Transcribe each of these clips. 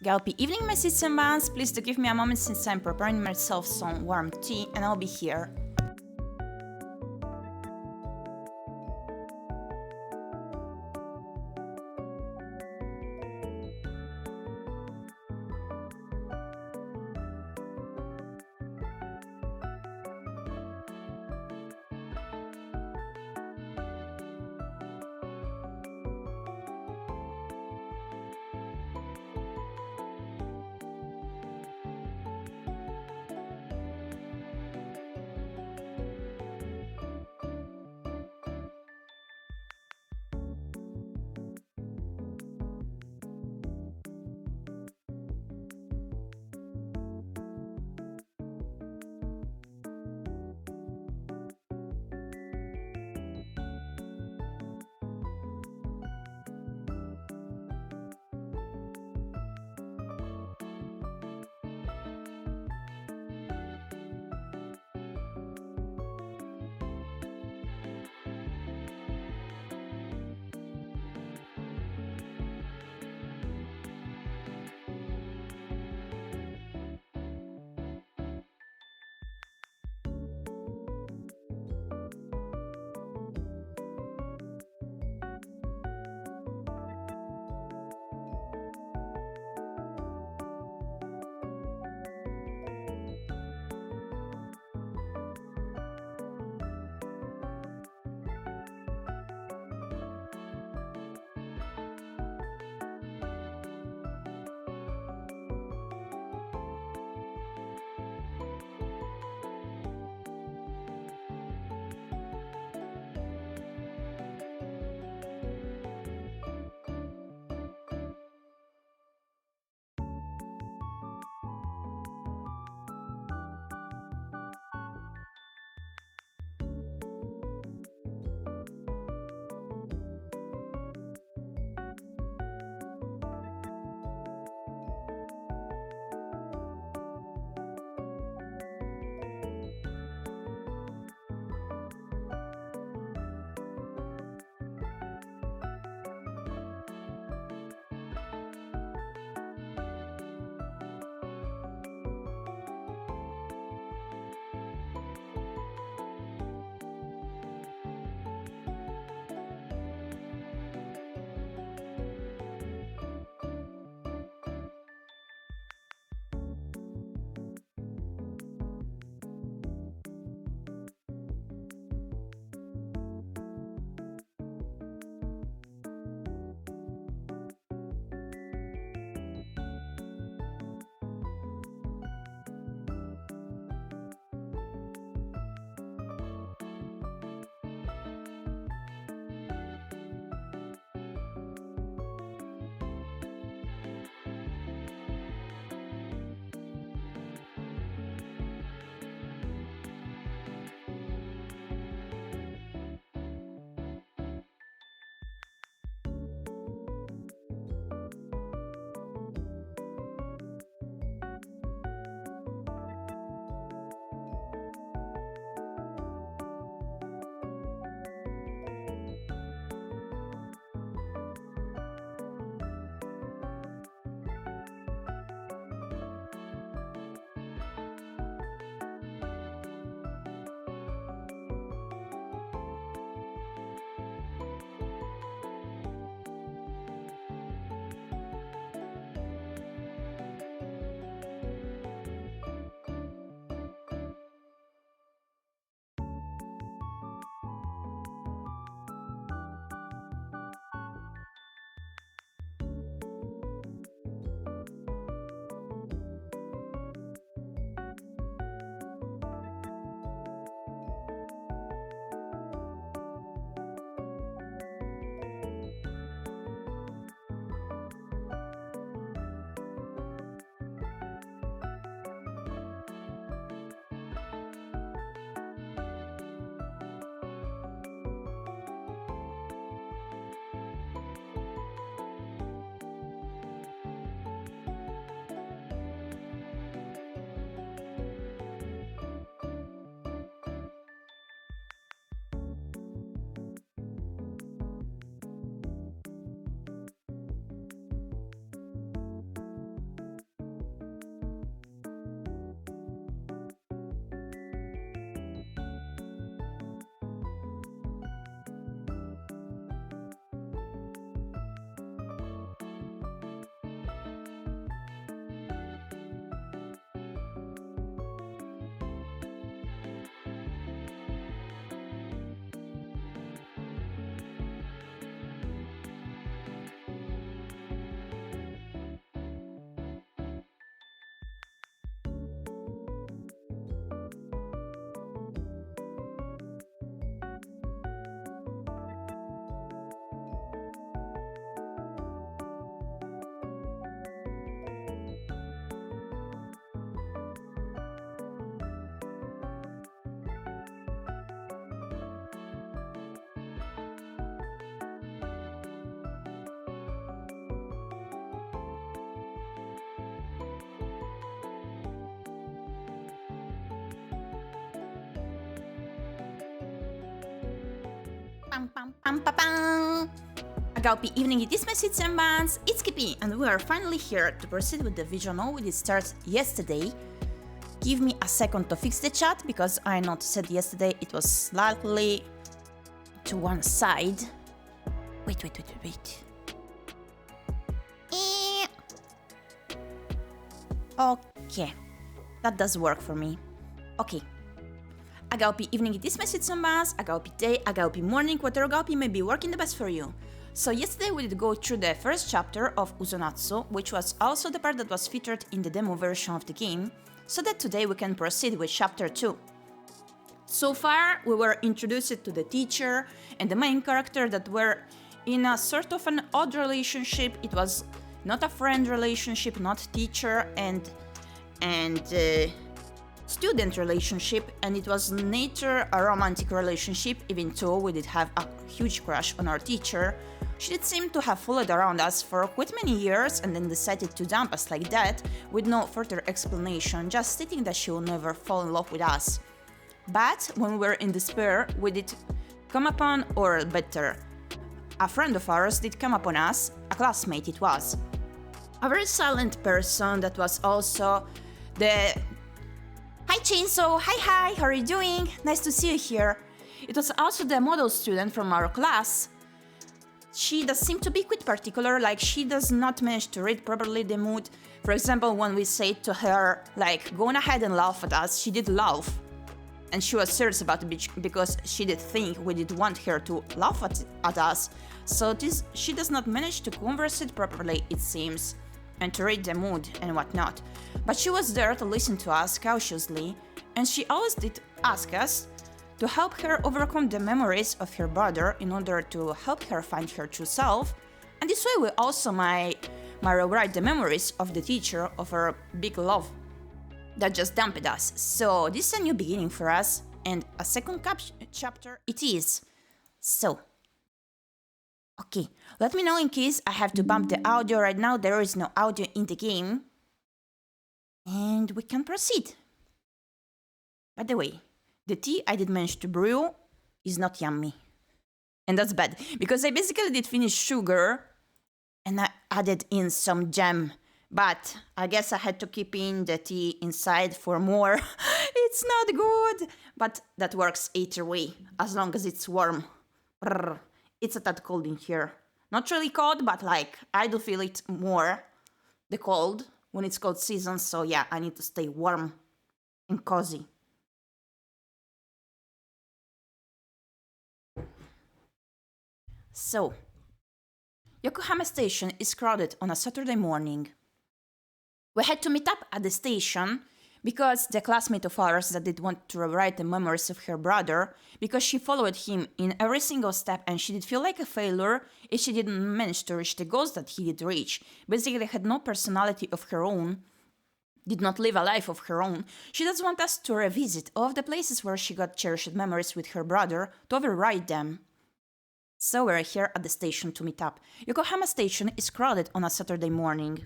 Gyepi evening message and bands. Please do give me a moment since I'm preparing myself some warm tea and I'll be here. Pam pam pam pam pam. ᴄᴏᴊᴇᴅɪ, it's Gyepi, and we are finally here to proceed with the visual novel which started yesterday. Give me a second to fix the chat because I noticed that yesterday it was slightly to one side. Wait. Okay, that does work for me. Okay. ᴄᴏᴊᴇᴅɪ, morning, whatever ᴄᴏ may be working the best for you. So yesterday we did go through the first chapter of UsoNatsu, which was also the part that was featured in the demo version of the game, so that today we can proceed with chapter 2. So far we were introduced to the teacher and the main character that were in a sort of an odd relationship. It was not a friend relationship, not teacher and student relationship, and it was neither a romantic relationship, even though we did have a huge crush on our teacher. She did seem to have followed around us for quite many years and then decided to dump us like that, with no further explanation, just stating that she will never fall in love with us. But when we were in despair, we did come upon, or better, a friend of ours did come upon us, a classmate it was. A very silent person that was also the... Hi Chainsaw, hi, how are you doing? Nice to see you here. It was also the model student from our class. She does seem to be quite particular, like she does not manage to read properly the mood. For example, when we said to her, like, go on ahead and laugh at us, she did laugh. And she was serious about it because she did think we did want her to laugh at us. So she does not manage to converse it properly, it seems, and to read the mood and whatnot. But she was there to listen to us cautiously, and she always did ask us to help her overcome the memories of her brother in order to help her find her true self. And this way we also might rewrite the memories of the teacher of her big love that just dumped us. So this is a new beginning for us, and a second chapter it is. So, okay, let me know in case I have to bump the audio. Right now there is no audio in the game, and we can proceed. By the way, the tea I did manage to brew is not yummy. And that's bad, because I basically did finish sugar and I added in some jam. But I guess I had to keep in the tea inside for more. It's not good, but that works either way, as long as it's warm. Brr. It's a tad cold in here. Not really cold, but like, I do feel it more, the cold, when it's cold season. So yeah, I need to stay warm and cozy. So, Yokohama Station is crowded on a Saturday morning. We had to meet up at the station because the classmate of ours that did want to rewrite the memories of her brother, because she followed him in every single step and she did feel like a failure if she didn't manage to reach the goals that he did reach. Basically had no personality of her own, did not live a life of her own. She does want us to revisit all of the places where she got cherished memories with her brother, to overwrite them. So we're here at the station to meet up. Yokohama Station is crowded on a Saturday morning.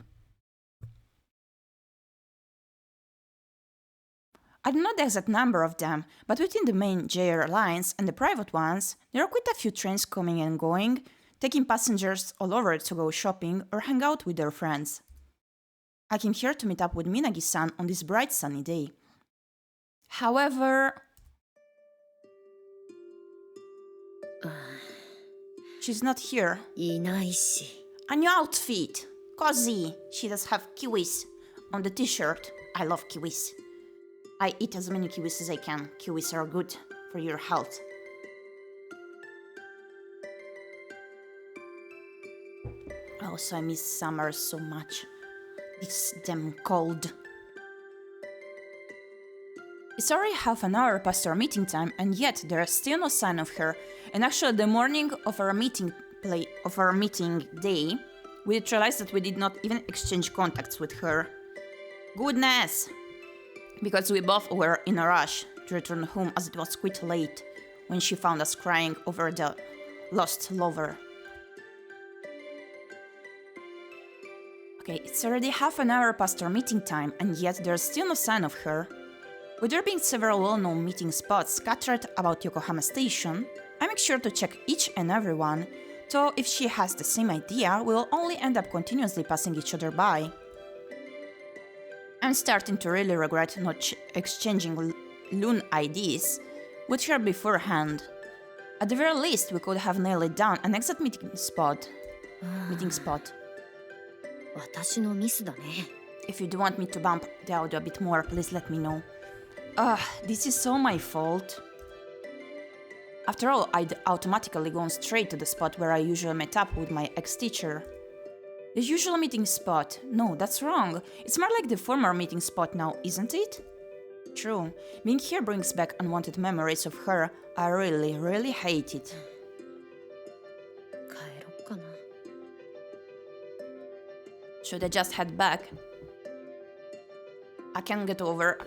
I don't know the exact number of them, but within the main JR lines and the private ones, there are quite a few trains coming and going, taking passengers all over to go shopping or hang out with their friends. I came here to meet up with Minagi-san on this bright sunny day. However, she's not here. A new outfit! Cozy! She does have kiwis on the t-shirt. I love kiwis. I eat as many kiwis as I can. Kiwis are good for your health. Also, I miss summer so much. It's damn cold. It's already half an hour past our meeting time, and yet there is still no sign of her. And actually, the morning of our meeting day, we realized that we did not even exchange contacts with her. Goodness! Because we both were in a rush to return home, as it was quite late when she found us crying over the lost lover. Okay, it's already half an hour past our meeting time, and yet there's still no sign of her. With there being several well-known meeting spots scattered about Yokohama Station, I make sure to check each and every one, though if she has the same idea, we'll only end up continuously passing each other by. I'm starting to really regret not exchanging loon IDs with her beforehand. At the very least, we could have nailed down an exact meeting spot. 私のミスだね。 If you do want me to bump the audio a bit more, please let me know. This is so my fault. After all, I'd automatically gone straight to the spot where I usually met up with my ex-teacher. The usual meeting spot. No, that's wrong. It's more like the former meeting spot now, isn't it? True. Being here brings back unwanted memories of her. I really, really hate it. 帰ろっかな。 Should I just head back? I can't get over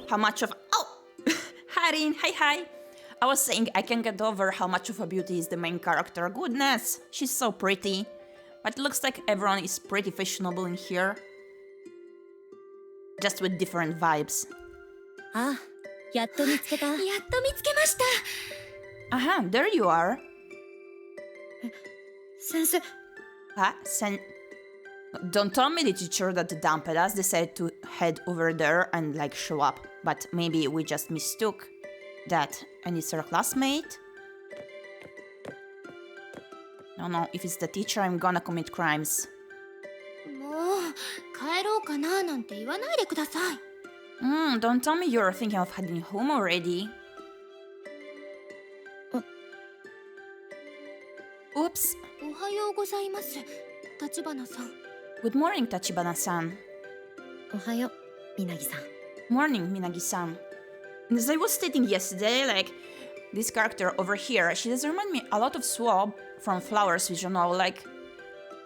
how much of... Oh! Harin, hi! I was saying I can't get over how much of a beauty is the main character. Goodness, she's so pretty. But it looks like everyone is pretty fashionable in here. Just with different vibes. あ、やっと見つけた。やっと見つけました。Aha, there you are. 先生。 Don't tell me the teacher that dumped us decided to head over there and like show up. But maybe we just mistook that and it's our classmate? No, if it's the teacher, I'm gonna commit crimes. もう帰ろうかななんて言わないでください。Don't tell me you're thinking of heading home already. Oops. おはようございます、橘さん。Good morning, Tachibana-san. おはよう、みなぎさん。Morning, Minagi-san. And as I was stating yesterday, like, this character over here, she does remind me a lot of Swab from Flowers Vision Novel. Like,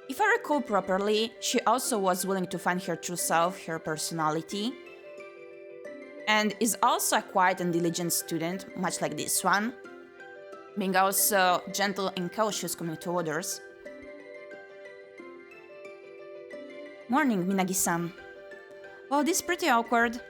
if I recall properly, she also was willing to find her true self, her personality, and is also a quiet and diligent student, much like this one, being also gentle and cautious coming to others. Morning, Minagi-san. Oh, this is pretty awkward.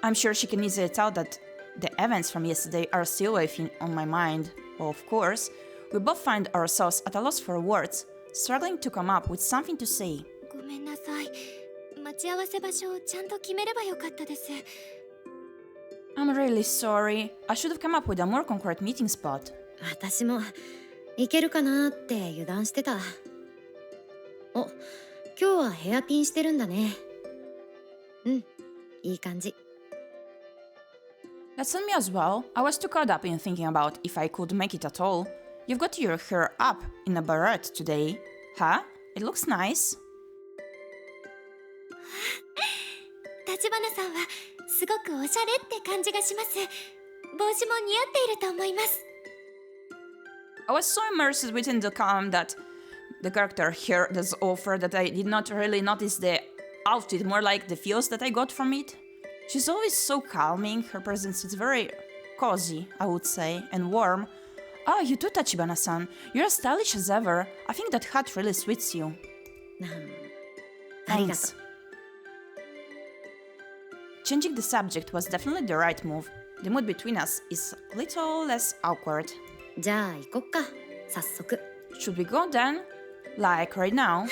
I'm sure she can easily tell that the events from yesterday are still waiting on my mind. Well, of course, we both find ourselves at a loss for words, struggling to come up with something to say. ごめんなさい。待ち合わせ場所をちゃんと決めればよかったです。I'm really sorry. I should have come up with a more concrete meeting spot. 私も行けるかなって油断してた。お、今日はヘアピンしてるんだね。いい感じ。That's on me as well. I was too caught up in thinking about if I could make it at all. You've got your hair up in a barrette today. Huh? It looks nice. 橘さんはすごくおしゃれって感じがします。帽子も似合っていると思います。I was so immersed within the calm that the character here does offer that I did not really notice the outfit, more like the feels that I got from it. She's always so calming, her presence is very cozy, I would say, and warm. Oh, you too, Tachibana-san. You're as stylish as ever. I think that hat really suits you. Thanks. Changing the subject was definitely the right move. The mood between us is a little less awkward. じゃあ行こっか、早速。Should we go then? Like right now? はい。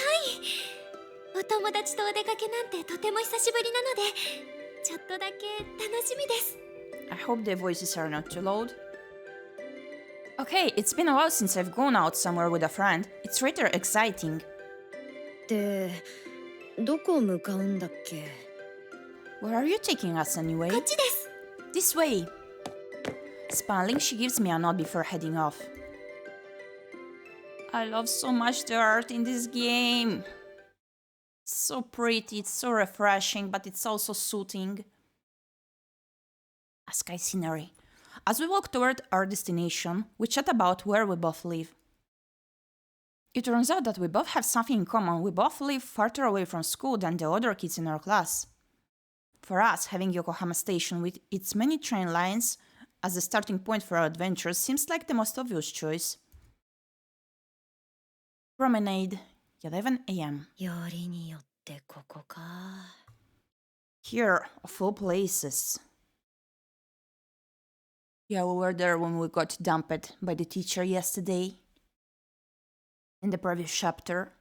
お友達とお出かけなんてとても久しぶりなので、ちょっとだけ楽しみです。I hope the voices are not too loud. Okay, it's been a while since I've gone out somewhere with a friend. It's rather exciting. で、どこ向かうんだっけ？ Where are you taking us anyway? こっちです。This way. Smiling, she gives me a nod before heading off. I love so much the art in this game. It's so pretty, it's so refreshing, but it's also soothing. A sky scenery. As we walk toward our destination, we chat about where we both live. It turns out that we both have something in common. We both live farther away from school than the other kids in our class. For us, having Yokohama Station with its many train lines as the starting point for our adventures seems like the most obvious choice. Promenade, 11 a.m. よりによってここか。Here, of all places. Yeah, we were there when we got dumped by the teacher yesterday. In the previous chapter,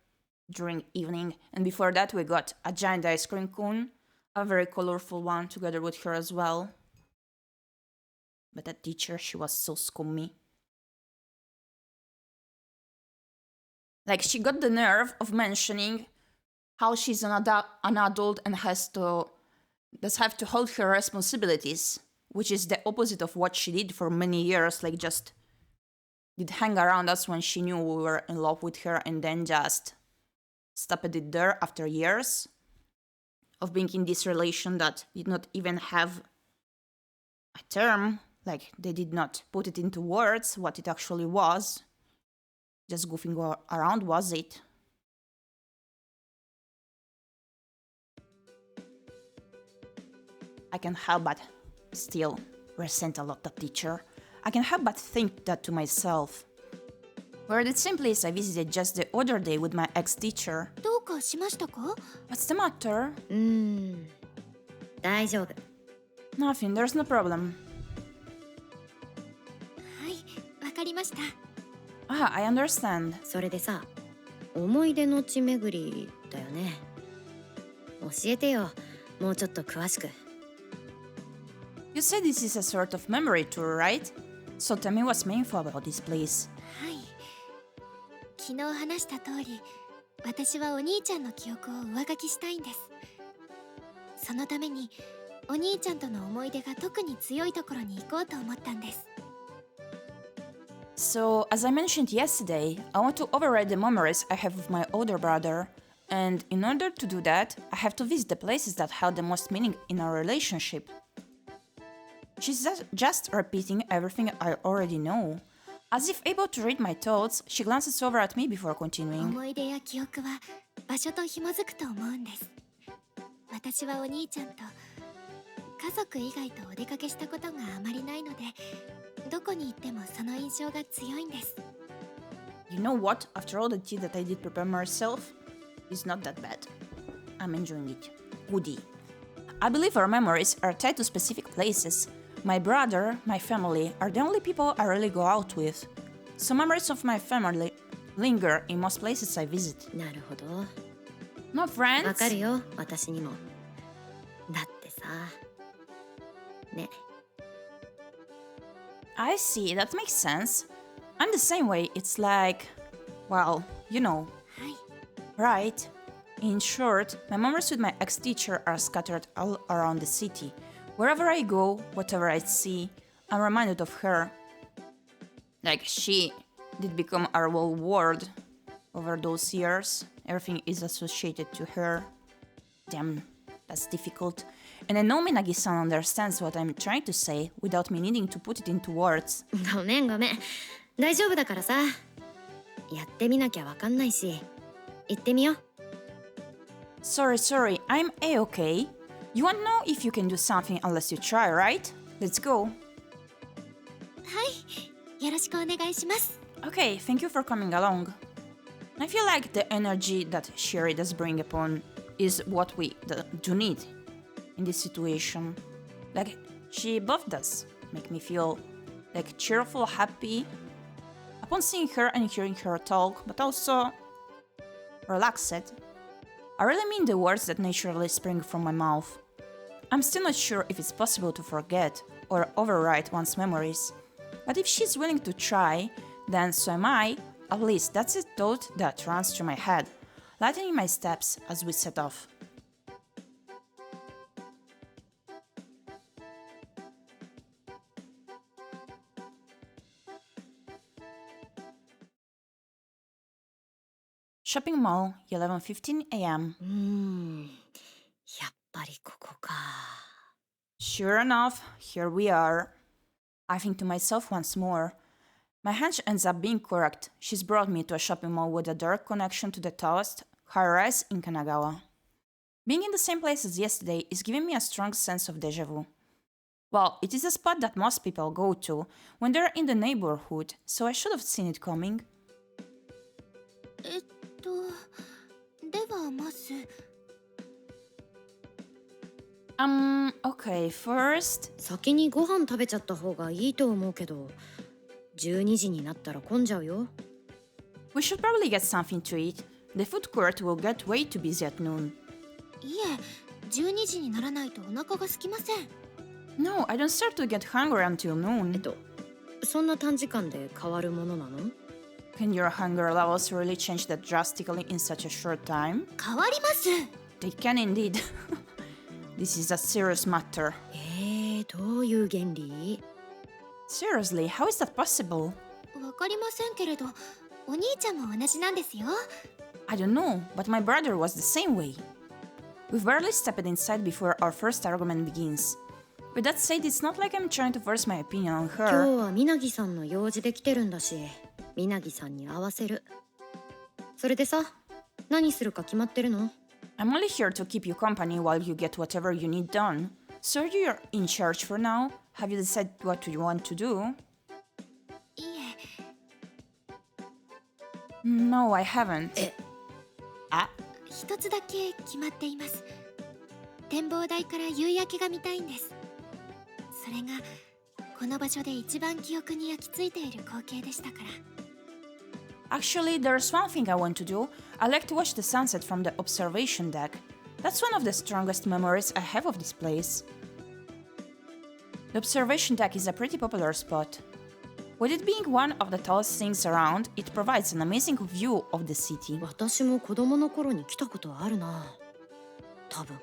during evening. And before that, we got a giant ice cream cone, a very colorful one, together with her as well. But that teacher, she was so scummy. Like, she got the nerve of mentioning how she's an adult and does have to hold her responsibilities, which is the opposite of what she did for many years, like just did hang around us when she knew we were in love with her and then just stopped it there after years of being in this relation that did not even have a term, like they did not put it into words what it actually was. Just goofing around, was it? I can't help but still resent a lot the teacher. I can't help but think that to myself. We're at the same place I visited just the other day with my ex-teacher. どうかしましたか? What's the matter? 大丈夫。 Nothing, there's no problem. はい、わかりました。 Ah, I understand. それでさ、思い出の地巡りだよね。教えてよ、もうちょっと詳しく。 You said this is a sort of memory tour, right? So tell me what's meaningful about this place. はい。昨日話した通り、私はお兄ちゃんの記憶を上書きしたいんです。そのために、お兄ちゃんとの思い出が特に強いところに行こうと思ったんです。 So, as I mentioned yesterday, I want to override the memories I have with my older brother, and in order to do that, I have to visit the places that held the most meaning in our relationship. She's just repeating everything I already know. As if able to read my thoughts, she glances over at me before continuing. 思い出や記憶は場所と紐づくと思うんです。私はお兄ちゃんと家族以外とお出かけしたことがあまりないので、どこに行ってもその印象が強いんです。 You know what? After all the tea that I did prepare myself, it's not that bad. I'm enjoying it. Goodie. I believe our memories are tied to specific places. My brother, my family are the only people I really go out with. So memories of my family linger in most places I visit. なるほど。 No friends? わかるよ、私にも。だってさ。ね。 I see, that makes sense. I'm the same way, it's like, well, you know. はい。 Right. In short, my memories with my ex-teacher are scattered all around the city. Wherever I go, whatever I see, I'm reminded of her. Like, she did become our whole world over those years. Everything is associated to her. Damn, that's difficult. And I know Minagi-san understands what I'm trying to say without me needing to put it into words. ごめんごめん。大丈夫だからさ。やってみなきゃわかんないし。行ってみよう。 Sorry, I'm A-okay. You won't know if you can do something unless you try, right? Let's go. はい。よろしくお願いします。 Okay, thank you for coming along. I feel like the energy that Sherry does bring upon is what we do need in this situation. Like, she both does make me feel like cheerful, happy upon seeing her and hearing her talk, but also relaxed. I really mean the words that naturally spring from my mouth. I'm still not sure if it's possible to forget or overwrite one's memories, but if she's willing to try, then so am I. At least that's a thought that runs through my head, lightening my steps as we set off. Shopping mall, 11:15 a.m. やっぱりここか。 Sure enough, here we are. I think to myself once more. My hunch ends up being correct. She's brought me to a shopping mall with a direct connection to the tallest high-rise in Kanagawa. Being in the same place as yesterday is giving me a strong sense of déjà vu. Well, it is a spot that most people go to when they're in the neighborhood, so I should have seen it coming. ではまず Okay, first... 先にご飯食べちゃった方がいいと思うけど、12時になったら混んじゃうよ。We should probably get something to eat. The food court will get way too busy at noon. いえ、12時にならないとお腹が空きません。No, I don't start to get hungry until noon. そんな短時間で変わるものなの？ Can your hunger levels really change that drastically in such a short time? 変わります。They can indeed. This is a serious matter. どういう原理？ Seriously, how is that possible? わかりませんけれど、お兄ちゃんも同じなんですよ。I don't know, but my brother was the same way. We've barely stepped inside before our first argument begins. With that said, it's not like I'm trying to force my opinion on 今日 her. は鰻さんの用事で来てるんだし、鰻さんに合わせる。それでさ、何するか決まってるの？ I'm only here to keep you company while you get whatever you need done. So you're in charge for now? Have you decided what you want to do? いいえ、 No, I haven't. 一つだけ決まっています。展望台から夕焼けが見たいんです。それがこの場所で一番記憶に焼き付いている光景でしたから。Actually, there's one thing I want to do. I like to watch the sunset from the observation deck. That's one of the strongest memories I have of this place. The observation deck is a pretty popular spot. With it being one of the tallest things around, it provides an amazing view of the city. 私も子供の頃に来たことあるな。多分。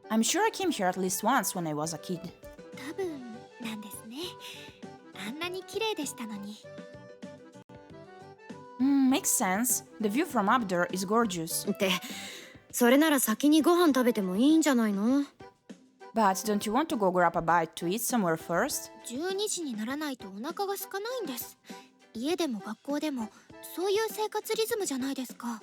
I'm sure I came here at least once when I was a kid. 多分なんですね。あんなに綺麗でしたのに。Makes sense. The view from up there is gorgeous. って、それなら先にご飯食べてもいいんじゃないの？ But don't you want to go grab a bite to eat somewhere first? 12時にならないとお腹が空かないんです。家でも学校でもそういう生活リズムじゃないですか。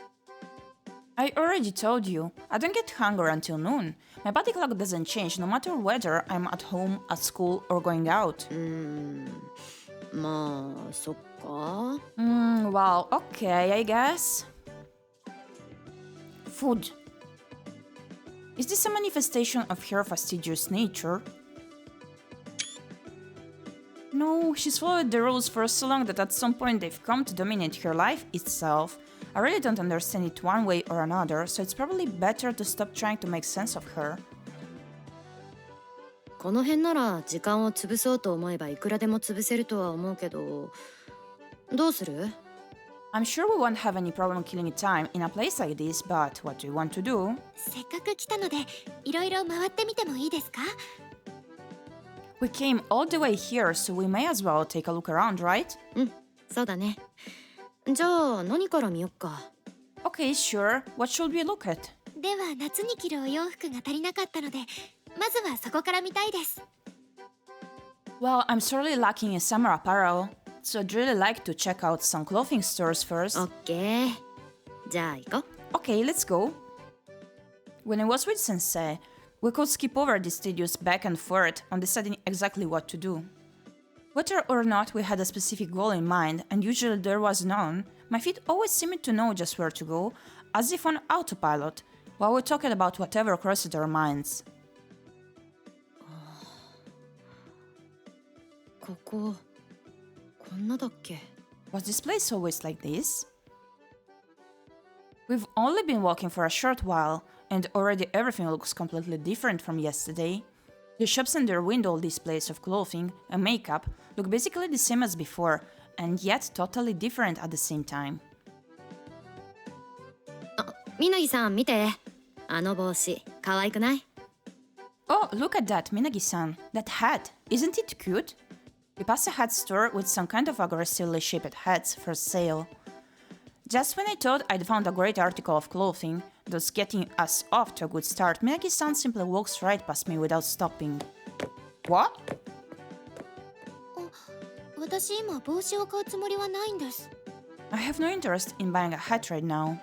I already told you, I don't get hungry until noon. My body clock doesn't change no matter whether I'm at home, at school, or going out. まあ、そっか。Well, okay, I guess. Food. Is this a manifestation of her fastidious nature? No, she's followed the rules for so long that at some point they've come to dominate her life itself. I really don't understand it one way or another, so it's probably better to stop trying to make sense of her. この辺なら時間を潰そうと思えばいくらでも潰せるとは思うけど、どうする？ I'm sure we won't have any problem killing time in a place like this, but what do you want to do? せっかく来たのでいろいろ回ってみてもいいですか？ We came all the way here, so we may as well take a look around, right? そうだね。じゃあ何から見よっか。Okay, sure. What should we look at? では夏に着るお洋服が足りなかったので、まずはそこから見たいです。Well, I'm sorely lacking in summer apparel, so I'd really like to check out some clothing stores first. オッケー。じゃあ行こう。Okay, let's go. When I was with Sensei, we could skip over this tedious back and forth on deciding exactly what to do. Whether or not we had a specific goal in mind, and usually there was none, my feet always seemed to know just where to go, as if on autopilot, while we talked about whatever crossed our minds. ここ、こんなだっけ？ Was this place always like this? We've only been walking for a short while, and already everything looks completely different from yesterday. The shops and their window displays of clothing and makeup look basically the same as before, and yet totally different at the same time. みなぎさん見て。あの帽子、可愛くない？ Oh, look at that, Minagi-san. That hat. Isn't it cute? We passed a hat store with some kind of aggressively shaped hats for sale. Just when I thought I'd found a great article of clothing, thus getting us off to a good start, Minagi-san simply walks right past me without stopping. What? 私今帽子を買うつもりはないんです。I have no interest in buying a hat right now.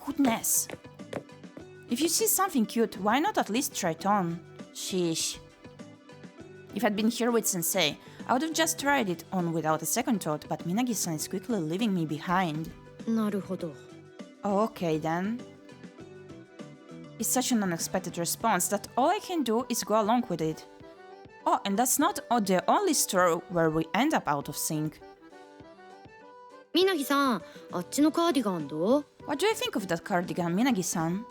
Goodness. If you see something cute, why not at least try it on? Sheesh. If I'd been here with Sensei, I would have just tried it on without a second thought, but Minagi-san is quickly leaving me behind. なるほど。 Okay then. is such an unexpected response that all I can do is go along with it. Oh, and that's not the only story where we end up out of sync. みなぎさん、あっちのカーディガンどう？ What do you think of that cardigan, Minagi-san?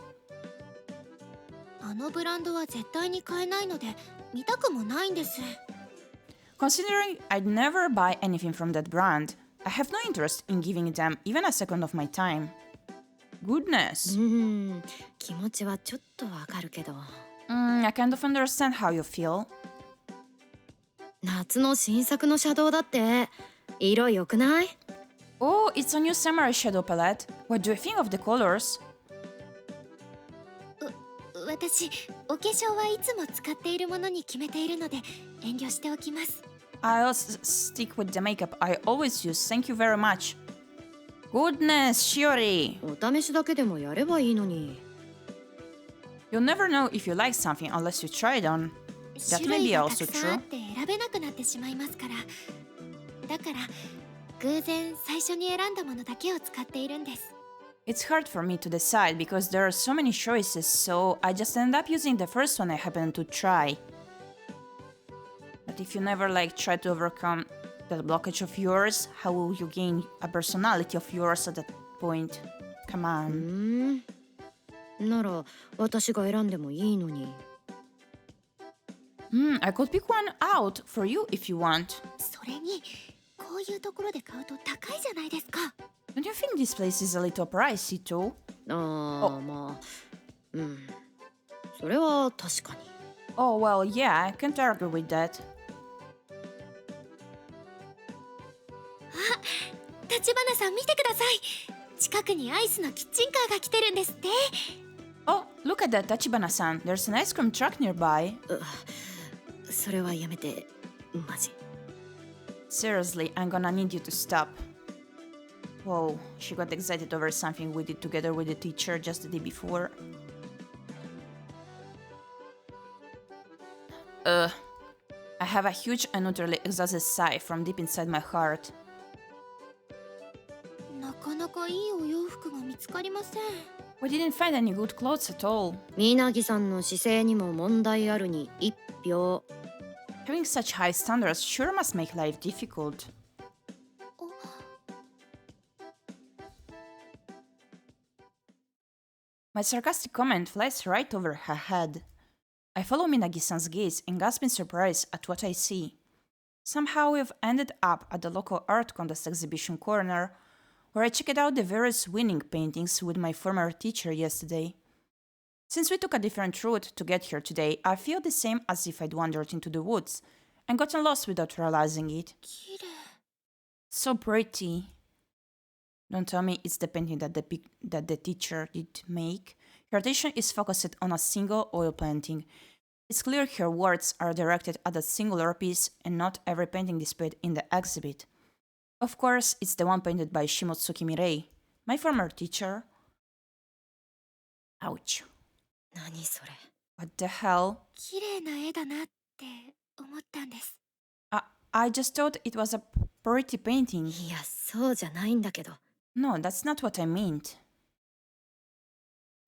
あのブランドは絶対に買えないので見たくもないんです。 Considering I'd never buy anything from that brand, I have no interest in giving them even a second of my time. Goodness. 気持ちはちょっとわかるけど。I kind of understand how you feel. 夏の新作のシャドウだって。色良くない？ Oh, it's a new samurai shadow palette. What do you think of the colors? 私、お化粧はいつも使っているものに決めているので遠慮しておきます。 I'll stick with the makeup I always use. Thank you very much. Goodness, Shiori. お試しだけでもやればいいのに。You'll never know if you like something unless you try it on. That 種 may 類 be が also たくさんあっ true. て選べなくなってしまいますから。だから偶然最初に選んだものだけを使っているんです。 It's hard for me to decide because there are so many choices, so I just end up using the first one I happen to try. But if you never try to overcome that blockage of yours, how will you gain a personality of yours at that point? Come on. なら私が選んでもいいのに。I could pick one out for you if you want. それにこういうところで買うと高いじゃないですか。 Don't you think this place is a little pricey too? まあ、それは確かに。Oh, well, yeah, I can't argue with that. 立花さん見てください。近くにアイスのキッチンカーが来てるんですって。 Oh, look at that, Tachibana-san. There's an ice cream truck nearby. それはやめて、マジ。 Seriously, I'm gonna need you to stop. Whoa, she got excited over something we did together with the teacher just the day before. I have a huge and utterly exhausted sigh from deep inside my heart. なかなかいいお洋服が見つかりません。 We didn't find any good clothes at all. みなぎさんの姿勢にも問題あるに1票。 Having such high standards sure must make life difficult. My sarcastic comment flies right over her head. I follow Minagi-san's gaze and gasp in surprise at what I see. Somehow we've ended up at the local art contest exhibition corner, where I checked out the various winning paintings with my former teacher yesterday. Since we took a different route to get here today, I feel the same as if I'd wandered into the woods and gotten lost without realizing it. 綺麗。 So pretty. Don't tell me it's the painting that the teacher did make. Her attention is focused on a single oil painting. It's clear her words are directed at a singular piece and not every painting displayed in the exhibit. Of course, it's the one painted by Shimotsuki Mirei, my former teacher. Ouch. 何それ。 What the hell? 綺麗な絵だなって思ったんです。 I just thought it was a pretty painting. いや、そうじゃないんだけど。 No, that's not what I meant.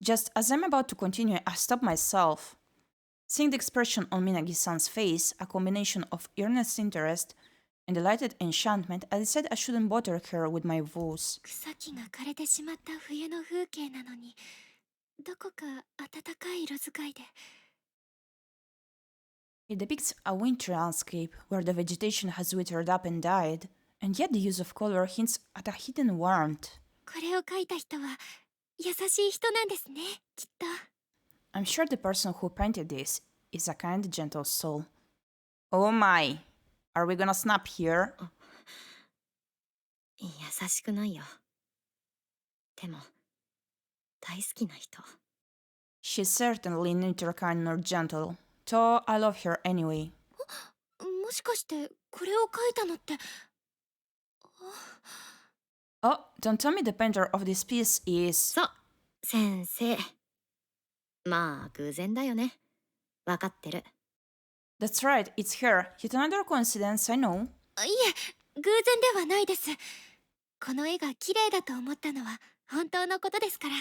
Just as I'm about to continue, I stop myself. Seeing the expression on Minagi-san's face, a combination of earnest interest and delighted enchantment, I decided I shouldn't bother her with my vows. 草木が枯れてしまった冬の風景なのに、どこか暖かい色使いで。 It depicts a winter landscape where the vegetation has withered up and died, and yet the use of color hints at a hidden warmth. これを描いた人は優しい人なんですね、きっと。 I'm sure the person who painted this is a kind, gentle soul. Oh my! Are we gonna snap here? 優しくないよ。でも、大好きな人。 She's certainly neither kind nor gentle, though I love her anyway. もしかしてこれを描いたのって。 Oh, don't tell me the painter of this piece is... そう、先生。まあ、偶然だよね。わかってる。 That's right, it's her. Yet another coincidence, I know. いえ、偶然ではないです。この絵が綺麗だと思ったのは本当のことですから。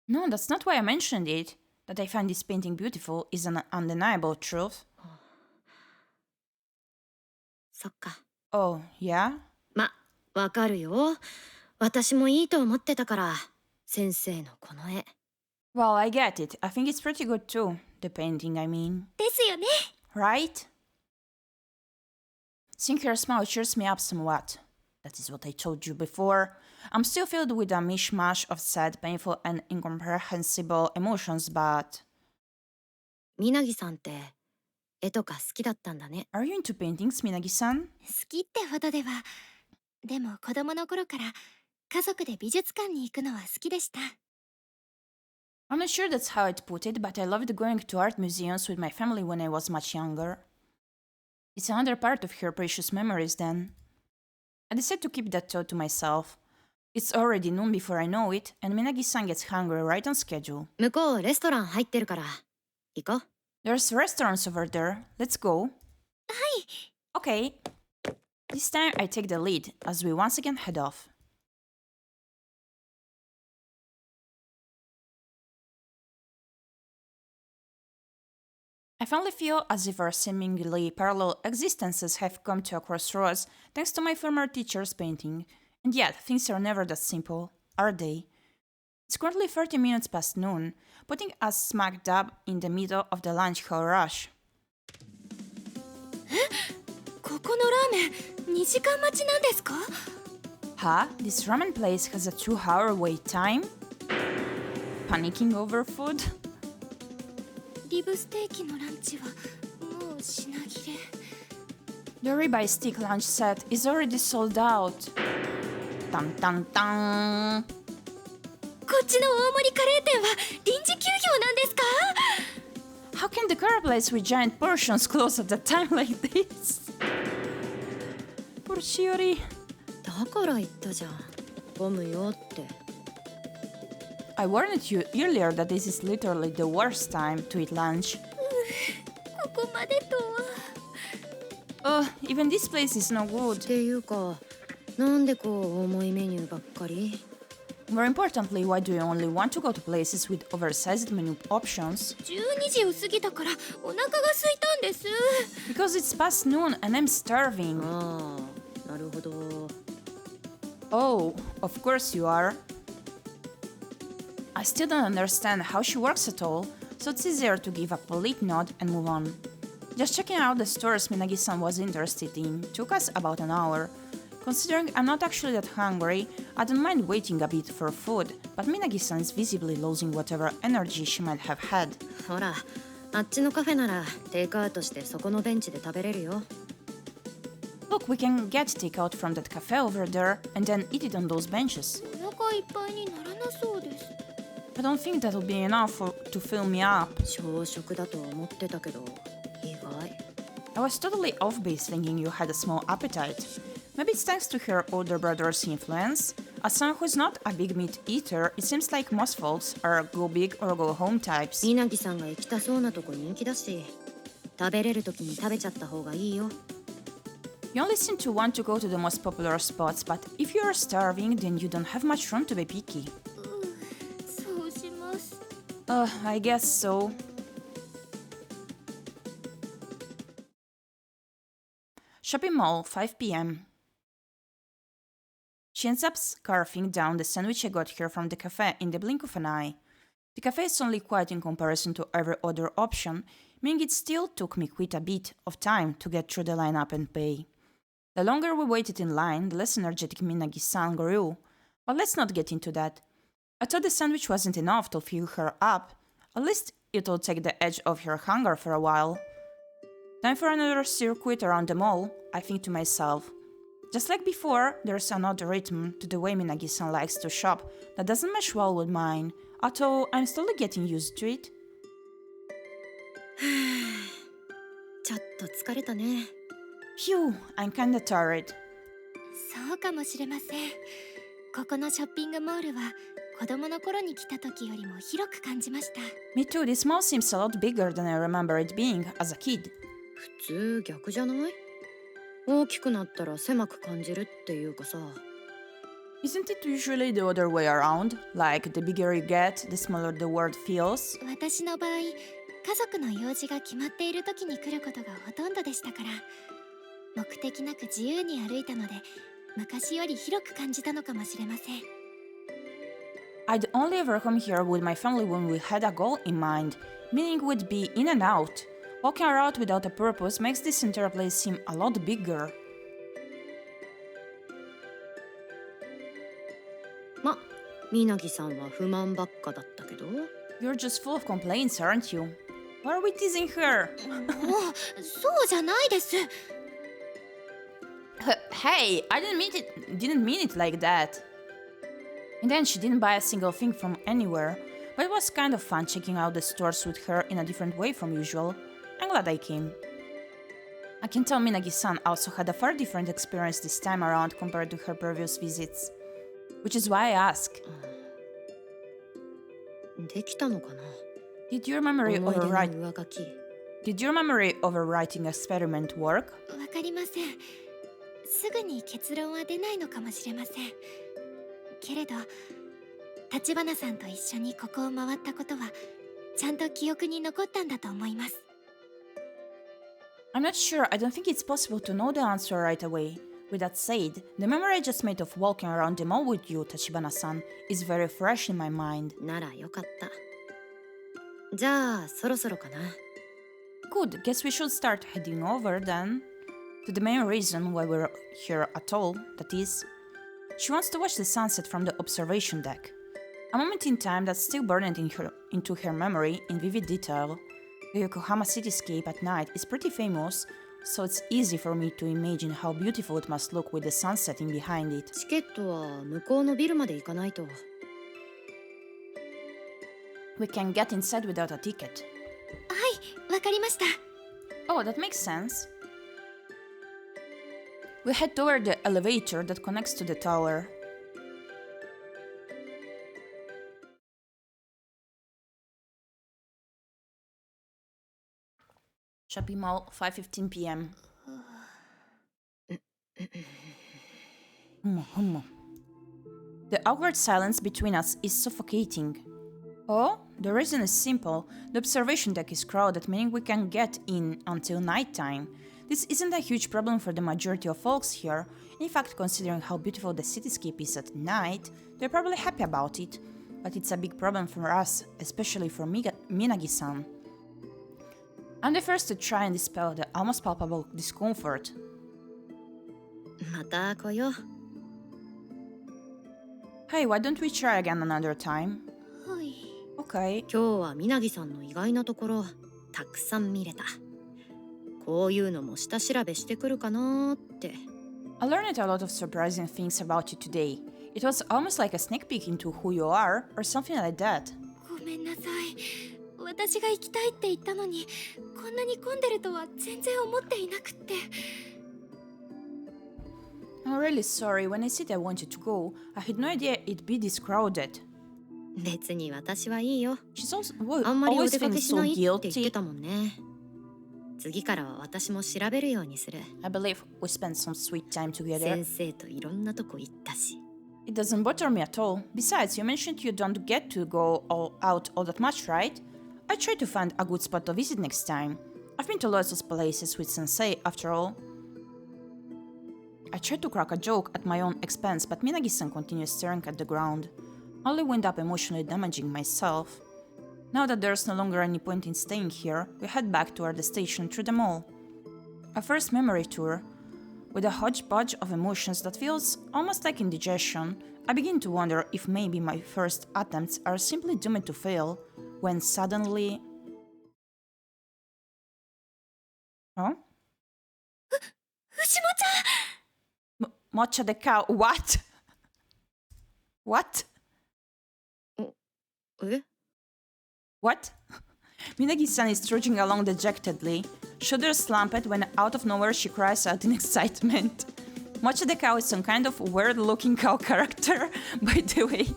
No, that's not why I mentioned it. That I find this painting beautiful is an undeniable truth. そっか。 Oh, yeah? ま、わかるよ。私もいいと思ってたから、先生のこの絵。Well, I get it. I think it's pretty good too. The painting, I mean. ですよね。 Right? Seeing her smile cheers me up somewhat. That is what I told you before. I'm still filled with a mishmash of sad, painful, and incomprehensible emotions, but... minagiさんって絵とか好きだったんだね。 Are you into paintings, Minagi-san? 好きってほどでは。でも子供の頃から家族で美術館に行くのは好きでした。I'm not sure that's how I'd put it, but I loved going to art museums with my family when I was much younger. It's another part of her precious memories then. I decided to keep that thought to myself. It's already noon before I know it, and Minagi-san gets hungry right on schedule. 向こうレストラン入ってるから行こう。 There's restaurants over there. Let's go. はい。 Okay. This time I take the lead, as we once again head off. I finally feel as if our seemingly parallel existences have come to a crossroads thanks to my former teacher's painting. And yet, things are never that simple, are they? It's currently 30 minutes past noon, putting us smack dab in the middle of the lunch hour rush. ここのラーメン2時間待ちなんですか？ Huh? This ramen place has a 2-hour wait time? Panicking over food? リブステーキのランチはもう品切れ。 The ribeye stick lunch set is already sold out. Dun dun dun! こっちの大盛りカレー店は臨時休業なんですか？ How can the curry place with giant portions close at a time like this? Poor Shiori. だから言ったじゃん。混むよって。 I warned you earlier that this is literally the worst time to eat lunch. ここまでとは。Even this place is no good. っていうか、なんでこう重いメニューばっかり？ More importantly, why do you only want to go to places with oversized menu options? 12時を過ぎたからお腹が空いたんです。 Because it's past noon and I'm starving. ああ、なるほど。 Oh, of course you are. I still don't understand how she works at all, so it's easier to give a polite nod and move on. Just checking out the stores Minagi-san was interested in took us about an hour. Considering I'm not actually that hungry, I don't mind waiting a bit for food, but Minagi-san is visibly losing whatever energy she might have had. ほら、あっちのカフェならテイクアウトしてそこのベンチで食べれるよ。 Look, we can get takeout from that cafe over there and then eat it on those benches. お腹いっぱいにならなそうです。 I don't think that'll be enough to fill me up. 朝食だと思ってたけど、意外。 I was totally off base thinking you had a small appetite. Maybe it's thanks to her older brother's influence. As someone who's not a big meat eater, it seems like most folks are go big or go home types. 稲木さんが行きたそうなとこ人気だし、食べれる時に食べちゃった方がいいよ。 You only seem to want to go to the most popular spots, but if you are starving, then you don't have much room to be picky. そうします。 I guess so. Shopping mall, 5 p.m. She ends up scarfing down the sandwich I got here from the cafe in the blink of an eye. The cafe is only quiet in comparison to every other option, meaning it still took me quite a bit of time to get through the lineup and pay. The longer we waited in line, the less energetic Minagi-san grew. But let's not get into that. I thought the sandwich wasn't enough to fill her up. At least it'll take the edge off her hunger for a while. Time for another circuit around the mall, I think to myself. Just like before, there's an odd rhythm to the way Minagi-san likes to shop that doesn't mesh well with mine, although I'm slowly getting used to it. ちょっと疲れたね。 Phew, I'm kinda tired. そうかもしれません。ここのショッピングモールは子供の頃に来た時よりも広く感じました。 Me too, this mall seems a lot bigger than I remember it being as a kid. 普通逆じゃない？大きくなったら狭く感じるっていうかさ。Isn't it usually the other way around? Like, the bigger you get, the smaller the world feels? 私の場合、家族の用事が決まっている時に来ることがほとんどでしたから、目的なく自由に歩いたので、昔より広く感じたのかもしれません。I'd only ever come here with my family when we had a goal in mind, meaning we'd be in and out. Walking around without a purpose makes this entire place seem a lot bigger. ま、鰻さんは不満ばっかだったけど。 You're just full of complaints, aren't you? Why are we teasing her? もう、そうじゃないです。Hey, I didn't mean it like that. And then she didn't buy a single thing from anywhere, but it was kind of fun checking out the stores with her in a different way from usual. I'm glad I came. I can tell Minagi-san also had a far different experience this time around compared to her previous visits. Which is why I ask. できたのかな。 Did your memory 思い出の overwrite 上書き。 Did your memory overwriting experiment work? わかりません。すぐに結論は出ないのかもしれません。けれど、橘さんと一緒にここを回ったことはちゃんと記憶に残ったんだと思います。I'm not sure. I don't think it's possible to know the answer right away. With that said, the memory I just made of walking around the mall with you, Tachibana-san, is very fresh in my mind. ならよかった。じゃあ、そろそろかな。Good, guess we should start heading over then. To the main reason why we're here at all, that is, she wants to watch the sunset from the observation deck. A moment in time that's still burned into her memory in vivid detail. The Yokohama cityscape at night is pretty famous, so it's easy for me to imagine how beautiful it must look with the sun setting behind it. チケットは向こうのビルまで行かないと。We can get inside without a ticket. はい、わかりました。Oh, that makes sense. We head toward the elevator that connects to the tower. Shopping Mall, 5:15 p.m. The awkward silence between us is suffocating. Oh, the reason is simple. The observation deck is crowded, meaning we can get in until nighttime. This isn't a huge problem for the majority of folks here. In fact, considering how beautiful the cityscape is at night, they're probably happy about it. But it's a big problem for us, especially for Minagi-san. I'm the first to try and dispel the almost palpable discomfort. また来よう。 Hey, why don't we try again another time? はい。 Okay. 今日は鰻さんの意外なところたくさん見れた。こういうのも下調べしてくるかなって。I learned a lot of surprising things about you today. It was almost like a sneak peek into who you are, or something like that. ごめんなさい。私が行きたいって言ったのに、こんなに混んでるとは全然思っていなくって。I'm really sorry. When I said I wanted to go, I had no idea it'd be this crowded. 別に私はいいよ。 She's also あんまりお always 出か feeling けし so ないって言って guilty. たもんね。次からは私も調べるようにする。 I believe we spent some sweet time together. 先生といろんなとこ行ったし。 It doesn't bother me at all. Besides, you mentioned you don't get to go out all that much, right? I try to find a good spot to visit next time. I've been to lots of places with Sensei, after all. I tried to crack a joke at my own expense, but Minagi-san continues staring at the ground. I only wind up emotionally damaging myself. Now that there's no longer any point in staying here, we head back toward the station through the mall. A first memory tour. With a hodgepodge of emotions that feels almost like indigestion, I begin to wonder if maybe my first attempts are simply doomed to fail, when suddenly... Huh? 牛もちゃん Mocha the cow. What? What? え What? Minagi-san is trudging along dejectedly. Shoulders slumped when out of nowhere she cries out in excitement. Mocha the cow is some kind of weird-looking cow character, by the way.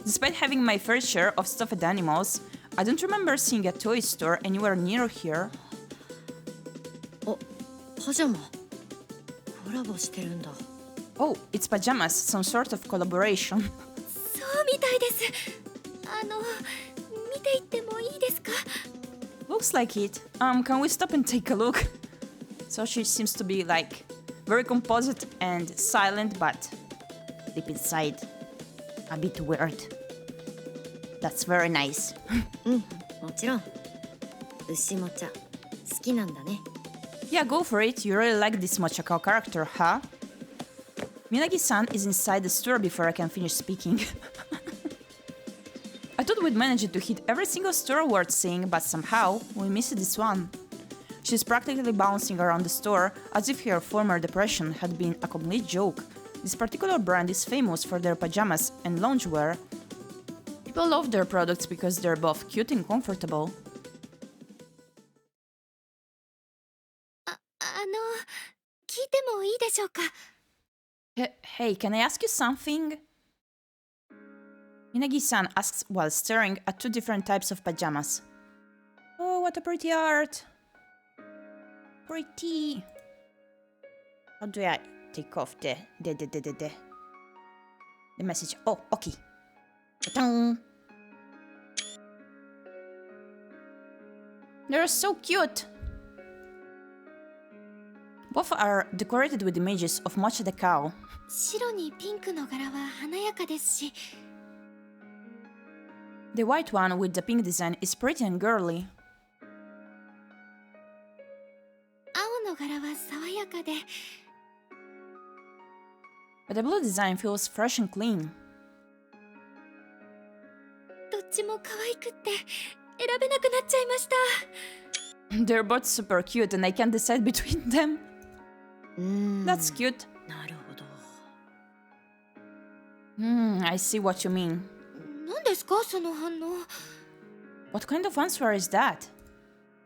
Despite having my fair share of stuffed animals, I don't remember seeing a toy store anywhere near here. あ、パジャマ。コラボしてるんだ。Oh, it's pajamas, some sort of collaboration. そうみたいです。見ていってもいいですか？ Looks like it. Can we stop and take a look? So she seems to be like very composite and silent, but deep inside, a bit weird. That's very nice. もちろん。牛もちゃ好きなんだね。 Yeah, go for it. You really like this Mochakao character, huh? Minagi-san is inside the store before I can finish speaking. I thought we'd manage to hit every single store worth seeing, but somehow we missed this one. She's practically bouncing around the store as if her former depression had been a complete joke. This particular brand is famous for their pajamas and loungewear. People love their products because they're both cute and comfortable. 聞いてもいいでしょうか？ Hey, can I ask you something? Minagi-san asks while staring at two different types of pajamas. Oh, what a pretty art! Pretty! How do I take off the message? Oh, okay. Ta-dang. They're so cute! Both are decorated with images of Mocha the cow. 白にピンクの柄は華やかですし、 The white one with the pink design is pretty and girly. 青の柄は爽やかで、 But the blue design feels fresh and clean. どっちも可愛くって選べなくなっちゃいました。 They're both super cute and I can't decide between them. That's cute. なるほど。I see what you mean. 何ですかその反応？ What kind of answer is that?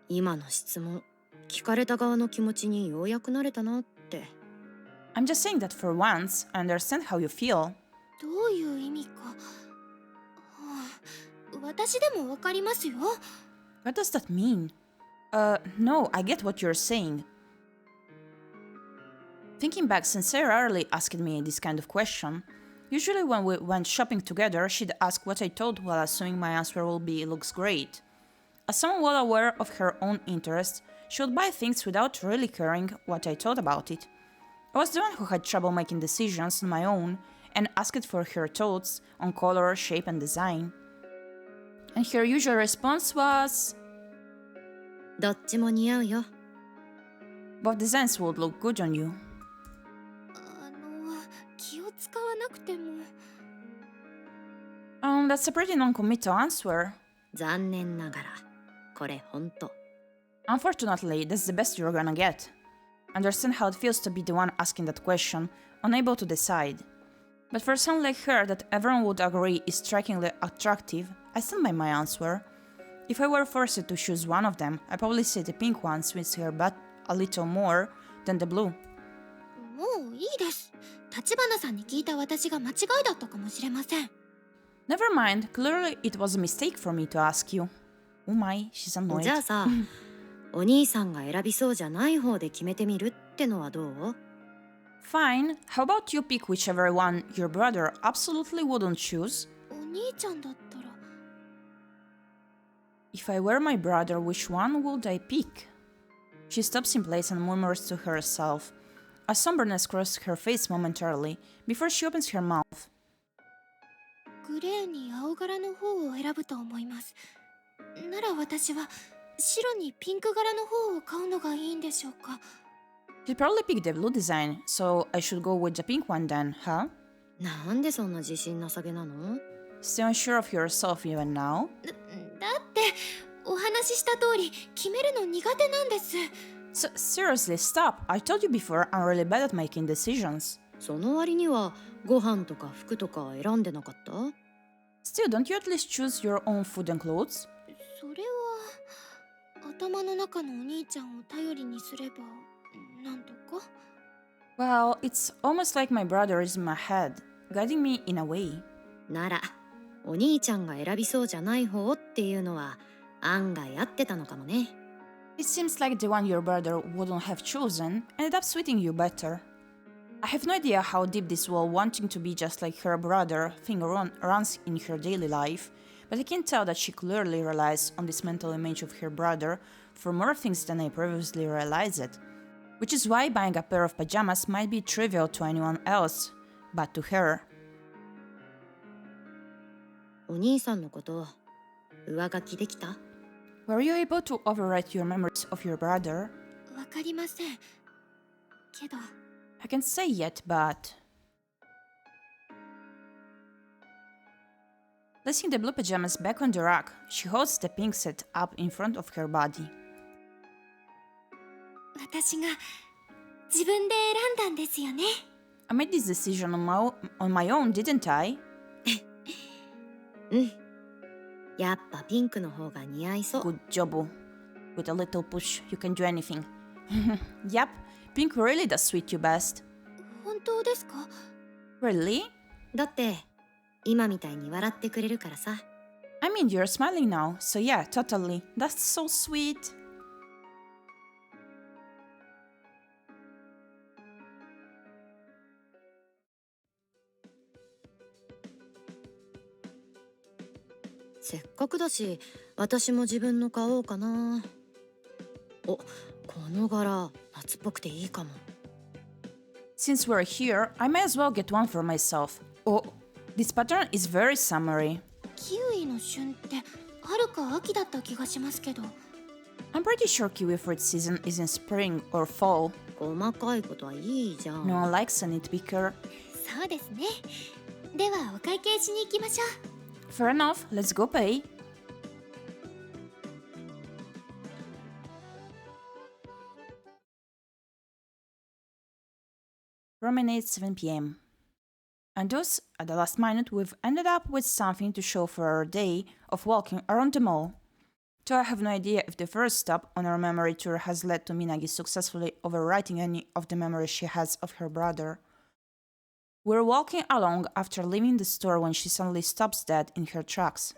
今の質問、聞かれた側の気持ちにようやく慣れたなって。I'm just saying that for once, I understand how you feel. どういう意味か、私でもわかりますよ。 What does that mean? No, I get what you're saying. Thinking back, Sensei rarely asked me this kind of question. Usually when we went shopping together, she'd ask what I thought while assuming my answer will be looks great. As someone well aware of her own interests, she would buy things without really caring what I thought about it. I was the one who had trouble making decisions on my own and asked for her thoughts on color, shape and design. And her usual response was, どっちも似合うよ。 both designs would look good on you. 気を使わなくても。 That's a pretty non-committal answer. 残念ながら、これ本当。 Unfortunately, that's the best you're gonna get. Understand how it feels to be the one asking that question, unable to decide. But for someone like her that everyone would agree is strikingly attractive, I stand by my answer. If I were forced to choose one of them, I'd probably say the pink one suits her butt a little more than the blue. もういいです。橘さんに聞いた私が間違いだったかもしれません。 Never mind, clearly it was a mistake for me to ask you. Oh my, she's annoyed. じゃあさ、お兄さんが選びそうじゃない方で決めてみるってのはどう？ Fine, how about you pick whichever one your brother absolutely wouldn't choose? お兄ちゃんだったら。 If I were my brother, which one would I pick? She stops in place and murmurs to herself. A somberness crosses her face momentarily before she opens her mouth. グレーに青柄の方を選ぶと思います。なら私は白にピンク柄の方を買うのがいいんでしょうか。 She probably picked the blue design, so I should go with the pink one then, huh? なんでそんな自信なさげなの？ Still unsure of yourself even now? だってお話しした通り決めるの苦手なんです。Seriously, stop. I told you before I'm really bad at making decisions. その割にはご飯とか服とか選んでなかった？ Still, don't you at least choose your own food and clothes? それは頭の中のお兄ちゃんを頼りにすればなんとか。 Well, it's almost like my brother is in my head, guiding me in a way. ならお兄ちゃんが選びそうじゃない方っていうのは案外合ってたのかもね。 It seems like the one your brother wouldn't have chosen ended up suiting you better. I have no idea how deep this whole wanting to be just like her brother thing runs in her daily life, but I can tell that she clearly relies on this mental image of her brother for more things than I previously realized. Which is why buying a pair of pajamas might be trivial to anyone else, but to her. お兄さんのこと上書きできた？ Were you able to overwrite your memories of your brother? わかりませんけど I can't say yet, but... Placing the blue pajamas back on the rack, she holds the pink set up in front of her body. 私が自分で選んだんですよね I made this decision on my own, didn't I? うん。やっぱピンクの方が似合いそう。 Good job. With a little push, you can do anything. Yep, pink really does suit you best. 本当ですか Really? だって今みたいに笑ってくれるからさ。I mean, you're smiling now, so yeah, totally. That's so sweet.「せっかくだし私も自分の買おうかな。お、この柄夏っぽくていいかも。 Since we're here, I may as well get one for myself. Oh, this pattern is very summery. キウイの旬って春か秋だった気がしますけど I'm pretty sure kiwi fruit season is in spring or fall. 細かいことはいいじゃん。 No one likes a nitpicker. そうですねではお会計しに行きましょう Fair enough, let's go pay. Promenade 7 p.m. And thus, at the last minute, we've ended up with something to show for our day of walking around the mall. Though I have no idea if the first stop on our memory tour has led to Minagi successfully overwriting any of the memories she has of her brother. We're walking along after leaving the store when she suddenly stops dead in her tracks.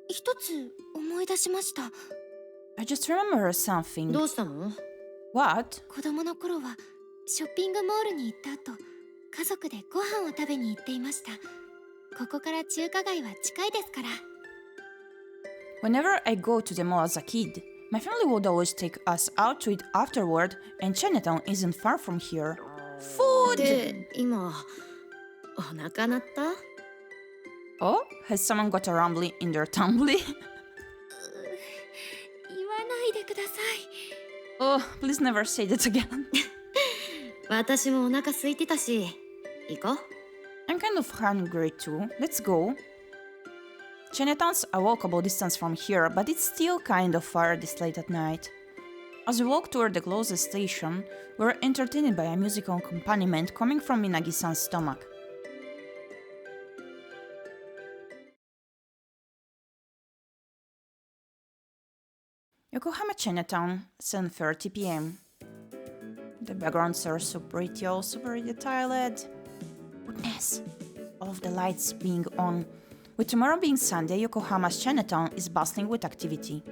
一つ思い出しました I just remember something. どうしたの？ What? 子供の頃はショッピングモールに行った後家族でご飯を食べに行っていましたここから中華街は近いですから Whenever I go to the mall as a kid, my family would always take us out to eat afterward, and Chinatown isn't far from here. Food! で今お腹鳴った？ Oh? Has someone got a rumbly in their tumbly? 言わないでください Oh, please never say that again. 私もお腹空いてたし行こう。 I'm kind of hungry too. Let's go. Chinatown's a walkable distance from here, but it's still kind of far this late at night. As we walk toward the closest station, we're entertained by a musical accompaniment coming from Minagi-san's stomach. Yokohama Chinatown, 7:30 p.m. The backgrounds are so pretty, also very detailed. Goodness, all of the lights being on. With tomorrow being Sunday, Yokohama's Chinatown is bustling with activity.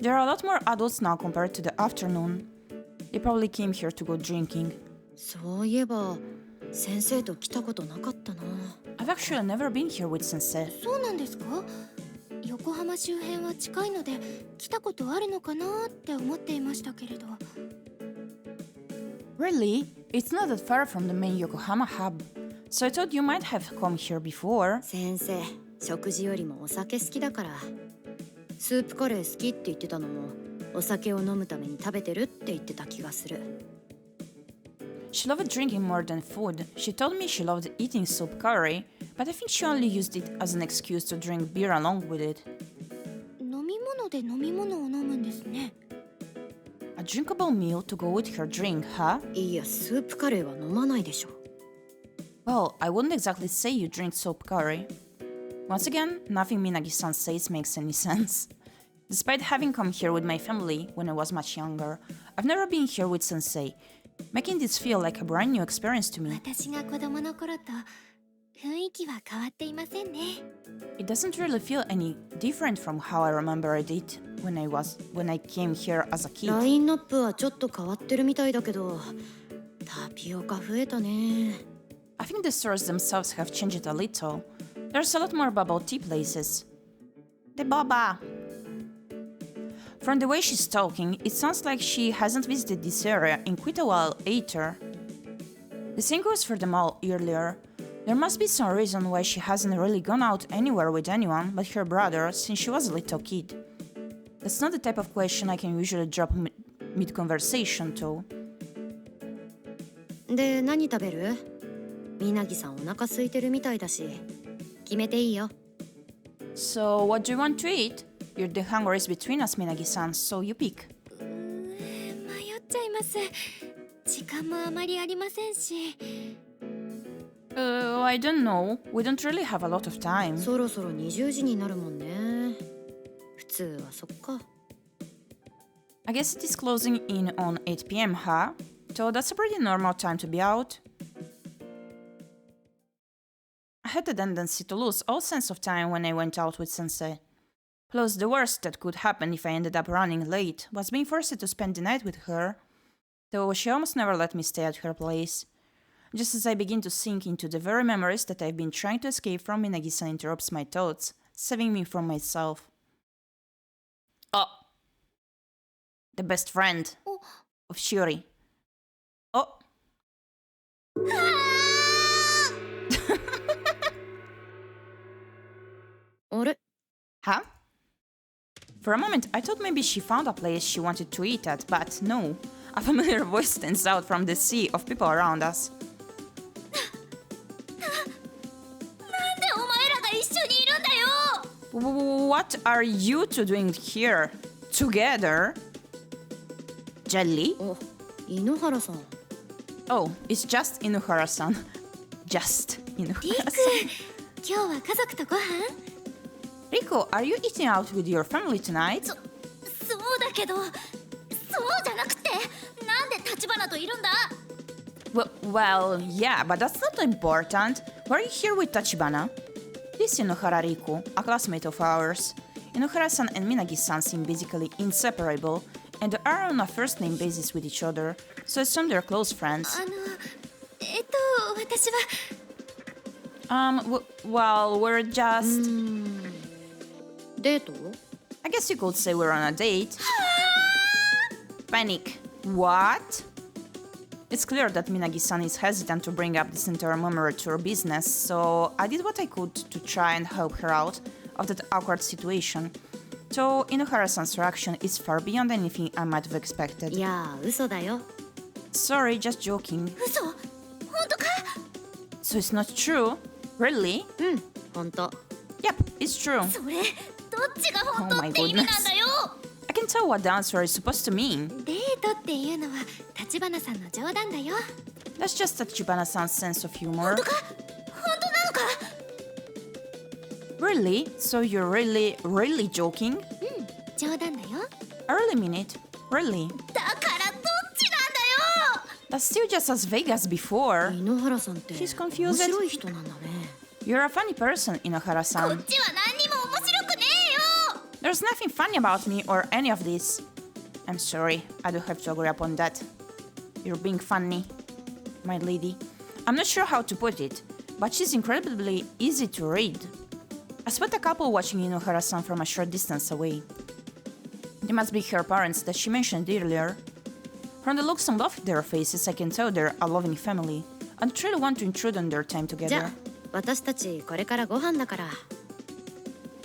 There are a lot more adults now compared to the afternoon. They probably came here to go drinking. そういえば先生と来たことなかったな。 I've actually never been here with Sensei. そうなんですか横浜周辺は近いので来たことあるのかなって思っていましたけれど Really? It's not that far from the main Yokohama hub. So I thought you might have come here before. 先生食事よりもお酒好きだからスープカレー好きって言ってたのもお酒を飲むために食べてるって言ってた気がする。 She loved drinking more than food. She told me she loved eating soup curry, but I think she only used it as an excuse to drink beer along with it. 飲み物で飲み物を飲むんですね A drinkable meal to go with her drink, huh? いやスープカレーは飲まないでしょ。 Well, I wouldn't exactly say you drink soup curry. Once again, nothing Minagi-san says makes any sense. Despite having come here with my family when I was much younger, I've never been here with Sensei, making this feel like a brand new experience to me. 私が子供の頃と雰囲気は変わっていませんね。 It doesn't really feel any different from how I remembered it when I came here as a kid. ラインナップはちょっと変わってるみたいだけど、タピオカ増えたね。I think the stores themselves have changed a little. There's a lot more bubble tea places. The boba. From the way she's talking, it sounds like she hasn't visited this area in quite a while either. The same goes for the mall earlier. There must be some reason why she hasn't really gone out anywhere with anyone but her brother since she was a little kid. That's not the type of question I can usually drop mid-conversation to. で、何食べる？みなぎさんお腹空いてるみたいだし、決めていいよ。So, what do you want to eat? You're the hungriest between us, Minagi-san, so you pick. 迷っちゃいます。時間もあまりありませんし。I don't know. We don't really have a lot of time. そろそろ20時になるもんね。普通はそっか。I guess it is closing in on 8 p.m., huh? So that's a pretty normal time to be out. I had a tendency to lose all sense of time when I went out with Sensei. Plus, the worst that could happen if I ended up running late was being forced to spend the night with her, though she almost never let me stay at her place. Just as I begin to sink into the very memories that I've been trying to escape from, Minagi-san interrupts my thoughts, saving me from myself. Oh! The best friend of Shiori. Oh! Huh? For a moment, I thought maybe she found a place she wanted to eat at, but no. A familiar voice stands out from the sea of people around us. What are you two doing here? Together? Jelly? お、井ノ原さん。Oh, it's just Inuhara-san. Just リク、 Inuhara-san. 今日は家族とご飯？ Rico, are you eating out with your family tonight? そうだけど、そうじゃなくて、なんで橘といるんだ？ Well, yeah, but that's not important. Why are you here with Tachibana? This is Inohara Riku, a classmate of ours. Inohara-san and Minagi-san seem basically inseparable, and are on a first-name basis with each other, so I assume they're close friends. 私は。Well, we're just... デート？ I guess you could say we're on a date. Panic. What? It's clear that Minagi-san is hesitant to bring up this entire memory to her business, so I did what I could to try and help her out of that awkward situation. So Inohara-san's reaction is far beyond anything I might have expected. いや、嘘だよ。 Sorry, just joking. 嘘？本当か？ So it's not true? Really? うん、本当。 Yep, it's true. それ、どっちが本当って意味なんだよ。 I can tell what the answer is supposed to mean. デートっていうのは橘さんの冗談だよ。 That's just Tachibana-san's sense of humor. 本当か？本当なのか？ Really? So you're really joking? うん、冗談だよ。 I really mean it. Really. だからどっちなんだよ。 That's still just as vague as before. 井ノ原さんって She's 面 confused. 白い人なんだね。 You're a funny person, こ Inohara-san. っちは何にも面白くねえよ。 There's nothing funny about me or any of this. I'm sorry, I do have to agree upon that. You're being funny, my lady. I'm not sure how to put it, but she's incredibly easy to read. I spot a couple watching Inohara-san from a short distance away. They must be her parents that she mentioned earlier. From the looks and love in their faces, I can tell they're a loving family. I don't really want to intrude on their time じゃ together. あ、私たちこれからご飯だから。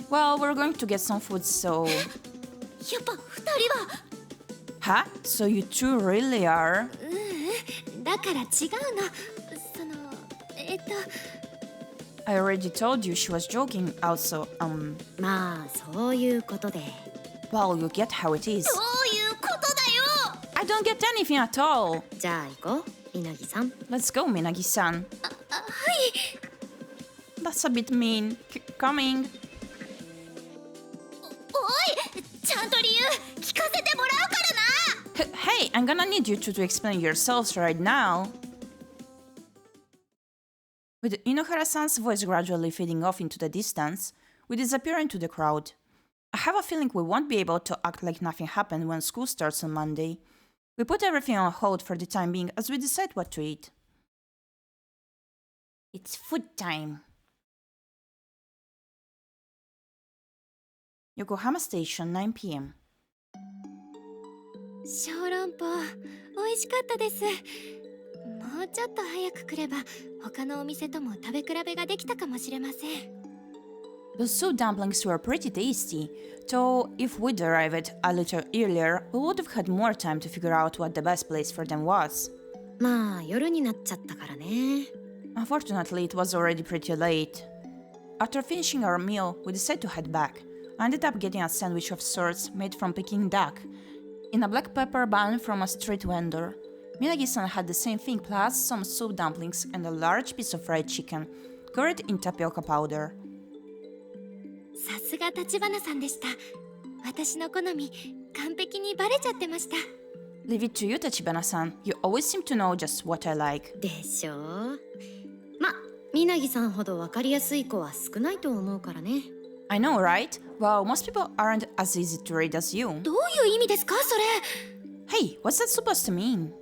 Well, we're going to get some food, so... やっぱ二人は。 Huh? So you two really are? だから違うの。I already told you she was joking, also, まあ、そういうことで。 well, you get how it is. どういうことだよ。 I don't get anything at all. じゃあ行こう、みなぎさん。 Let's go, Minagi-san. はい。 That's a bit mean. Coming. おい、ちゃんと理由聞かせてもらうからな。 Hey, I'm gonna need you two to explain yourselves right now. With Inohara-san's voice gradually fading off into the distance, we disappear into the crowd. I have a feeling we won't be able to act like nothing happened when school starts on Monday. We put everything on hold for the time being as we decide what to eat. It's food time. Yokohama Station, 9 p.m. 小籠包美味しかったです。もうちょっと早く来れば他のお店とも食べ比べができたかもしれません。 Those soup dumplings were pretty tasty, so if we'd arrived a little earlier, we would have had more time to figure out what the best place for them was. まあ夜になっちゃったからね。 Unfortunately, it was already pretty late. After finishing our meal, we decided to head back. I ended up getting a sandwich of sorts made from Peking duck, in a black pepper bun from a street vendor. Minagi-san had the same thing plus some soup dumplings and a large piece of fried chicken, covered in tapioca powder. さすが橘さんでした。私の好み完璧にバレちゃってました。 Leave it to you, Tachibana-san. You always seem to know just what I like. でしょ。ま、みなぎさんほど分かりやすい子は少ないと思うからね。I know, right? Well, most people aren't as easy to read as you. どういう意味ですかそれ。 Hey, what's that supposed to mean?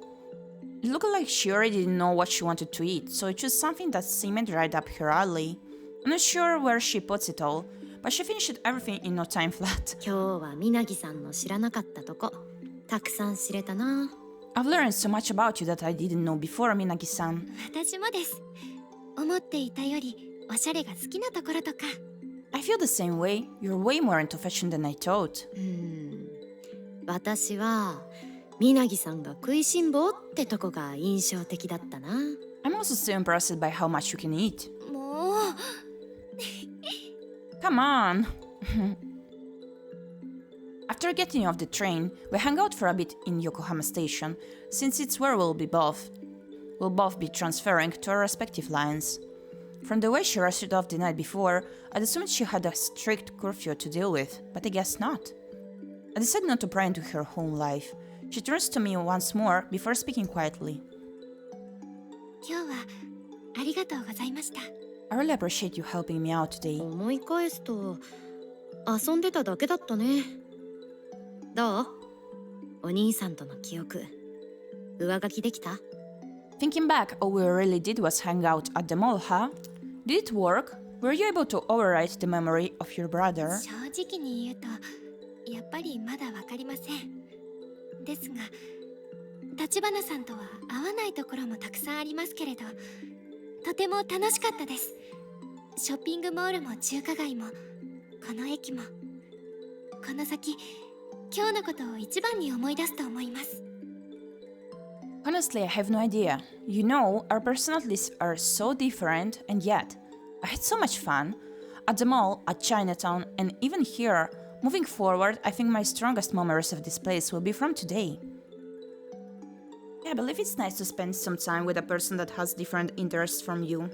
It looked like she already didn't know what she wanted to eat, so it chose something that seemed right up her alley. I'm not sure where she puts it all, but she finished everything in no time flat. 今日はみなぎさんの知らなかったとこたくさん知れたな。 I've learned so much about you that I didn't know before, Minagi-san. 私もです。思っていたよりおしゃれが好きなところとか。 I feel the same way. You're way more into fashion than I thought. 私はみなぎさんが食いしん坊ってとこが印象的だったな。 I'm also so impressed by how much you can eat. もう Come on! After getting off the train, we hung out for a bit in Yokohama Station, since it's where we'll both be transferring to our respective lines. From the way she rushed off the night before, I'd assumed she had a strict curfew to deal with, but I guess not. I decided not to pry into her home life. She turns to me once more before speaking quietly. 今日はありがとうございました。 I really appreciate you helping me out today. 思い返すと遊んでただけだったね。どう？お兄さんとの記憶上書きできた？ Thinking back, all we really did was hang out at the mall, huh? Did it work? Were you able to overwrite the memory of your brother? 正直に言うとやっぱりまだわかりません。ですが橘さんとは合わないところもたくさんありますけれど、とても楽しかったです。ショッピングモールも中華街もこの駅もこの先今日のことを一番に思い出すと思います。 Honestly, I have no idea. You know, our personalities are so different, and yet, I had so much fun. At the mall, at Chinatown, and even here. Moving forward, I think my strongest memories of this place will be from today. Yeah, I believe it's nice to spend some time with a person that has different interests from you.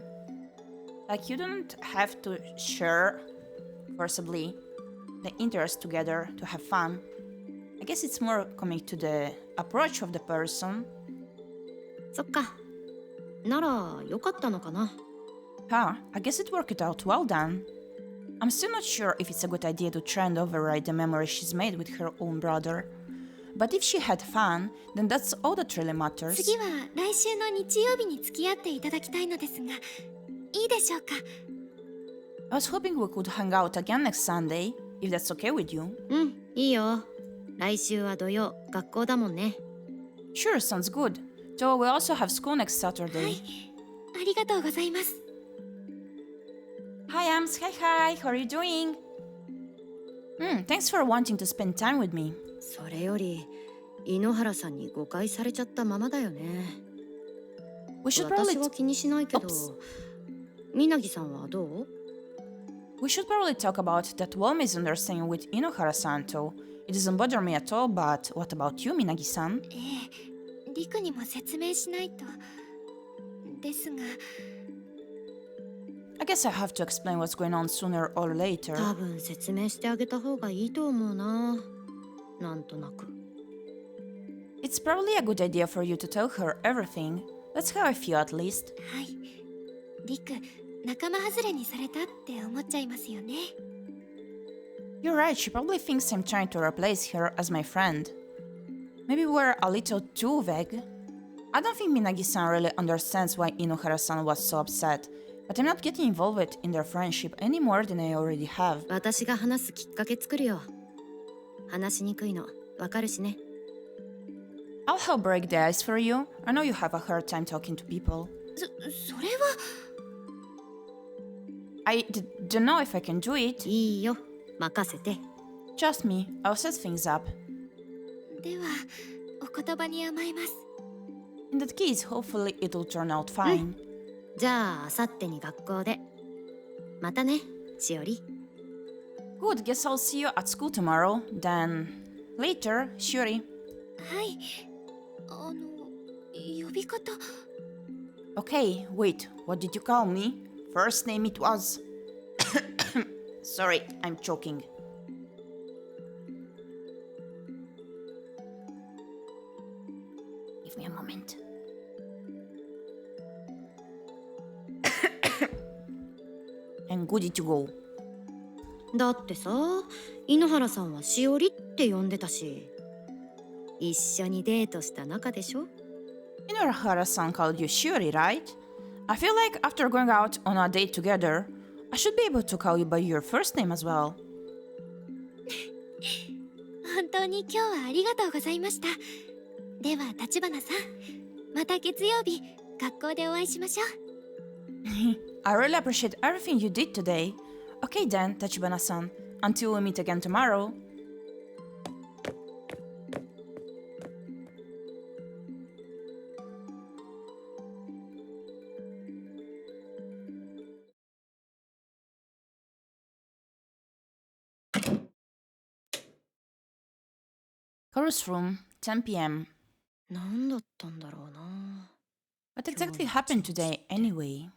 Like, you don't have to share, forcibly, the interests together to have fun. I guess it's more coming to the approach of the person. そっか。ならよかったのかな。 Huh, I guess it worked out well then. I'm still not sure if it's a good idea to try and override the memories she's made with her own brother. But if she had fun, then that's all that really matters. 次は来週の日曜日に付き合っていただきたいのですが、いいでしょうか。 I was hoping we could hang out again next Sunday, if that's okay with you. いいよ。来週は土曜、学校だもんね。 Sure, sounds good. Though we also have school next は Saturday. い、ありがとうございます。 Hi, Ams. Hi. How are you doing? Thanks for wanting to spend time with me. それより井ノ原さんに誤解されちゃったままだよね。 We should 私 probably は気にしないけど、みなぎさんはどう？ we should probably talk about that whole misunderstanding with Inohara-san too. It doesn't bother me at all, but what about you, Minagi-san? リクにも説明しないと。ですが。 I guess I have to explain what's going on sooner or later. 多分説明してあげた方がいいと思うな。なんとなく。 It's probably a good idea for you to tell her everything. That's how I feel, at least. はい、リク、仲間外れにされたって思っちゃいますよね。You're right, she probably thinks I'm trying to replace her as my friend. Maybe we're a little too vague. I don't think Minagi-san really understands why Inohara-san was so upset, but I'm not getting involved in their friendship any more than I already have. 私が話すきっかけ作るよ。話しにくいのわかるしね。I'll help break the ice for you. I know you have a hard time talking to people. それは。I don't know if I can do it. いいよ、任せて。Trust me, I'll set things up. では、お言葉に甘えます。In that case, hopefully it'll turn out fine. じゃあ、あさってに学校で。またね、しおり。Good, guess I'll see you at school tomorrow. Then, later, Shiori. はい。呼び方。Okay, wait, what did you call me? First name it was... Sorry, I'm choking. Give me a moment. I'm good to go. だってさ、井ノ原さんはしおりって呼んでたし、一緒にデートした仲でしょ？ Inohara-san called you Shiori, right? I feel like after going out on a date together, I should be able to call you by your first name as well. 本当に今日はありがとうございました。では、立花さん、また月曜日、学校でお会いしましょう。I really appreciate everything you did today. Okay then, Tachibana-san. Until we meet again tomorrow. Chorus room, 10 p.m. なんだったんだろうな。 What exactly happened today, anyway?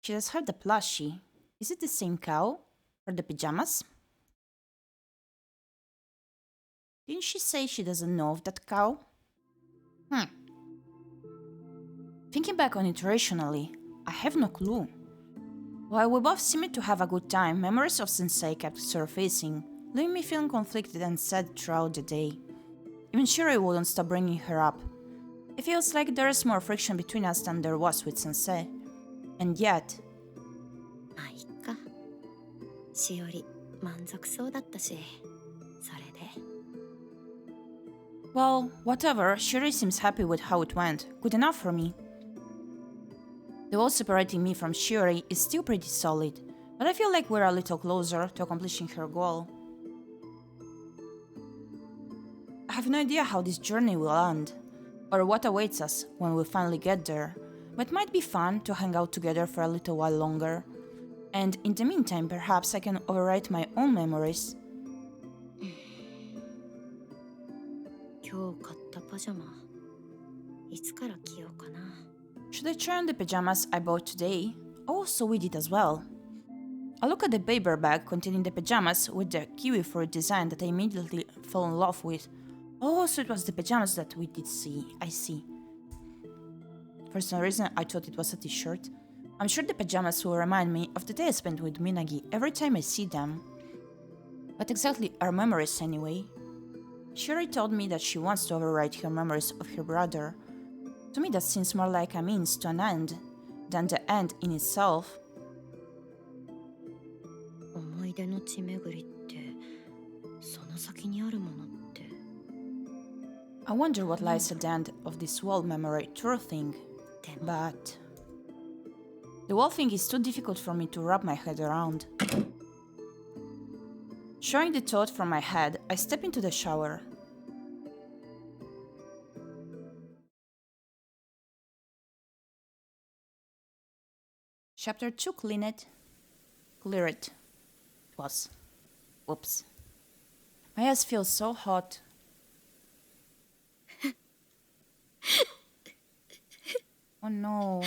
She just heard the plushie. Is it the same cow? Or the pajamas? Didn't she say she doesn't know of that cow? Thinking back on it rationally, I have no clue. While we both seemed to have a good time, memories of Sensei kept surfacing, leaving me feeling conflicted and sad throughout the day. Even Shiroi wouldn't stop bringing her up. It feels like there is more friction between us than there was with Sensei. And yet... まあいっか。しおり、満足そうだったし、それで。Well, whatever, Shiroi seems happy with how it went. Good enough for me. The wall separating me from Shiori is still pretty solid, but I feel like we're a little closer to accomplishing her goal. I have no idea how this journey will end, or what awaits us when we finally get there, but it might be fun to hang out together for a little while longer. And in the meantime, perhaps I can overwrite my own memories. 今日買ったパジャマ、いつから着ようかな。 Should I try on the pajamas I bought today? Oh, so we did as well. I look at the paper bag containing the pajamas with the kiwi fruit design that I immediately fell in love with. Oh, so it was the pajamas that we did see. I see. For some reason, I thought it was a t-shirt. I'm sure the pajamas will remind me of the day I spent with Minagi every time I see them. What exactly are memories anyway? Shiori told me that she wants to overwrite her memories of her brother. To me, that seems more like a means to an end than the end in itself. 思い出の地巡りって、その先にあるものって。I wonder what lies at the end of this wall memory tour thing. But the wall thing is too difficult for me to wrap my head around. Showing the thought from my head, I step into the shower. Chapter 2 Clean it. Clear it. It was. Whoops. My ass feels so hot. Oh no.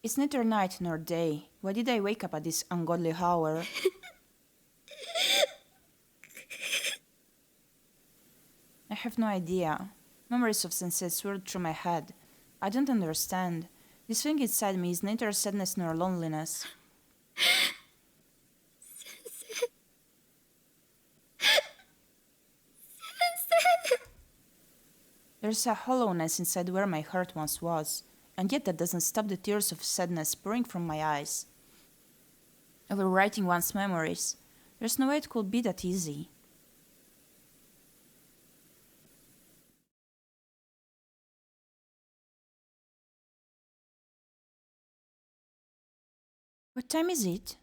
It's neither night nor day. Why did I wake up at this ungodly hour? I have no idea. Memories of sensei swirled through my head. I don't understand. This thing inside me is neither sadness nor loneliness. There's a hollowness inside where my heart once was, and yet that doesn't stop the tears of sadness pouring from my eyes. Overwriting one's memories. There's no way it could be that easy. What time is it?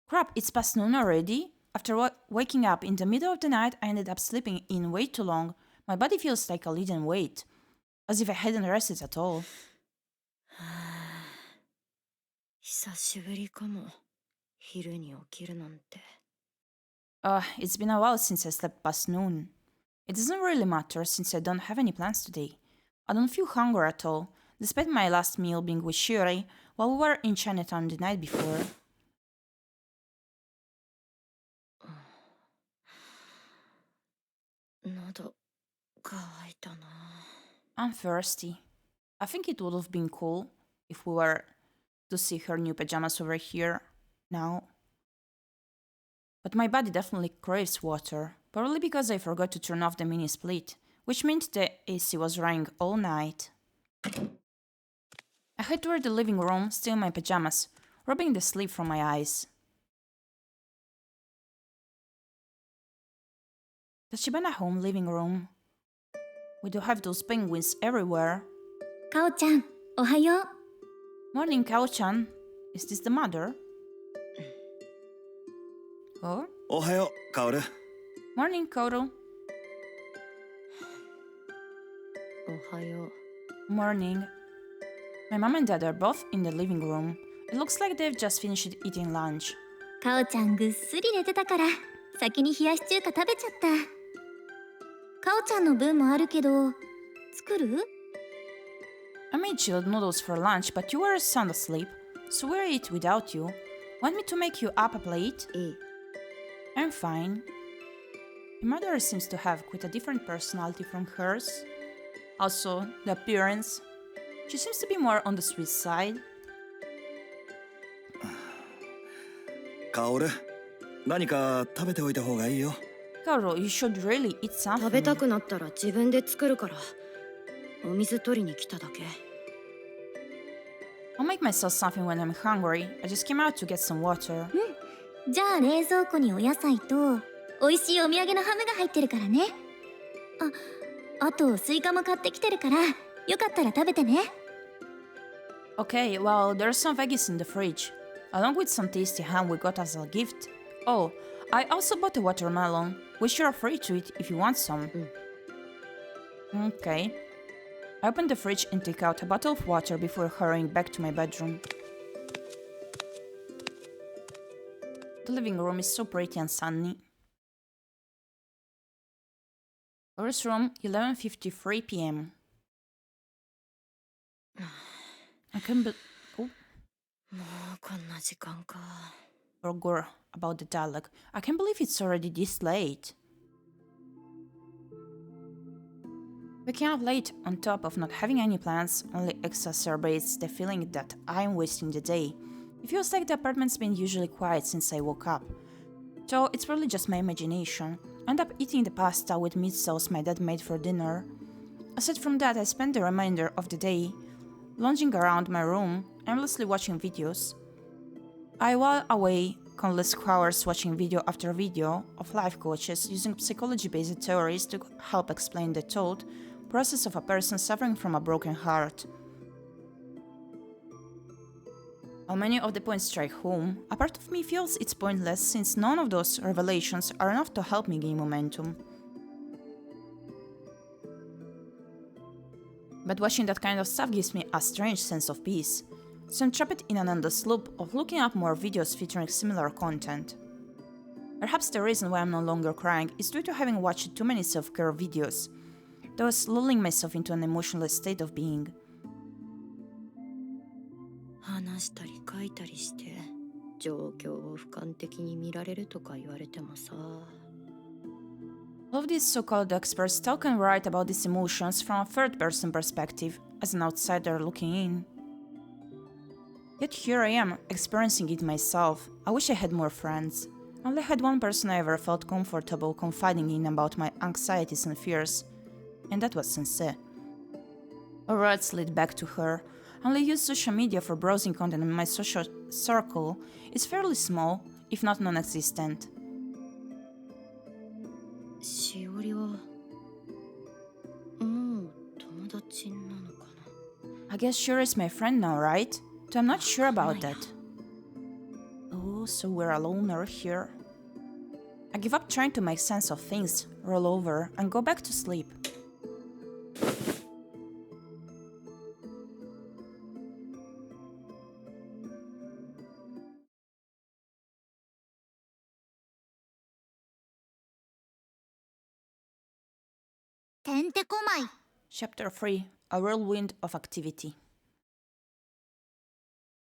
Crap, it's past noon already? After waking up in the middle of the night, I ended up sleeping in way too long. My body feels like a leaden weight, as if I hadn't rested at all. 久しぶりかも。昼に起きるなんて。It's been a while since I slept past noon. It doesn't really matter since I don't have any plans today. I don't feel hunger at all, despite my last meal being with Shiori while we were in Chinatown the night before. I'm thirsty. I think it would have been cool if we were to see her new pajamas over here now. But my body definitely craves water, probably because I forgot to turn off the mini split, which meant the AC was running all night. I head toward the living room, still in my pajamas, rubbing the sleep from my eyes. The Shibana home living room. We do have those penguins everywhere. Kao-chan, ohayo. Morning, Kao-chan. Is this the mother? Oh? Ohayo, Kaoru. Morning, Kaoru. Ohayo. Morning. My mom and dad are both in the living room. It looks like they've just finished eating lunch. かおちゃんぐっすり寝てたから先に冷やし中華食べちゃった。かおちゃんの分もあるけど作る？ I made chilled noodles for lunch, but you were sound asleep, so we'll eat without you. Want me to make you up a plate? I'm fine. Your mother seems to have quite a different personality from hers. Also, the appearance. She seems to be more on the sweet side. Kaoru, 何か食べておいた方がいいよ。Kaoru, you should really eat 食 something. べたくなったら自分で作るから。お水取りに来ただけ。I'll make myself something when I'm hungry. I just came out to get some water. じゃあ冷蔵庫にお野菜と美味しいお土産のハムが入ってるからね。あとスイカも買ってきてるからよかったら食べてね。Okay, well, there's some veggies in the fridge, along with some tasty ham we got as a gift. Oh, I also bought a watermelon, which you're free to eat if you want some. Okay. I open the fridge and take out a bottle of water before hurrying back to my bedroom. The living room is so pretty and sunny. First room, 11:53 p.m. I can't be... Oh. もうこんな時間か。Forgot about the dialogue. I can't believe it's already this late. Waking up late on top of not having any plans only exacerbates the feeling that I'm wasting the day. It feels like the apartment's been usually quiet since I woke up. So it's probably just my imagination. I end up eating the pasta with meat sauce my dad made for dinner. Aside from that, I spend the remainder of the day lounging around my room, aimlessly watching videos. I while away countless hours watching video after video of life coaches using psychology-based theories to help explain the thought process of a person suffering from a broken heart. While many of the points strike home, a part of me feels it's pointless since none of those revelations are enough to help me gain momentum. But watching that kind of stuff gives me a strange sense of peace, so I'm trapped in an endless loop of looking up more videos featuring similar content. Perhaps the reason why I'm no longer crying is due to having watched too many self-care videos, thus lulling myself into an emotionless state of being. 話したり書いたりして状況を俯瞰的に見られるとか言われてもさ。A All of these so-called experts talk and write about these emotions from a third-person perspective, as an outsider looking in. Yet here I am, experiencing it myself. I wish I had more friends. I only had one person I ever felt comfortable confiding in about my anxieties and fears, and that was Sensei. Our roads lead back to her. I only use social media for browsing content, and my social circle is fairly small, if not non-existent. しおりはもう友達なのかな I guess Shura is my friend now, right? Though I'm not sure about that. Oh, so we're alone over here. I give up trying to make sense of things, roll over, and go back to sleep. Chapter 3, A Whirlwind of Activity.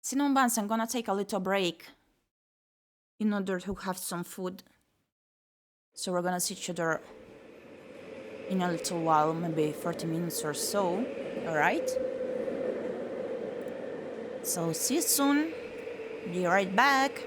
Cinnamon I'm gonna take a little break in order to have some food. So we're gonna see each other in a little while, maybe 30 minutes or so, alright? So see you soon, be right back.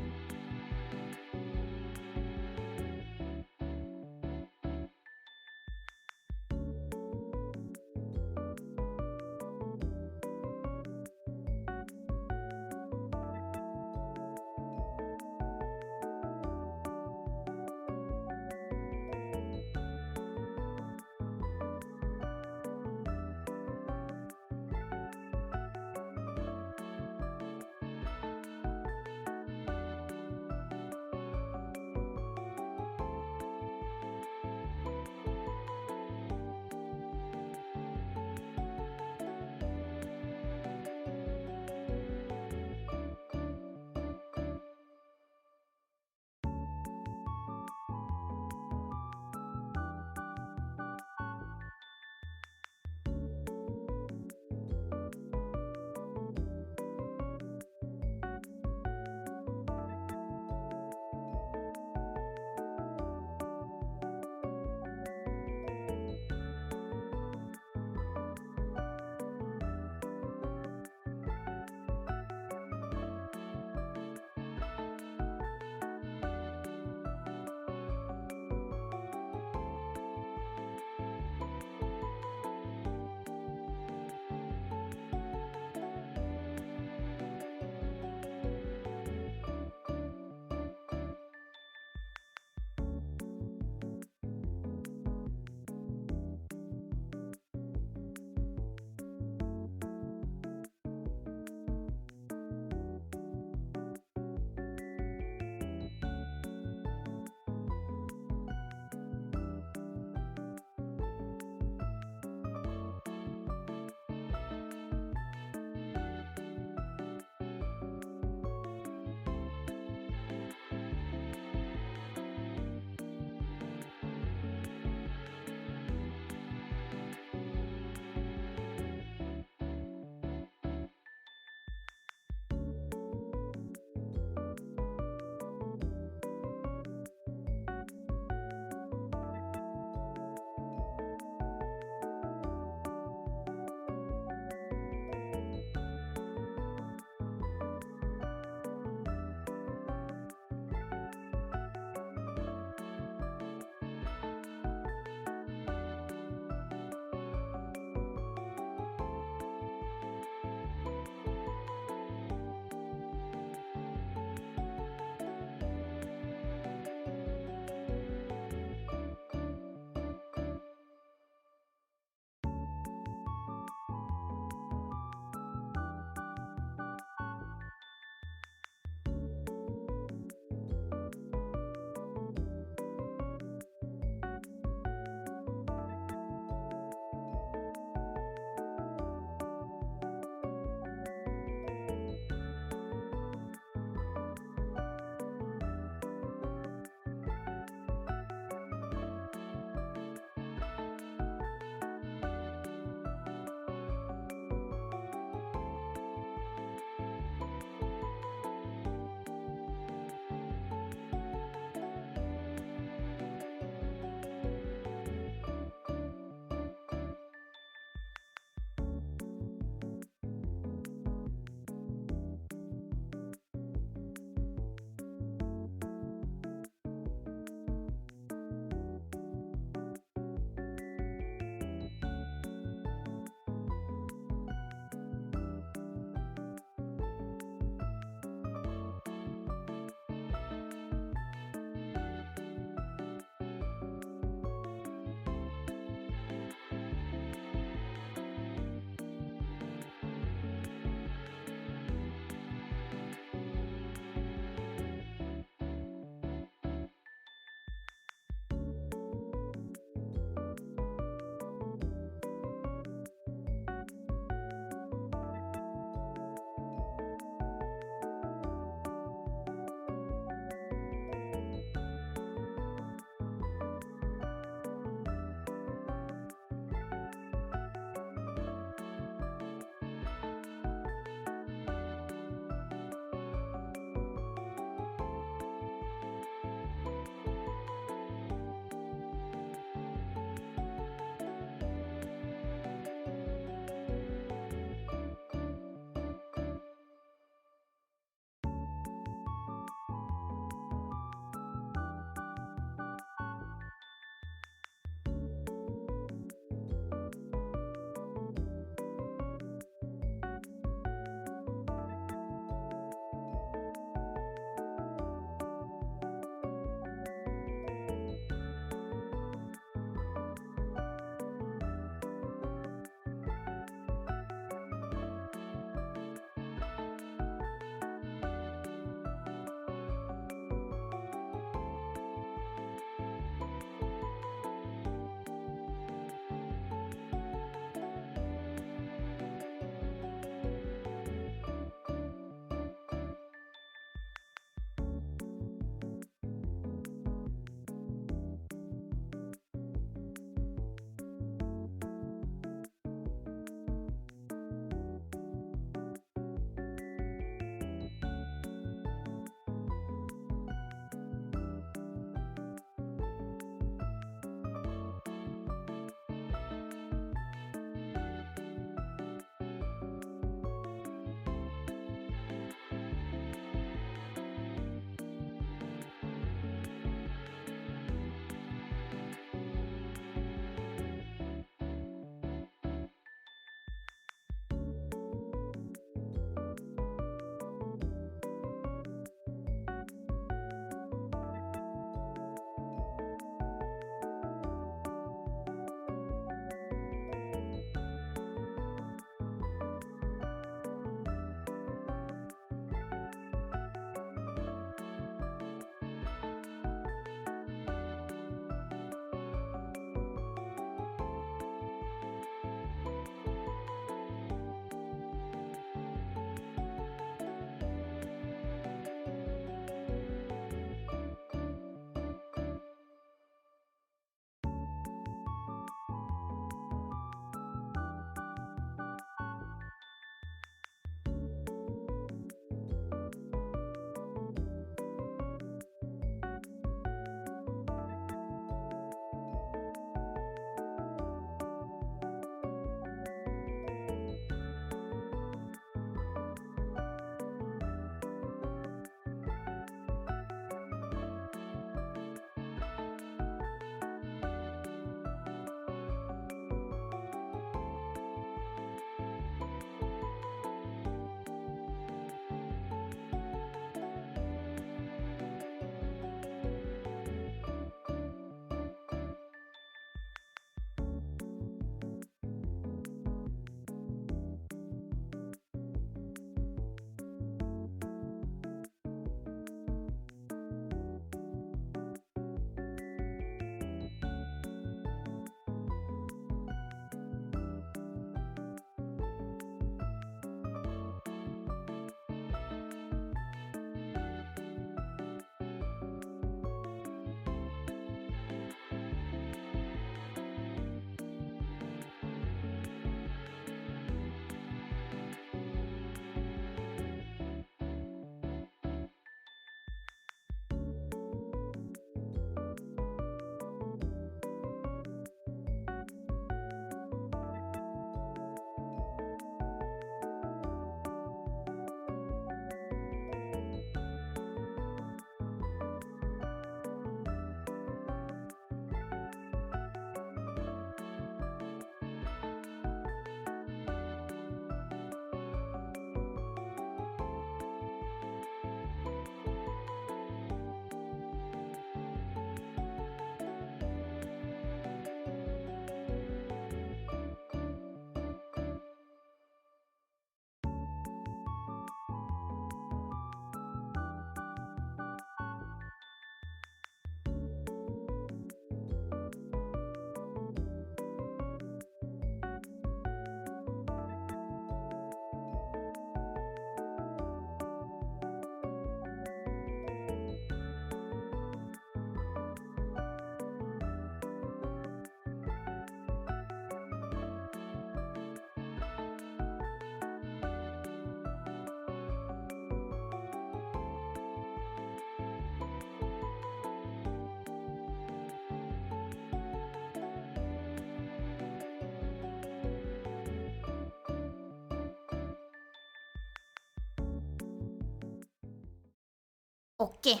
Okay,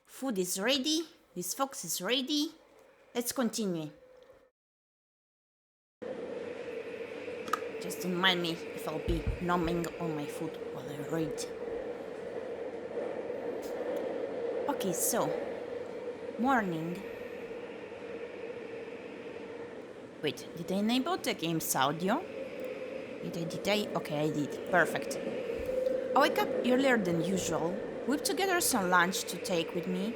food is ready, this fox is ready. Let's continue. Just don't mind me if I'll be numbing on my food while I read. Okay, so morning. Wait, did I enable the game's audio? Did I? Okay, I did. Perfect. I wake up earlier than usual, whip together some lunch to take with me,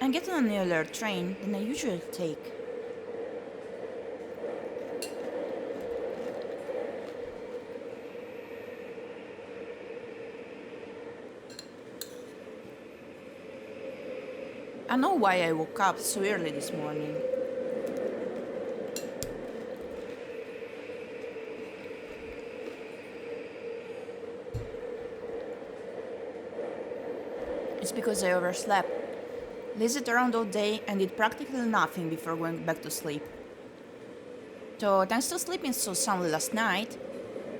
and get on an earlier train than I usually take. I know why I woke up so early this morning. It's because I overslept, lazed around all day and did practically nothing before going back to sleep. So thanks to sleeping so soundly last night,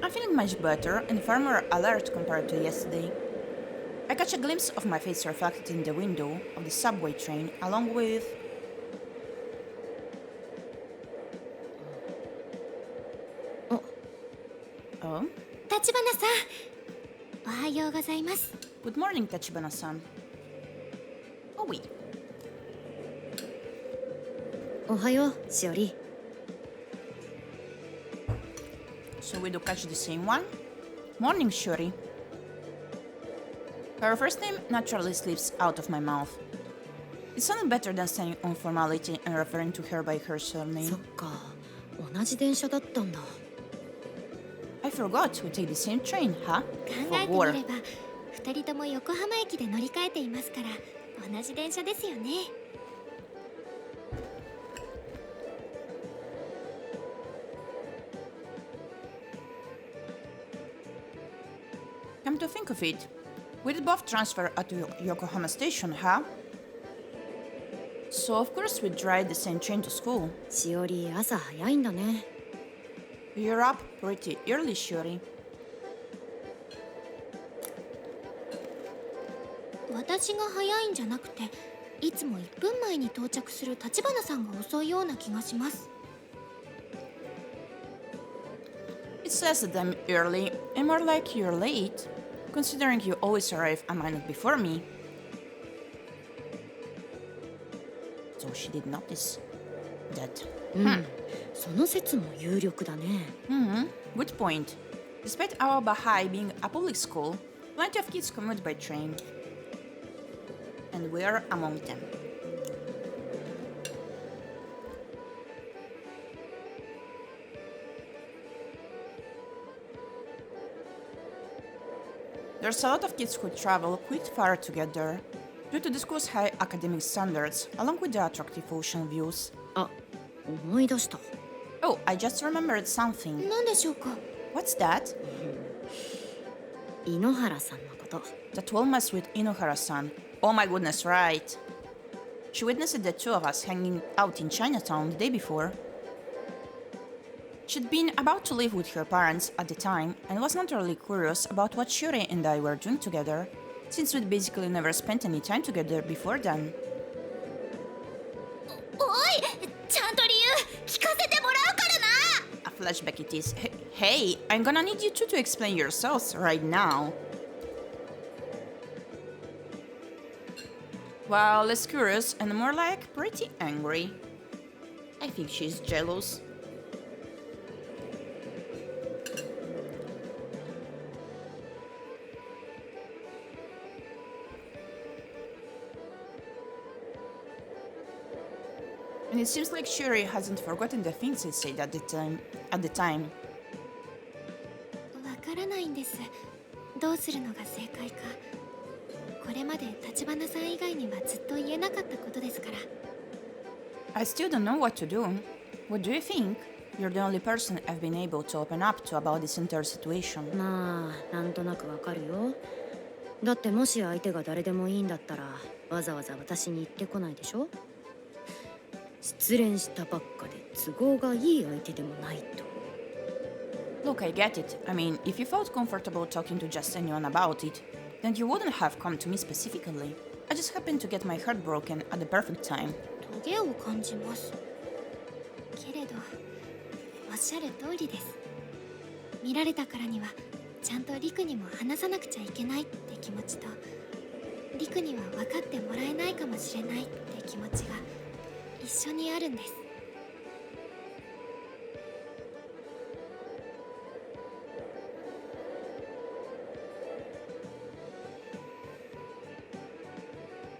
I'm feeling much better and far more alert compared to yesterday. I catch a glimpse of my face reflected in the window of the subway train along with... Oh? 立花さん、おはようございます。 Good morning, Tachibana-san. Oh wait. おはよう、しおり。 So we do catch the same one? Morning, Shuri. Her first name naturally slips out of my mouth. It sounded better than saying on formality and referring to her by her そっ surname. か、同じ電車だったんだ。 I forgot we take the same train, huh? 考え For てみ war. れば、二人とも横浜駅で乗り換えていますから、同じ電車ですよね。Come to think of it, we did both transfer at the Yokohama station, huh? So of course we ride the same train to school. しおり、朝早いんだね。 You're up pretty early, Shuri. 私が早いんじゃなくて、いつも1分前に到着する立花さんが遅いような気がします。 It's less than early and more like you're late, considering you always arrive a minute before me. So she did notice that. その説も有力だね。 Good point. Despite our Bahai being a public school, plenty of kids commute by train. And we are among them. There's a lot of kids who travel quite far together due to the school's high academic standards, along with the attractive ocean views. あ、思い出した。 Oh, I just remembered something. 何でしょうか。 What's that? 井ノ原さんのこと。 That will mess with Inohara-san. Oh my goodness, right. She witnessed the two of us hanging out in Chinatown the day before. She'd been about to live with her parents at the time and was naturally curious about what Shuri and I were doing together, since we'd basically never spent any time together before then. おい、ちゃんと理由聞かせてもらうからな。 A flashback it is. Hey, I'm gonna need you two to explain yourselves right now. Well, less curious and more like pretty angry. I think she's jealous. And it seems like Shuri hasn't forgotten the things I said at the time. わからないんです。どうするのが正解か。これまで立花さん以外にはずっと言えなかったことですから。I still don't know what to do. What do you think? You're the only person I've been able to open up to about this entire situation. まあ、なんとなくわかるよ。だってもし相手が誰でもいいんだったら、わざわざ私に言ってこないでしょ。失恋したばっかで都合がいい相手でもないと。Look, I get it. I mean, if you felt comfortable talking to just anyone about it, then you wouldn't have come to me specifically. I just happened to get my heart broken at the perfect time. トゲを感じます。けれどおっしゃる通りです。見られたからにはちゃんとリクにも話さなくちゃいけないって気持ちと、リクには分かってもらえないかもしれないって気持ちが一緒にあるんです。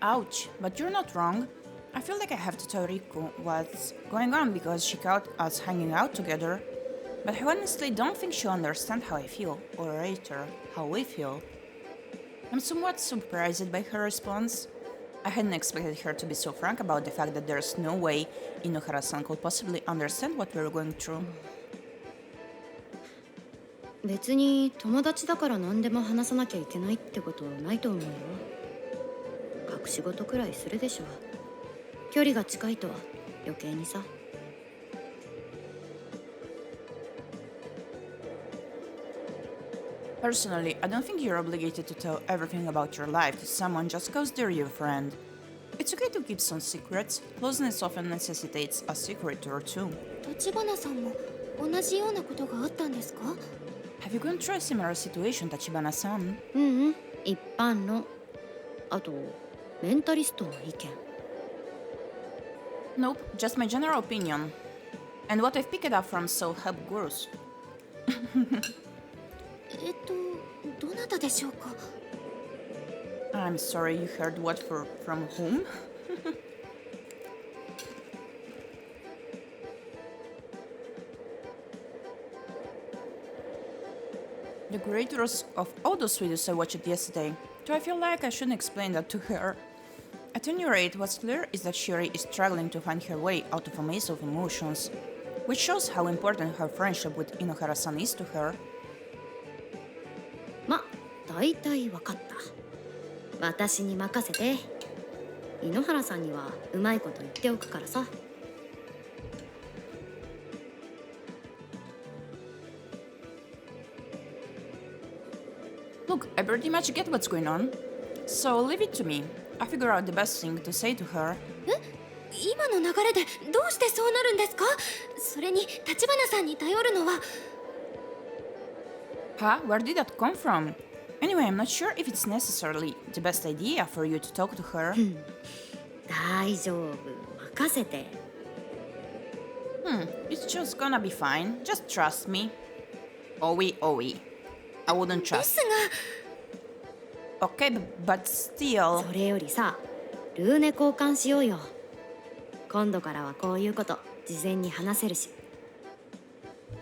Ouch, but you're not wrong. I feel like I have to tell Riku what's going on because she caught us hanging out together. But I honestly don't think she'll understand how I feel, or rather, how we feel. I'm somewhat surprised by her response. I hadn't expected her to be so frank about the fact that there's no way Inohara-san could possibly understand what we're going through. 別に友達だから何でも話さなきゃいけないってことはないと思うよ。隠し事くらいするでしょ。距離が近いと余計にさ。Personally, I don't think you're obligated to tell everything about your life to someone just because they're your friend. It's okay to keep some secrets. Closeness often necessitates a secret or two. 橘さんも同じようなことがあったんですか？ Have you gone through a similar situation, Tachibana-san? 一般論。あとメンタリストの意見。Nope, just my general opinion. And what I've picked up from self-help gurus. どなたでしょうか？ I'm sorry, you heard what from whom? The creators of all those videos I watched yesterday. Do I feel like I shouldn't explain that to her? At any rate, what's clear is that Shiri is struggling to find her way out of a maze of emotions, which shows how important her friendship with Inohara-san is to her. ま、大体わかった。私に任せて。井ノ原さんにはうまいこと言っておくからさ。Look, I pretty much get what's going on. So leave it to me. I figure out the best thing to say to her. 今の流れでどうしてそうなるんですか？それに橘さんに頼るのは。Huh? Where did that come from? Anyway, I'm not sure if it's necessarily the best idea for you to talk to her. 大丈夫、任せて。It's just gonna be fine. Just trust me. Oi. I wouldn't で trust. すが。 Okay, but still. それよりさ、ルーネ交換しようよ。今度からはこういうこと事前に話せるし。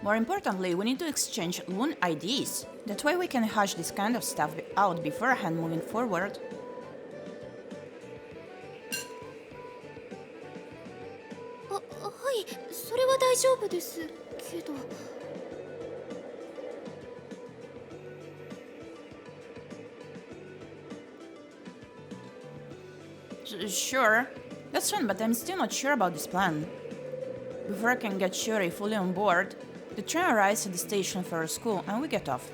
More importantly, we need to exchange loan IDs. That way we can hash this kind of stuff out beforehand moving forward. はい、それは大丈夫ですけど。Sure, that's fine, but I'm still not sure about this plan. Before I can get Shuri fully on board, the train arrives at the station for her school and we get off.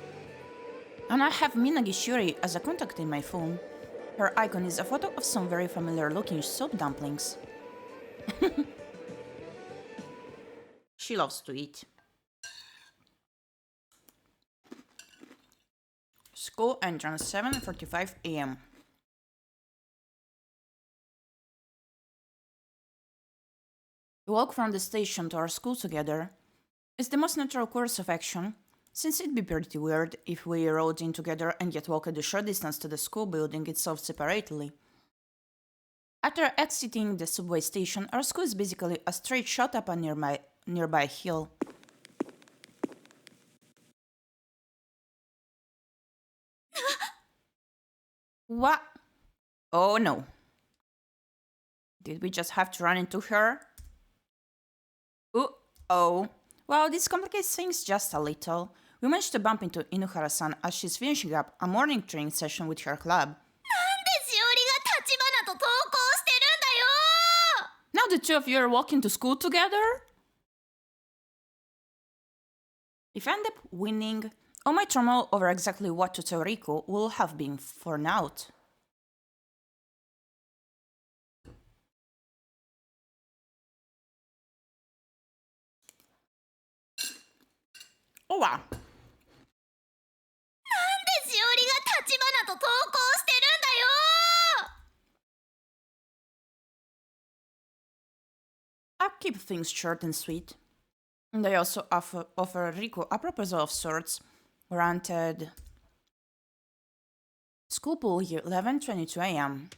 And I have Minagi Shuri as a contact in my phone. Her icon is a photo of some very familiar looking soup dumplings. She loves to eat. School entrance 7:45 a.m. We walk from the station to our school together. It's the most natural course of action, since it'd be pretty weird if we rode in together and yet walked the short distance to the school building itself separately. After exiting the subway station, our school is basically a straight shot up a nearby hill. What? Oh no. Did we just have to run into her? Oh. Well, this complicates things just a little. We managed to bump into Inohara-san as she's finishing up a morning training session with her club. Now the two of you are walking to school together? If I end up winning, all my trauma over exactly what to tell Riku will have been thrown out. Oh wow. でしおりが立花と投稿してるんだよ。 I'll keep things short and sweet. And I also offer Riku a proposal of sorts. Granted. School pool here, 11:22 a.m.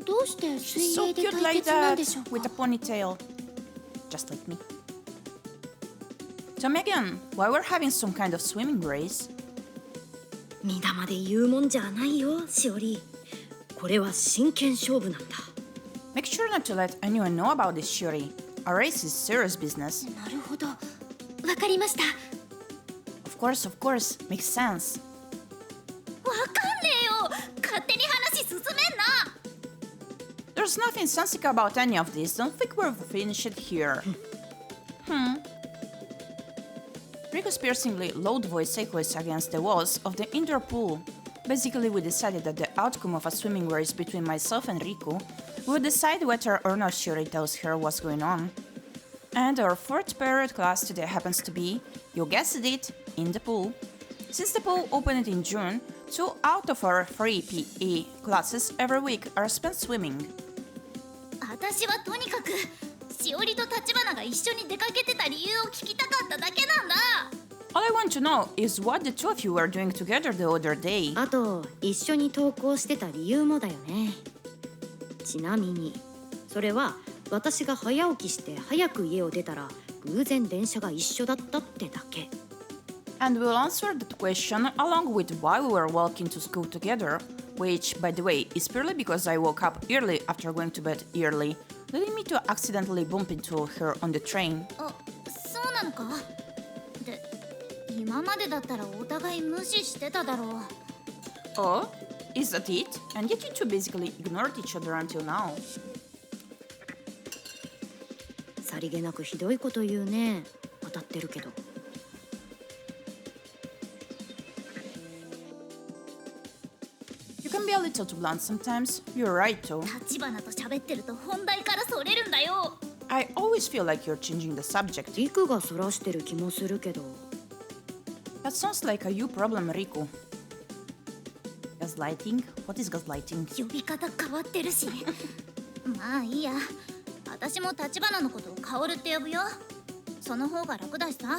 どうして水 So 泳で cute 対 like 決なん that, でしょう with a か。 ponytail. Just like me. So Megan, why we're having some kind of swimming race? みんなまで言うもんじゃないよ、しおり。これは真剣勝負なんだ。Make sure not to let anyone know about this, Shuri. A race is serious business. なるほど。わかりました。 Of course, makes sense. わかんねえよ。勝手に話進めんな。 There's nothing sensical about any of this. Don't think we've finished here. Riku's piercingly loud voice echoes against the walls of the indoor pool. Basically, we decided that the outcome of a swimming race between myself and Riku would decide whether or not Shuri tells her what's going on. And our fourth period class today happens to be, you guessed it, in the pool. Since the pool opened in June, 2 out of our 3 PE classes every week are spent swimming. 私はとにかくしおりと立花が一緒に出かけてた理由を聞きたかっただけなんだ。 All I want to know is what the two of you were doing together the other day. あと一緒に登校してた理由もだよね。ちなみにそれは私が早起きして早く家を出たら偶然電車が一緒だったってだけ。 And we'll answer that question along with why we were walking to school together, which, by the way, is purely because I woke up early after going to bed early, leading me to accidentally bump into her on the train. あ、そうなのか。で、今までだったらお互い無視してただろう。 Oh? Is that it? And yet you two basically ignored each other until now. さりげなくひどいこと言うね。当たってるけど。You can be a little too blunt sometimes. You're right, though. 立花と喋ってると本題からそれるんだよ。 I always feel like you're changing the subject. リクがそらしてる気もするけど。 That sounds like a you problem, Riku. Gaslighting? What is gaslighting? 呼び方変わってるし。まあいいや。私も立花のことを薫って呼ぶよ。その方が楽だしさ。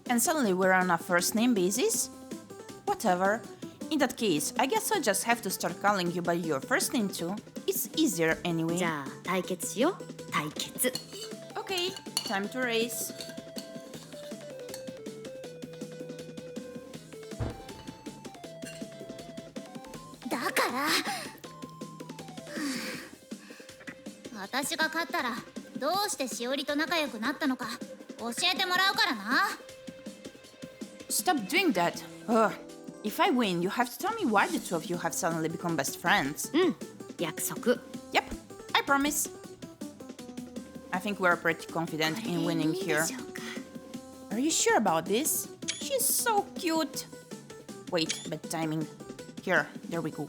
And suddenly we're on a first name basis? Whatever. In that case, I guess I'll just have to start calling you by your first name too. It's easier anyway. じゃあ対決しよう。対決。 Okay, time to race. 私が勝ったらどうしてしおりと仲良くなったのか教えてもらうからな。 Stop doing that. Ugh. If I win, you have to tell me why the two of you have suddenly become best friends. うん、約束。 Yep, I promise. I think we're pretty confident in winning here. Are you sure about this? She's so cute. Wait, bad timing. Here, there we go.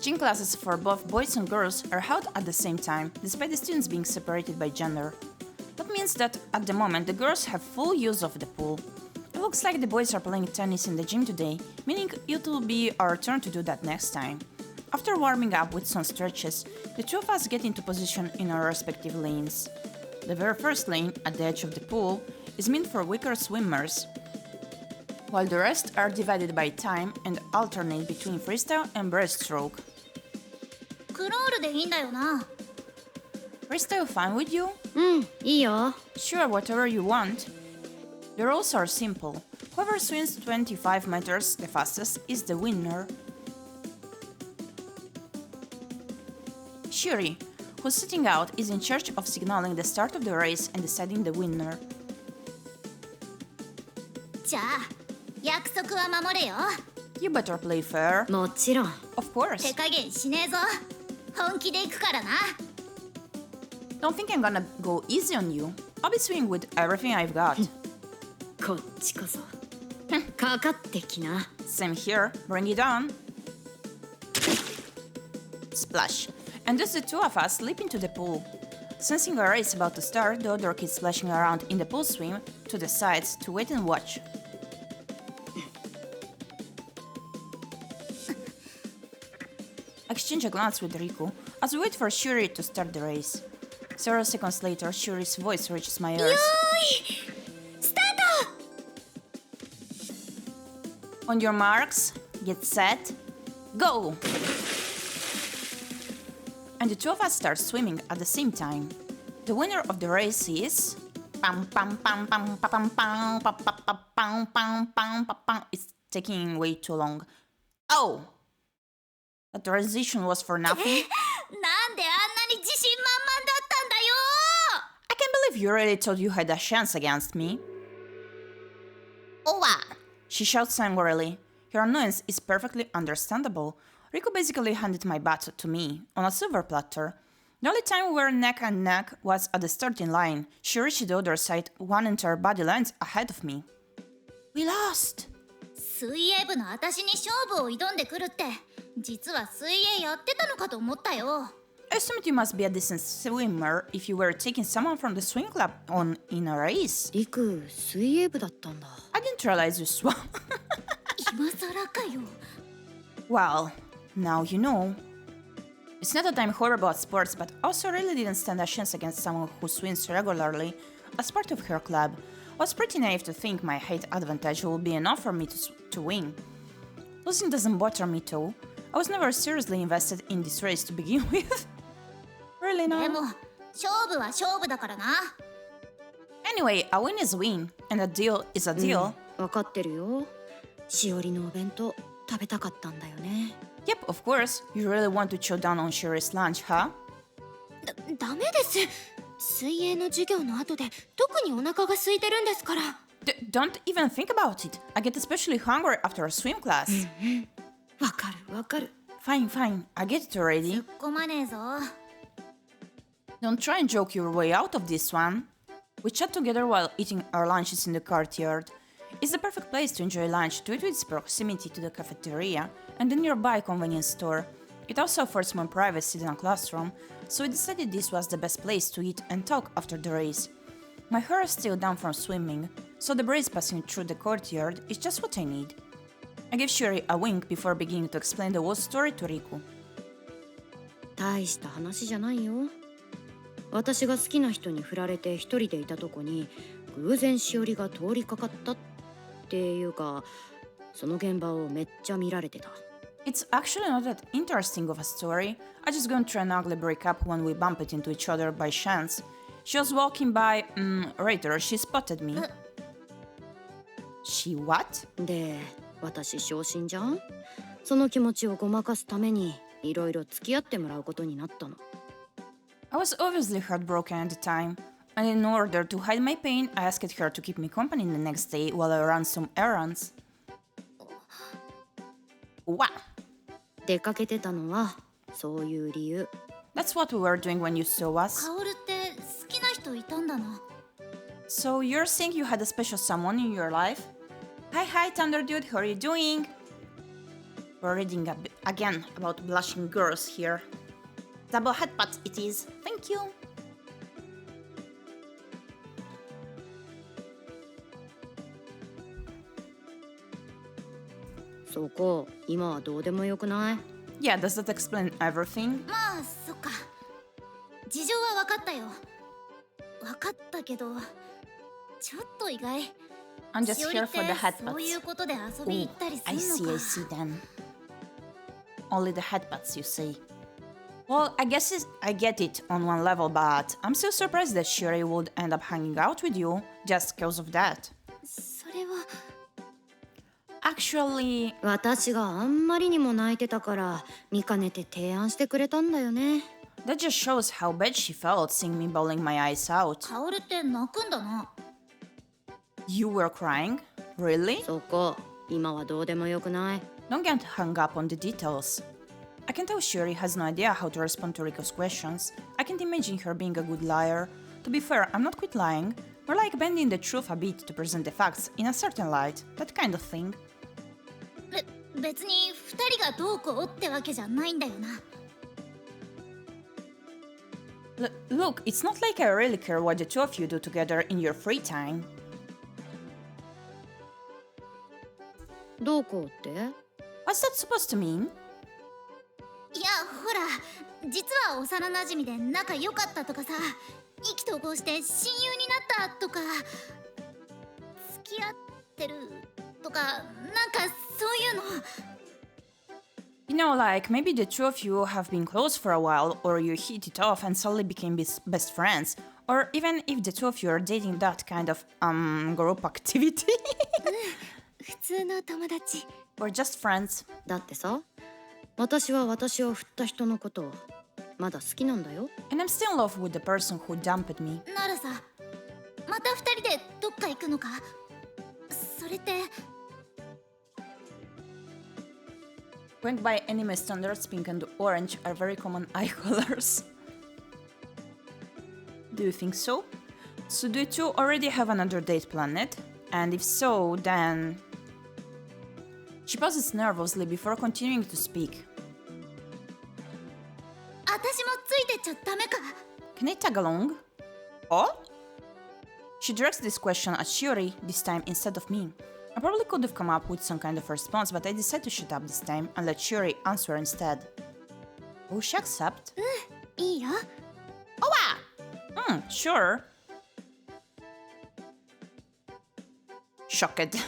Gym classes for both boys and girls are held at the same time, despite the students being separated by gender. That means that at the moment the girls have full use of the pool. It looks like the boys are playing tennis in the gym today, meaning it will be our turn to do that next time. After warming up with some stretches, the two of us get into position in our respective lanes. The very first lane, at the edge of the pool, is meant for weaker swimmers, while the rest are divided by time and alternate between freestyle and breaststroke. クロールでいいんだよな。 Freestyle fine with you? うん、いいよ。 Sure, whatever you want. The rules are simple. Whoever swims 25 meters the fastest is the winner. Shuri, who's sitting out, is in charge of signaling the start of the race and deciding the winner. じゃあ約束は守れよ。 You better play fair. もちろん。 Of course. 手加減しねえぞ。本気で行くからな。 Don't think I'm gonna go easy on you. I'll be swimming with everything I've got. こっちこそ。かかってきな。 Same here. Bring it on. Splash. And thus the two of us leap into the pool. Sensing a race about to start, the other kids splashing around in the pool swim to the sides to wait and watch. I exchange a glance with Riku as we wait for Shuri to start the race. Several seconds later, Shuri's voice reaches my ears. On your marks, get set, go! And the two of us start swimming at the same time. The winner of the race is... It's taking way too long. Oh! The transition was for nothing? I can't believe you really thought you had a chance against me. Owa! She shouts angrily. Her annoyance is perfectly understandable. Riku basically handed my bat to me, on a silver platter. The only time we were neck and neck was at the starting line. She reached the other side, one entire body length ahead of me. We lost! 水泳部の私に勝負を挑んでくるって実は水泳やってたのかと思ったよ I assumed you must be a decent swimmer if you were taking someone from the swim club on in a race. リク、水泳部だったんだ。I didn't realize you swam. 今更かよ Well, now you know. It's not that I'm horrible at sports, but also really didn't stand a chance against someone who swims regularly as part of her club. I was pretty naive to think my height advantage would be enough for me to win. Losing doesn't bother me though. I was never seriously invested in this race to begin with. Really で not. も勝負は勝負だからな Anyway, a win is a win, and a deal is a deal. わかってるよ。しおりのお弁当食べたかったんだよね。Yep, of course. You really want to chow down on Shuri's lunch, huh? ダメです。水泳の授業の後で特にお腹が空いてるんですから。Don't even think about it. I get especially hungry after a swim class. わかるわかる。Fine, fine. I get it already. 突っ込まねえぞ Don't try and joke your way out of this one. We chat together while eating our lunches in the courtyard. It's the perfect place to enjoy lunch due to its proximity to the cafeteria and the nearby convenience store. It also offers more privacy than a classroom, so we decided this was the best place to eat and talk after the race. My hair is still down from swimming, so the breeze passing through the courtyard is just what I need. I give Shuri a wink before beginning to explain the whole story to Riku. 大した話じゃないよ。私が好きな人に振られて一人でいたとこに偶然しおりが通りかかったっていうか、その現場をめっちゃ見られてた。It's actually not that interesting of a story. I just gone through an ugly breakup when we bumped into each other by chance. She was walking by, later she spotted me. She what? で、私昇進じゃん。その気持ちをごまかすためにいろいろ付き合ってもらうことになったの。I was obviously heartbroken at the time, and in order to hide my pain, I asked her to keep me company the next day while I ran some errands. Wow! 出かけてたのはそういう理由。That's what we were doing when you saw us. カオルって好きな人いたんだな So you're saying you had a special someone in your life? Hi, Thunder Dude, how are you doing? We're reading again about blushing girls here. Double headbutt it is. Thank you. そこ、今はどうでもよくない？ Yeah, does that explain everything? まあそっか事情は分かったよ分かったけどちょっと意外 I'm just しおり here って for the そういう headbutts. ことで遊び行ったりす I る see, の I か see then. Only the headbutts, you say. Well, I guess I get it on one level, but I'm still surprised that Shuri would end up hanging out with you just because of that. それは Actually, 私があんまりにも泣いてたから見かねて提案してくれたんだよね。that just shows how bad she felt seeing me bawling my eyes out. カオルって泣くんだな You were crying? Really? そこ、今はどうでもよくない？ Don't get hung up on the details. I can tell Shuri has no idea how to respond to Riko's questions. I can't imagine her being a good liar. To be fair, I'm not quite lying. More like bending the truth a bit to present the facts in a certain light. That kind of thing. 別に2人がどうこうってわけじゃないんだよな Look, it's not like I really care what the two of you do together in your free time. どうこうって？ What's that supposed to mean? いやほら実は幼馴染で仲良かったとかさ、意気投合して親友になったとか、付き合ってるとか、なんかそういうの。You know, like, maybe the two of you have been close for a while, or you hit it off and suddenly became best friends. Or even if the two of you are dating, that kind of, group activity. 普通の友達。 Or just friends. だってさ、私は私を振った人のことをまだ好きなんだよ。 And I'm still in love with the person who dumped me. ならさ、また二人でどっか行くのか？それって。 Going by anime standards, pink and orange are very common eye colors. Do you think so? So do you two already have another date planned? And if so, then... She pauses nervously before continuing to speak. 私もついてっちゃダメか？ Can I tag along? Oh? She directs this question at Shiori, this time instead of me. I probably could have come up with some kind of response, but I decided to shut up this time and let Shiori answer instead. Will she accept? いいよ。 Oh, wow! Sure. Shocked. 本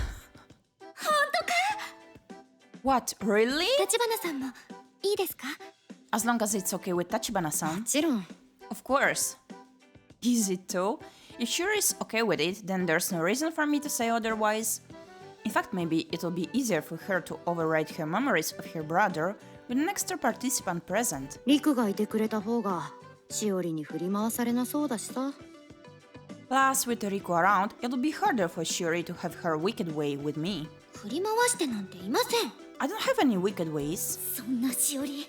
当か？ What, really? 立花さんもいいですか？ As long as it's okay with Tachibana-san. もちろん。 Of course. Is it too? If Shiori is okay with it, then there's no reason for me to say otherwise. In fact, maybe it'll be easier for her to override her memories of her brother with an extra participant present. リクがいてくれた方がしおりに振り回されなそうだしさ。 Plus, with Riku around, it'll be harder for Shiori to have her wicked way with me. 振り回してなんていません。 I don't have any wicked ways. そんなしおり、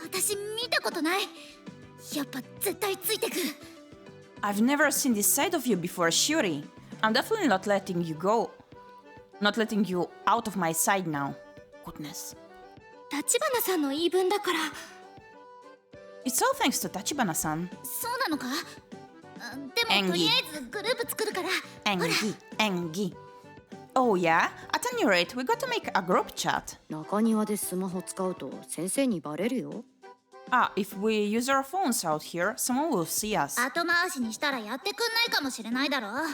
私見たことない。やっぱ絶対ついてく。 I've never seen this side of you before, Shiori. I'm definitely not letting you go. Not letting you out of my side now. Goodness. 立花さんの言い分だから。 It's all thanks to Tachibana-san. そうなのか？で演技もとりあえずグループ作るから。ほら。 Engi. Oh yeah? At any rate, we got to make a group chat. 中庭でスマホ使うと先生にバレるよ。 If we use our phones out here, someone will see us. 後回しにしたらやってくんないかもしれないだろう。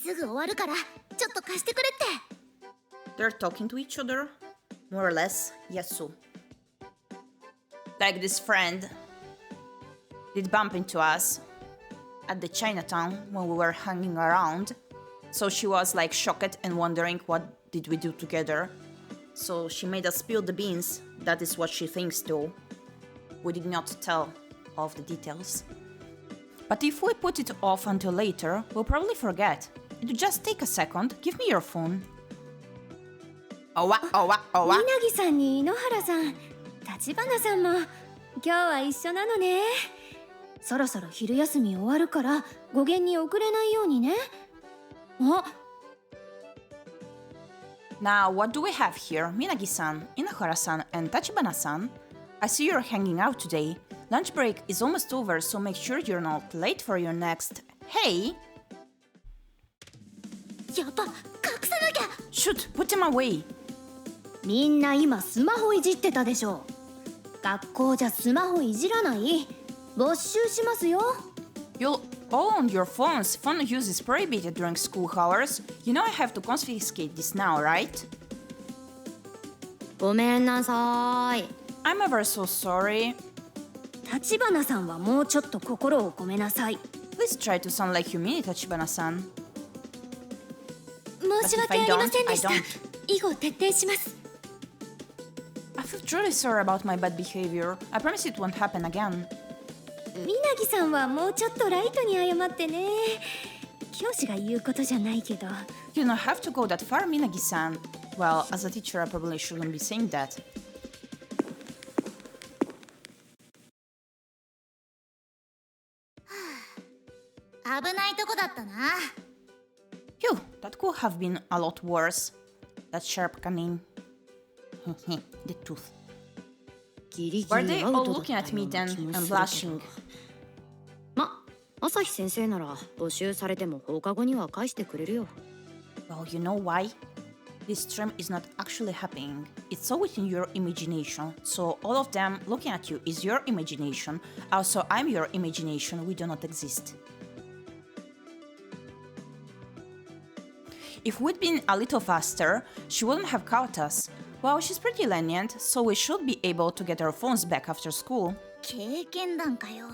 すぐ終わるからちょっと貸してくれって。 They're talking to each other? More or less, yes. Like this friend did bump into us at the Chinatown when we were hanging around. So she was like shocked and wondering what did we do together. So she made us spill the beans. That is what she thinks though. We did not tell all of the details. But if we put it off until later, we'll probably forget. It'll just take a second. Give me your phone. Oh, what? 稲木さんに井ノ原さん、立花さんも今日は一緒なのね。そろそろ昼休み終わるから語源に遅れないようにね。あ、 Now, what do we have here? Minagi-san, Inohara-san, and Tachibana-san? I see you're hanging out today. Lunch break is almost over, so make sure you're not late for your next... Hey! やっぱ隠さなきゃ。 Shoot! Put them away! みんな今スマホいじってたでしょ。学校じゃスマホいじらない。没収しますよ。 You're all on your phones. Phone use is prohibited during school hours. You know I have to confiscate this now, right? ごめんなさい。 I'm ever so sorry. 立花さんはもうちょっと心を込めなさい。 Please try to sound like you mean it, Tachibana-san. 申し訳ありませんでした。 I don't. 以後徹底します。 I feel truly sorry about my bad behavior. I promise it won't happen again. 稲木さんはもうちょっとライトに謝ってね。教師が言うことじゃないけど。 You don't have to go that far, Minagi-san. Well, as a teacher, I probably shouldn't be saying that. Ah, 危ないとこだったな。 Phew, that could have been a lot worse. That sharp canine. The tooth. ギリギ Were リ they アウ all トだっ looking たよ at う me な then 気も and するけど。 blushing? 朝日先生なら募集されても放課後には返してくれるよ。 Well, you know why? This dream is not actually happening. It's all within your imagination. So all of them looking at you is your imagination. Also, I'm your imagination. We do not exist. If we'd been a little faster, she wouldn't have caught us. Well, she's pretty lenient, so we should be able to get our phones back after school. 経験談かよ。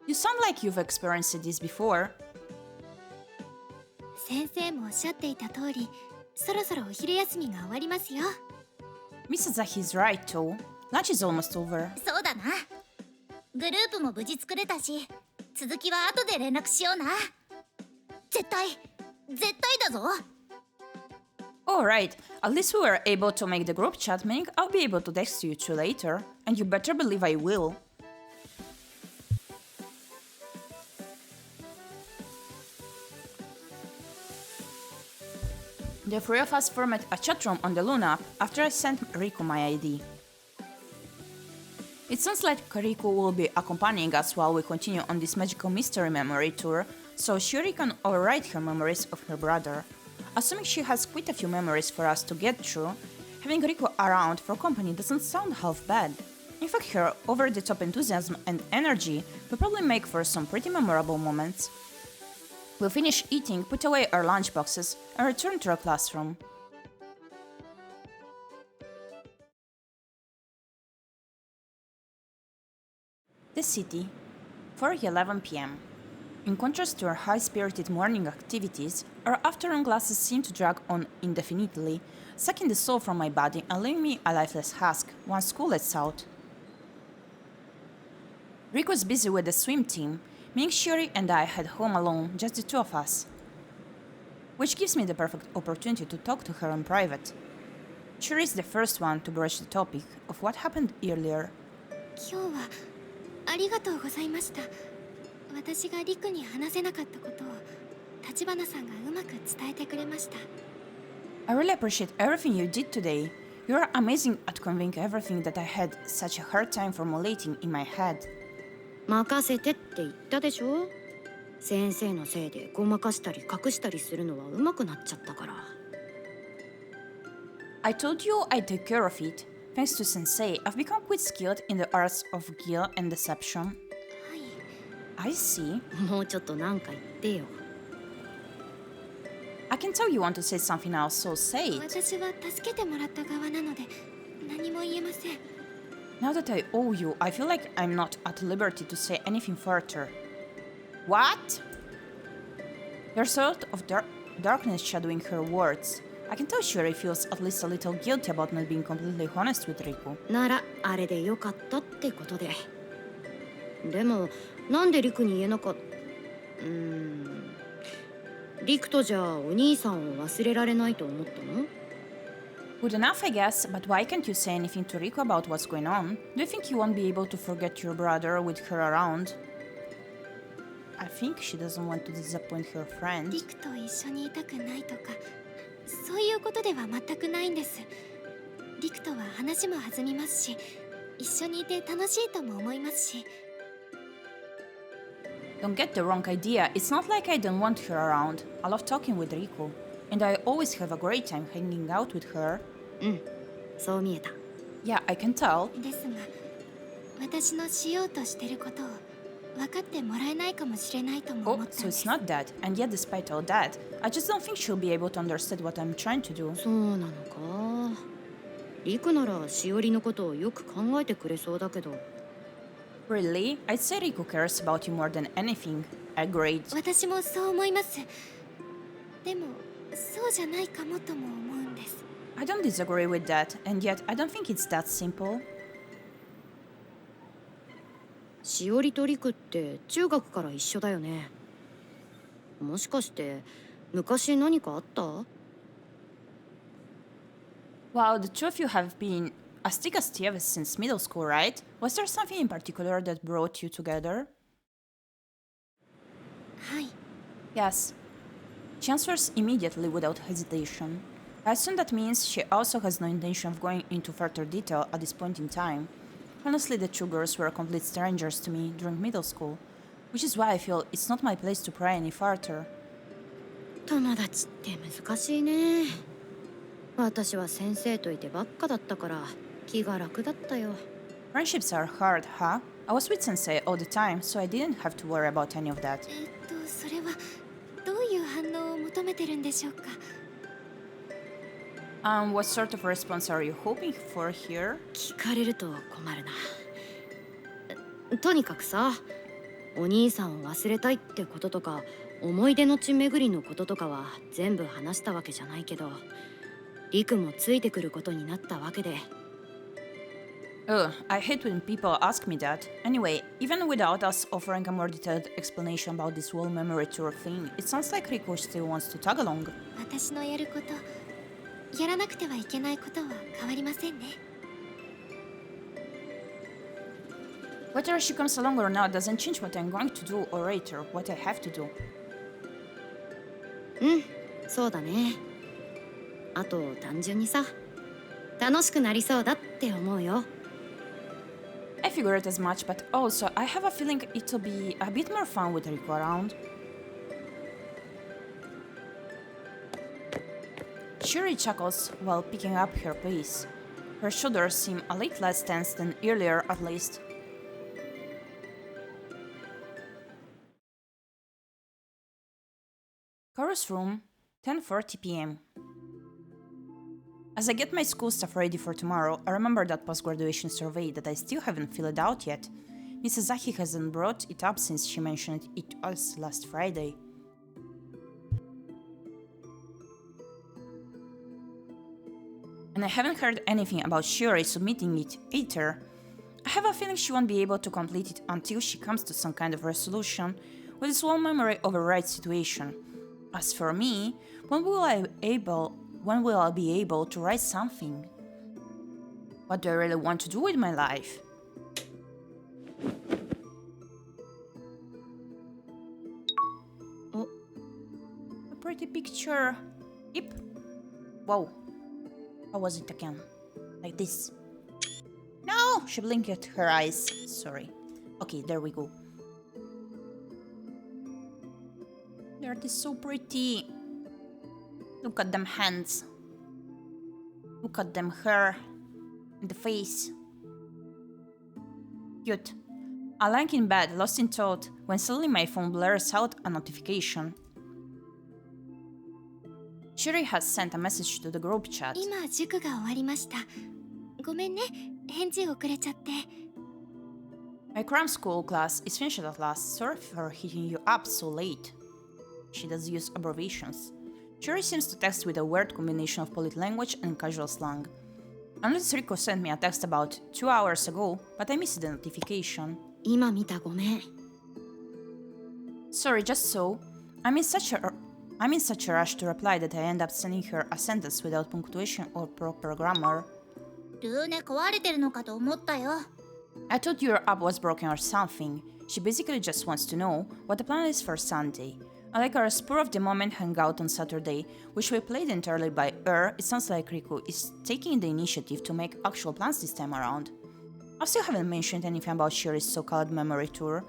You sound like you've experienced this before. 先生もおっしゃっていた通り、そろそろお昼休みが終わりますよ。 Miss Asahi's right too. Lunch is almost over. そうだな。グループも無事作れたし、続きは後で連絡しような。絶対だぞ。 Alright, at least we were able to make the group chat, meaning I'll be able to text you two later. And you better believe I will. The three of us formed a chat room on the Luna app after I sent Riku my ID. It sounds like Riku will be accompanying us while we continue on this magical mystery memory tour, so Shiori can overwrite her memories of her brother. Assuming she has quite a few memories for us to get through, having Riku around for company doesn't sound half bad. In fact, her over-the-top enthusiasm and energy will probably make for some pretty memorable moments. We'll finish eating, put away our lunchboxes, and return to our classroom. The city, 4:11 p.m. In contrast to our high-spirited morning activities, our afternoon classes seem to drag on indefinitely, sucking the soul from my body and leaving me a lifeless husk once school lets out. Rick was busy with the swim team, meaning Shiori and I head home alone, just the two of us. Which gives me the perfect opportunity to talk to her in private. Shiori is the first one to broach the topic of what happened earlier. 今日はありがとうございました。私がリクに話せなかったことを立花さんがうまく伝えてくれました。 I really appreciate everything you did today. You are amazing at conveying everything that I had such a hard time formulating in my head. 任せてって言ったでしょ。先生のせいでごまかしたり隠したりするのは上手くなっちゃったから。 I told you I'd take care of it. Thanks to Sensei, I've become quite skilled in the arts of guile and deception. はい。 I see. もうちょっとなんか言ってよ。 I can tell you want to say something else, so say it. 私は助けてもらった側なので何も言えません。 Now that I owe you, I feel like I'm not at liberty to say anything further. What? There's sort of darkness shadowing her words. I can tell Shiori feels at least a little guilty about not being completely honest with Riku. ならあれでよかったってことで。でもなんでリクに言えなかった。リクとじゃあお兄さんを忘れられないと思ったの？ Good enough, I guess, but why can't you say anything to Riku about what's going on? Do you think you won't be able to forget your brother with her around? I think she doesn't want to disappoint her friend. リクと一緒にいたくないとかそういうことでは全くないんです。リクとは話も弾みますし一緒にいて楽しいとも思いますし。 Don't get the wrong idea, it's not like I don't want her around. I love talking with Riku, and I always have a great time hanging out with her. そう見えた。 Yeah, I can tell. ですが私のしようとしてることを分かってもらえないかもしれないとも Oh, 思ったん so で it's す。 not that, and yet despite all that, I just don't think she'll be able to understand what I'm trying to do. そうなのか。リクならしおりのことをよく考えてくれそうだけど。 Really? I'd say Riku cares about you more than anything. Agreed. 私もそう思います。でもそうじゃないかもとも思うんです。 I don't disagree with that, and yet I don't think it's that simple. しおりとリクって中学から一緒だよね。もしかして昔何かあった？ Wow, the two of you have been as thick as thieves since middle school, right? Was there something in particular that brought you together? はい。 Yes. She answers immediately without hesitation. I assume that means she also has no intention of going into further detail at this point in time. Honestly, the two girls were complete strangers to me during middle school. Which is why I feel it's not my place to pry any further. 友達って難しいね。私は先生といてばっかだったから気が楽だったよ。Friendships are hard, huh? I was with Sensei all the time, so I didn't have to worry about any of that. それはどういう反応を求めてるんでしょうか。What sort of response are you hoping for here? 聞かれると困るな。とにかくさ、お兄さんを忘れたいってこととか、思い出の地巡りのこととかは全部話したわけじゃないけど、リクもついてくることになったわけで。Ugh, I hate when people ask me that. Anyway, even without us offering a more detailed explanation about this whole memory tour thing, it sounds like Riku still wants to tag along. 私のやること、やらなくてはいけないことは変わりませんね。Whether she comes along or not doesn't change what I'm going to do or later, what I have to do. うん、そうだね。あと単純にさ、楽しくなりそうだって思うよ。I figured as much, but also I have a feeling it'll be a bit more fun with Riku around. Shuri chuckles while picking up her pace. Her shoulders seem a little less tense than earlier, at least. Chorus room, 10:40 p.m. As I get my school stuff ready for tomorrow, I remember that post-graduation survey that I still haven't filled out yet. Mrs. Zaki hasn't brought it up since she mentioned it to us last Friday. And I haven't heard anything about Shiori submitting it either. I have a feeling she won't be able to complete it until she comes to some kind of resolution with this whole memory override situation. As for me, when will I be able to write something? What do I really want to do with my life? Oh. A pretty picture. Yep. Whoa. How was it again? Like this. No! She blinked her eyes. Sorry. Okay, there we go. The art is so pretty. Look at them hands. Look at them hair. And the face. Cute. I lie in bed, lost in thought, when suddenly my phone blurs out a notification. Shuri has sent a message to the group chat. 今塾が終わりました。ごめんね、返事遅れちゃって。My cram school class is finished at last. Sorry for hitting you up so late. She does use abbreviations. Shuri seems to text with a weird combination of polite language and casual slang. Unless Rico sent me a text about 2 hours ago, but I missed the notification. 今見たごめん。Sorry, just so. I'm in such a rush to reply that I end up sending her a sentence without punctuation or proper grammar. ルーネ壊れてるのかと思ったよ。I thought your app was broken or something. She basically just wants to know what the plan is for Sunday. Unlike our spur-of-the-moment hangout on Saturday, which we played entirely by ear, it sounds like Riku is taking the initiative to make actual plans this time around. I still haven't mentioned anything about Shiri's so-called memory tour.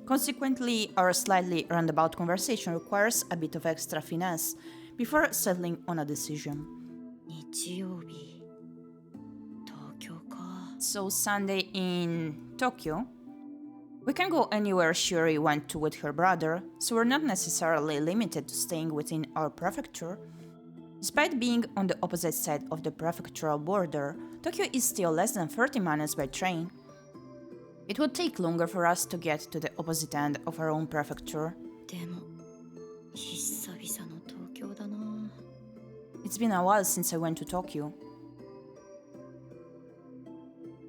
Consequently, our slightly roundabout conversation requires a bit of extra finesse before settling on a decision. 日曜日、東京か。So Sunday in Tokyo? We can go anywhere Shuri went to with her brother, so we're not necessarily limited to staying within our prefecture. Despite being on the opposite side of the prefectural border, Tokyo is still less than 30 minutes by train. It would take longer for us to get to the opposite end of our own prefecture. でも、久々の東京だな。It's been a while since I went to Tokyo.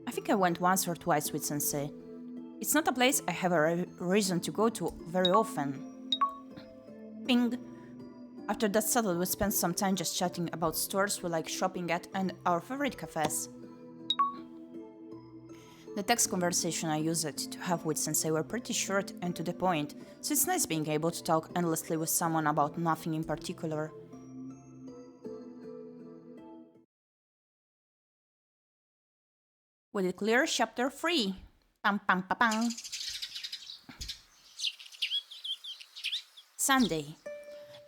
I think I went once or twice with Sensei. It's not a place I have a reason to go to very often. Ping. After that settled, we spent some time just chatting about stores we like shopping at and our favorite cafes. The text conversation I used to have with Sensei were pretty short and to the point, so it's nice being able to talk endlessly with someone about nothing in particular. We declare chapter 3. Pam pam pam pam. Sunday.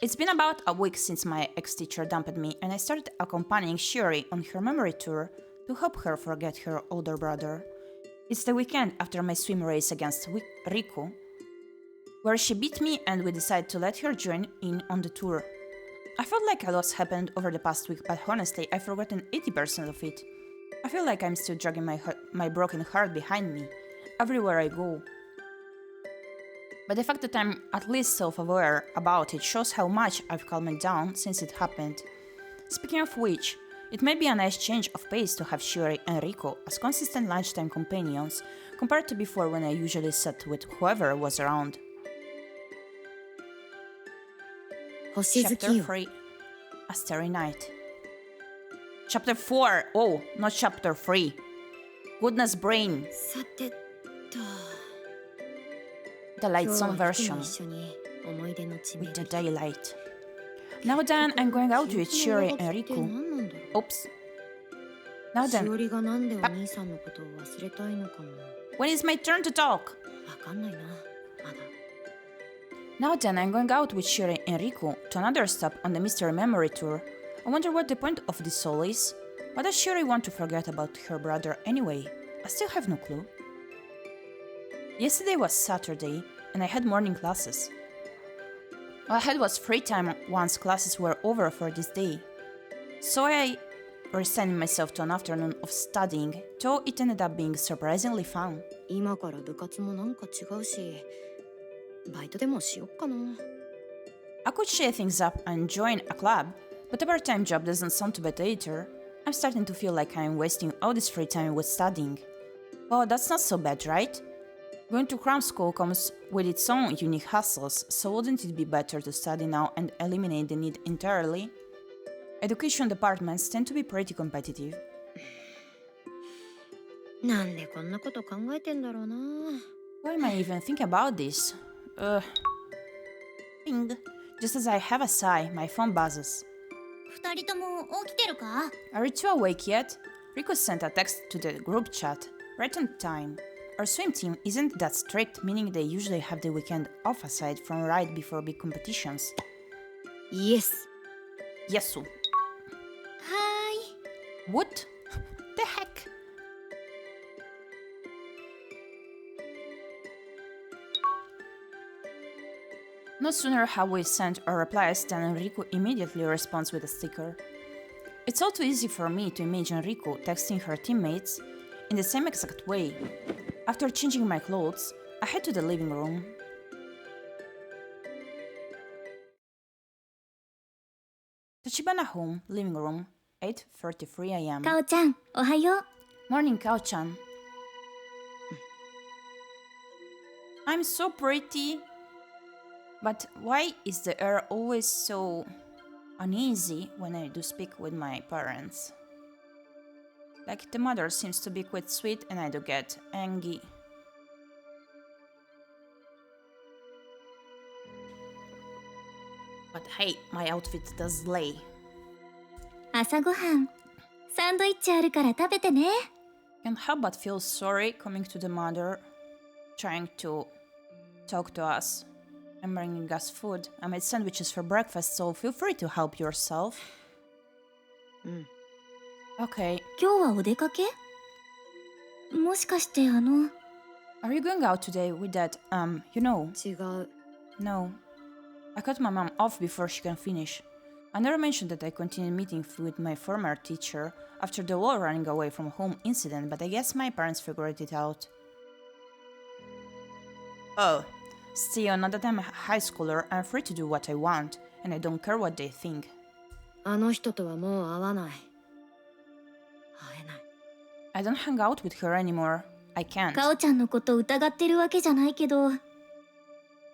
It's been about a week since my ex-teacher dumped me, and I started accompanying Shiori on her memory tour to help her forget her older brother. It's the weekend after my swim race against Riku, where she beat me and we decided to let her join in on the tour. I felt like a lot happened over the past week, but honestly, I've forgotten 80% of it. I feel like I'm still dragging my broken heart behind me, everywhere I go. But the fact that I'm at least self-aware about it shows how much I've calmed down since it happened. Speaking of which, it may be a nice change of pace to have Shiori and Riku as consistent lunchtime companions, compared to before when I usually sat with whoever was around. Chapter 3. A Starry Night. Chapter 4! Oh, not Chapter 3. Goodness brain. さてと The lights on 今日は version 一緒に思い出の地 with the 巡り daylight. Now then, I'm going out with Shiori and って Riku. 何なんだろう Oops. Now し then, おりがなんでお兄さんのことを忘れたいのかも when is my turn to talk? わかんないなまだ Now then, I'm going out with Shiori and Riku to another stop on the mystery memory tour. I wonder what the point of this all is. Why does Shiori want to forget about her brother anyway? I still have no clue. Yesterday was Saturday, and I had morning classes. All I had was free time once classes were over for this day. So I resigned myself to an afternoon of studying, though it ended up being surprisingly fun. 今から部活もなんか違うしバイトでもしよっかな I could shake things up and join a club, but a part-time job doesn't sound too bad either. I'm starting to feel like I'm wasting all this free time with studying. Well, that's not so bad, right? Going to cram school comes with its own unique hassles, so wouldn't it be better to study now and eliminate the need entirely? Education departments tend to be pretty competitive. なんでこんなこと考えてんだろうな Why am I even thinking about this? Ping. Just as I have a sigh, my phone buzzes. 二人とも起きてるか？ Are you two awake yet? Riku sent a text to the group chat, right on time. Our swim team isn't that strict, meaning they usually have the weekend off aside from right before big competitions. イエス Yesu. はーい。 What? The heck? No sooner have we sent our replies than Riku immediately responds with a sticker. It's all too easy for me to imagine Riku texting her teammates in the same exact way. After changing my clothes, I head to the living room. Tachibana home, living room, 8:33 a.m. かおちゃん、おはよう。 Morning, Kao-chan. I'm so pretty. But why is the air always so uneasy when I do speak with my parents? Like the mother seems to be quite sweet and I do get angry. But hey, my outfit does slay. 朝ごはん、サンドイッチあるから食べてね。 Can't help but feel sorry coming to the mother, trying to talk to us and bringing us food. I made sandwiches for breakfast, so feel free to help yourself. Okay. 今日はお出かけ？もしかしてAre you going out today with that, you know? 違う No. I cut my mom off before she can finish. I never mentioned that I continued meeting with my former teacher after the whole running away from home incident, but I guess my parents figured it out. Oh. Still, now that I'm a high schooler, I'm free to do what I want, and I don't care what they think. あの人とはもう会わない会えない I don't hang out with her anymore. I can't. かおちゃんのこと疑ってるわけじゃないけど、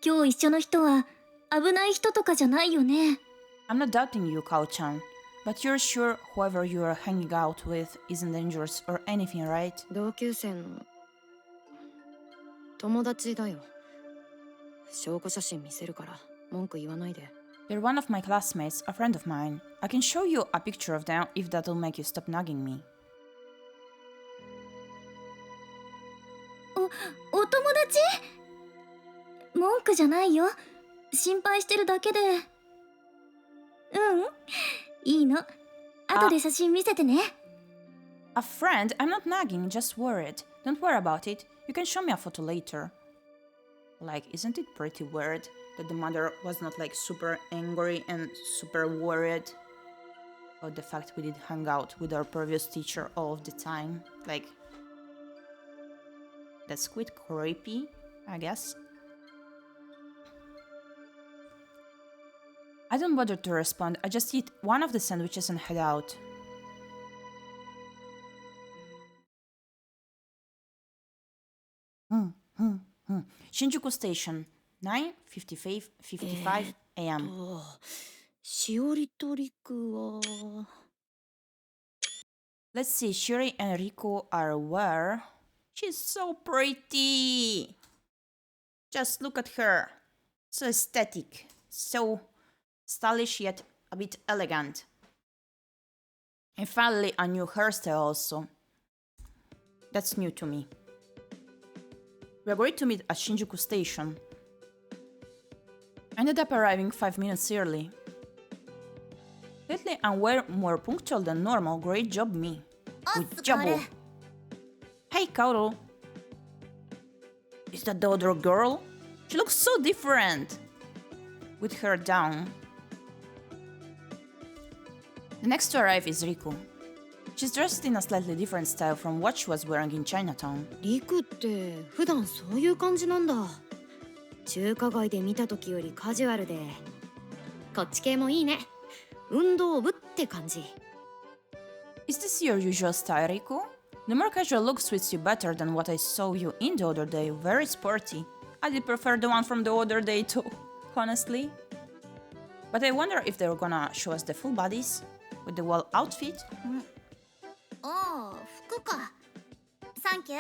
今日一緒の人は危ない人とかじゃないよね。 I'm not doubting you, Kao-chan, but you're sure whoever you are hanging out with isn't dangerous or anything, right? 同級生の友達だよ証拠写真見せるから文句言わないで They're one of my classmates, a friend of mine. I can show you a picture of them if that'll make you stop nagging me. お友達？文句じゃないよ。心配してるだけで。いいの。後で写真見せてね。A friend? I'm not nagging, just worried. Don't worry about it. You can show me a photo later. Like, isn't it pretty weird that the mother was not like super angry and super worried about the fact we did hang out with our previous teacher all of the time? Like, that's quite creepy, I guess. I don't bother to respond, I just eat one of the sandwiches and head out. Shinjuku Station, 9:55 a.m. しおりとりくは Let's see, Shuri and Riku are where? She's so pretty! Just look at her. So aesthetic, so stylish yet a bit elegant. And finally a new hairstyle also. That's new to me. We agreed to meet at Shinjuku Station. I ended up arriving 5 minutes early. Lately I'm way more punctual than normal. Great job, me. Good job. Hey, Kaoru. Is that the other girl? She looks so different. With her down. The next to arrive is Riku. She's dressed in a slightly different style from what she was wearing in Chinatown. リクって普段そういう感じなんだ。中華街で見た時よりカジュアルで、こっち系もいいね。運動部って感じ。Is this your usual style, Riku? The more casual look suits you better than what I saw you in the other day. Very sporty. I did prefer the one from the other day too, honestly. But I wonder if they're gonna show us the full bodies with the whole outfit. ああ、服か。サンキュー。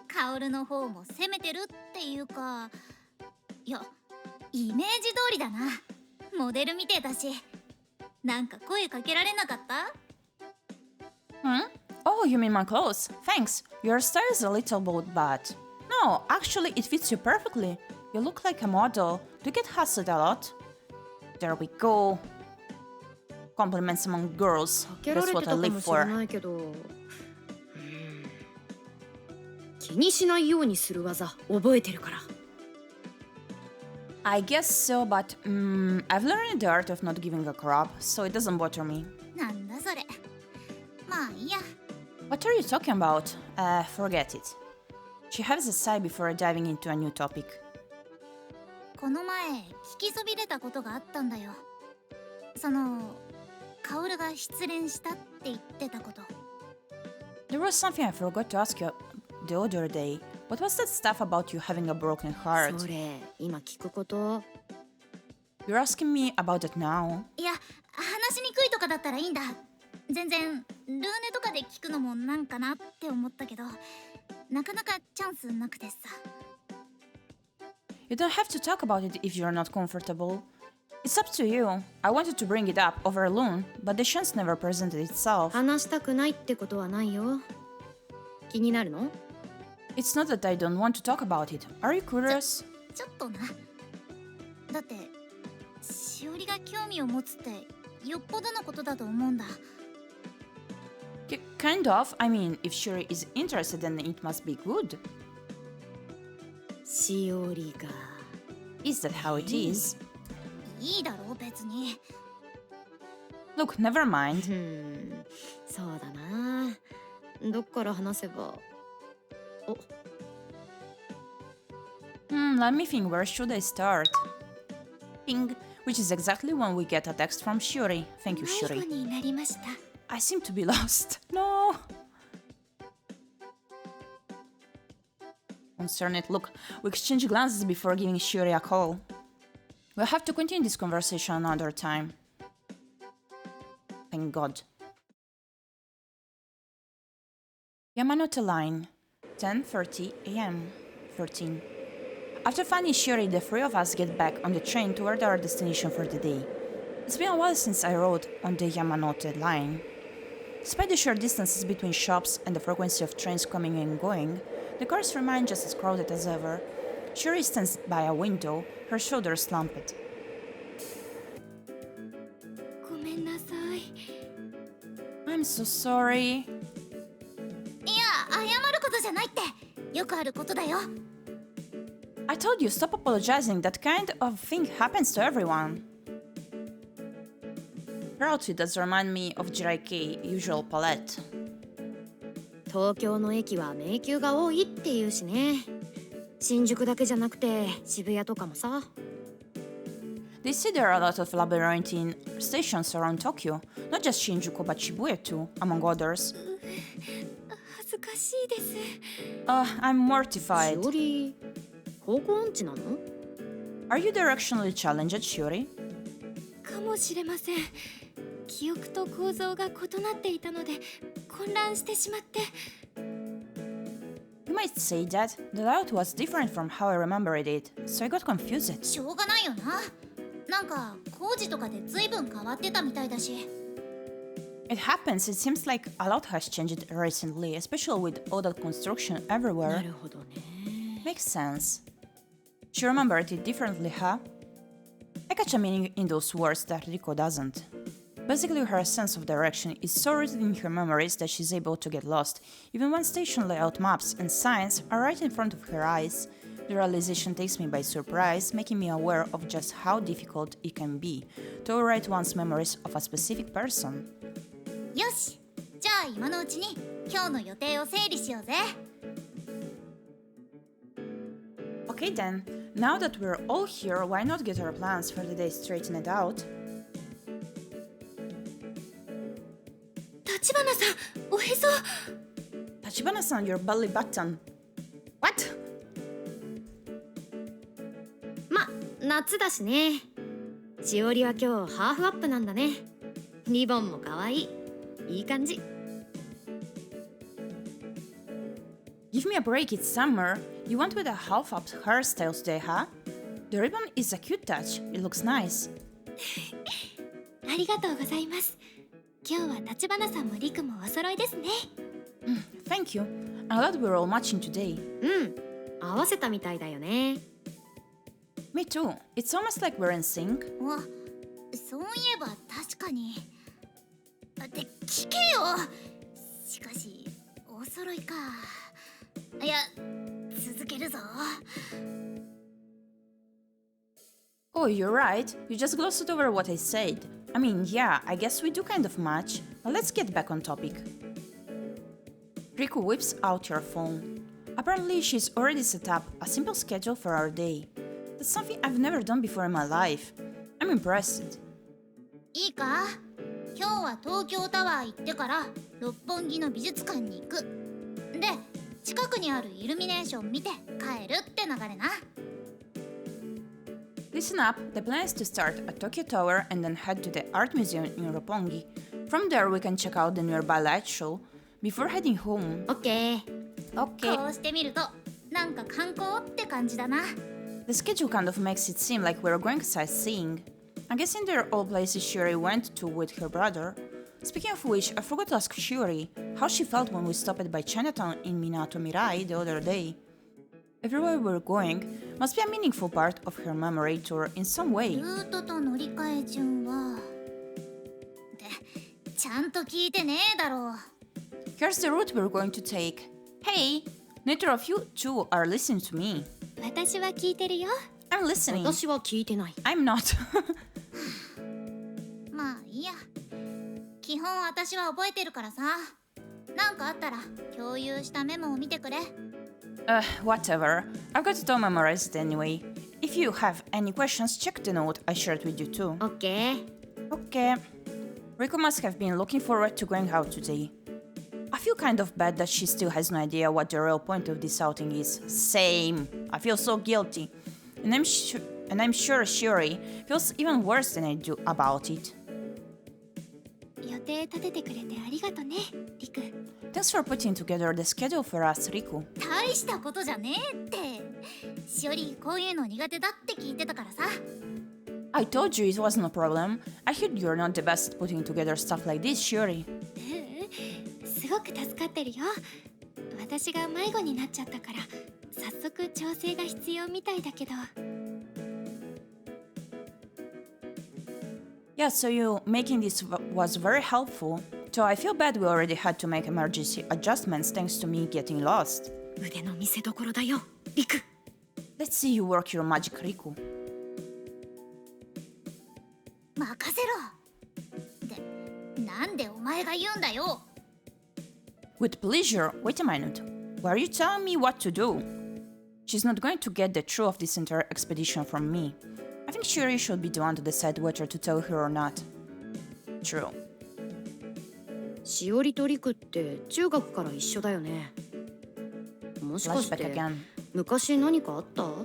カオルの方も攻めてるっていうか、いや、イメージ通りだな。モデルみてえだし。なんか声かけられなかった？ Oh, you mean my clothes? Thanks. Your style is a little bold, but... No, actually it fits you perfectly. You look like a model. Do you get hassled a lot? There we go. Compliments among girls. 避けら That's れて what た I か live もしれ for. ないけど、気にしないようにする技覚えてるから。I guess so, but I've learned the art of not giving a crap, so it doesn't bother me. なんだそれ。まあいいや。What are you talking about? Forget it. She has a sigh before diving into a new topic. この前聞きそびれたことがあったんだよ。そのカオルが失恋したって言ってたこと。 There was something I forgot to ask you the other day. What was that stuff about you having a broken heart? それ今聞くこと。 You're asking me about it now? いや、話しにくいとかだったらいいんだ。全然ルーネとかで聞くのもなんかなって思ったけど、なかなかチャンスなくてさ。 You don't have to talk about it if you're not comfortable. It's up to you. I wanted to bring it up over Loon, but the chance never presented itself. 話したくないってことはないよ。気になるの？ It's not that I don't want to talk about it. Are you curious? ちょっとな。だってしおりが興味を持つってよっぽどのことだと思うんだ。Kind of. I mean, if Shuri is interested, then it must be good. しおりが。Is that how it is? いいだろう別に。Look, never mind. そうだな。どっから話せば。お。Let me think. Where should I start? Ping, which is exactly when we get a text from Shuri. Thank you, 迷子 Shuri. になりました。 I seem to be lost. No. Concerned, look, we exchange glances before giving Shuri a call. We'll have to continue this conversation another time. Thank God. Yamanote Line, 10:30 a.m. 13. After finding Shuri, the three of us get back on the train toward our destination for the day. It's been a while since I rode on the Yamanote Line. Despite the short distances between shops and the frequency of trains coming and going, the cars remain just as crowded as ever. Shiori stands by a window, her shoulders slumped. ごめんなさい。 I'm so sorry. いや、謝ることじゃないって。よくあることだよ。 I told you, stop apologizing. That kind of thing happens to everyone. Her outfit does remind me of Jiraiki's usual palette. 東京の駅は迷宮が多いっていうしね。新宿だけじゃなくて渋谷とかもさ。They say there are a lot of labyrinthine stations around Tokyo, not just Shinjuku but Shibuya too, among others. 恥ずかしいです。 I'm mortified. しおり、方向音痴なの？ Are you directionally challenged, Shiori? かもしれません。記憶と構造が異なっていたので混乱してしまって。 You might say that. The layout was different from how I remembered it, so I got confused. しょうがないよな。なんか工事とかで随分変わってたみたいだし。 It happens, it seems like a lot has changed recently, especially with all that construction な everywhere. るほどね。 Makes sense. She remembered it differently, huh? I catch a meaning in those words that Riko doesn't. Basically, her sense of direction is so rooted in her memories that she's able to get lost, even when station layout maps and signs are right in front of her eyes. The realization takes me by surprise, making me aware of just how difficult it can be to overwrite one's memories of a specific person. よし、じゃあ今のうちに今日の予定を整理しようぜ。 Okay then, now that we're all here, why not get our plans for the day straightened out? 立花さん、おへそ。 Tachibana-san, your belly button. What? ま、夏だしね。しおりは今日ハーフアップなんだね。リボンも可愛い。いい感じ。Give me a break, it's summer. You went with a half-up hairstyle today, huh? The ribbon is a cute touch. It looks nice. ありがとうございます。今日は立花さんもリクもお揃いですね。Thank you. I'm glad we're all matching today. うん、合わせたみたいだよね。Me too. It's almost like we're in sync. わ、そういえば確かに。って聞けよ。しかしお揃いか。いや、続けるぞ。 Oh, you're right. You just glossed over what I said. I mean, yeah, I guess we do kind of match. But let's get back on topic. Riku whips out her phone. Apparently, she's already set up a simple schedule for our day. That's something I've never done before in my life. I'm impressed. いいか、今日は東京タワー行ってから六本木の美術館に行く。で、近くにあるイルミネーション見て帰るって流れな。 Listen up, the plan is to start at Tokyo Tower and then head to the art museum in Roppongi. From there we can check out the nearby light show before heading home. オッケー。Okay. こうしてみるとなんか観光って感じだな。 The schedule kind of makes it seem like we're going sightseeing. I'm guessing they're all places Shiori went to with her brother. Speaking of which, I forgot to ask Shiori how she felt when we stopped by Chinatown in Minato Mirai the other day. Everywhere we're going must be a meaningful part of her memory tour in some way. ルートと乗り換え順はってちゃんと聞いてねえだろう。 Here's the route we're going to take. Hey, neither of you two are listening to me. 私は聞いてるよ。 I'm listening. 私は聞いてない。 I'm not. まあいいや。基本私は覚えてるからさ。なんかあったら共有したメモを見てくれ。 Whatever. I've got it all memorized anyway. If you have any questions, check the note I shared with you too. オッケー。 Okay. Rico must have been looking forward to going out today. I feel kind of bad that she still has no idea what the real point of this outing is. Same. I feel so guilty. And I'm sure Shiori feels even worse than I do about it. 予定立ててくれてありがとね、リク。 Thanks for putting together the schedule for us, Riku. 大したことじゃねえって。しおりこういうの苦手だって聞いてたからさ。 I told you it wasn't a problem. I heard you're not the best at putting together stuff like this, Shiori. すごく助かってるよ。私が迷子になっちゃったから早速調整が必要みたいだけど。 Yeah, so you making this was very helpful. So I feel bad we already had to make emergency adjustments thanks to me getting lost. 腕の見せ所だよ、リク。 Let's see you work your magic, Riku. 任せろ。で、なんでお前が言うんだよ。 With pleasure. Wait a minute. Why are you telling me what to do? She's not going to get the truth of this entire expedition from me. I think Shuri should be the one to decide whether to tell her or not. True. しおりとリクって中学から一緒だよね。もしかし Flashback て again. 昔何かあった？は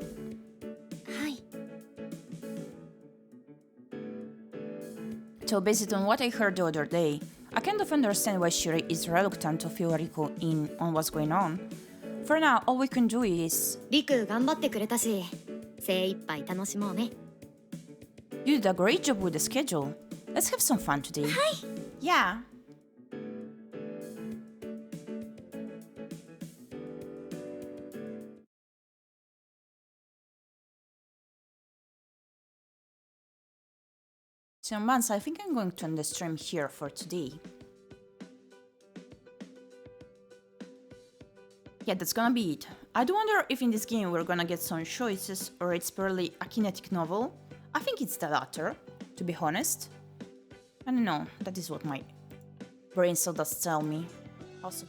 い。 So based on what I heard the other day, I kind of understand why Shuri is reluctant to fill Riku in on what's going on. For now, all we can do is... リク頑張ってくれたし、精一杯楽しもうね。 You did a great job with the schedule. Let's have some fun today. Hi! Yeah. So Mans, I think I'm going to end the stream here for today. Yeah, that's gonna be it. I do wonder if in this game we're gonna get some choices or it's purely a kinetic novel. I think it's the latter, to be honest. I don't know, that is what my brain still does tell me. Also,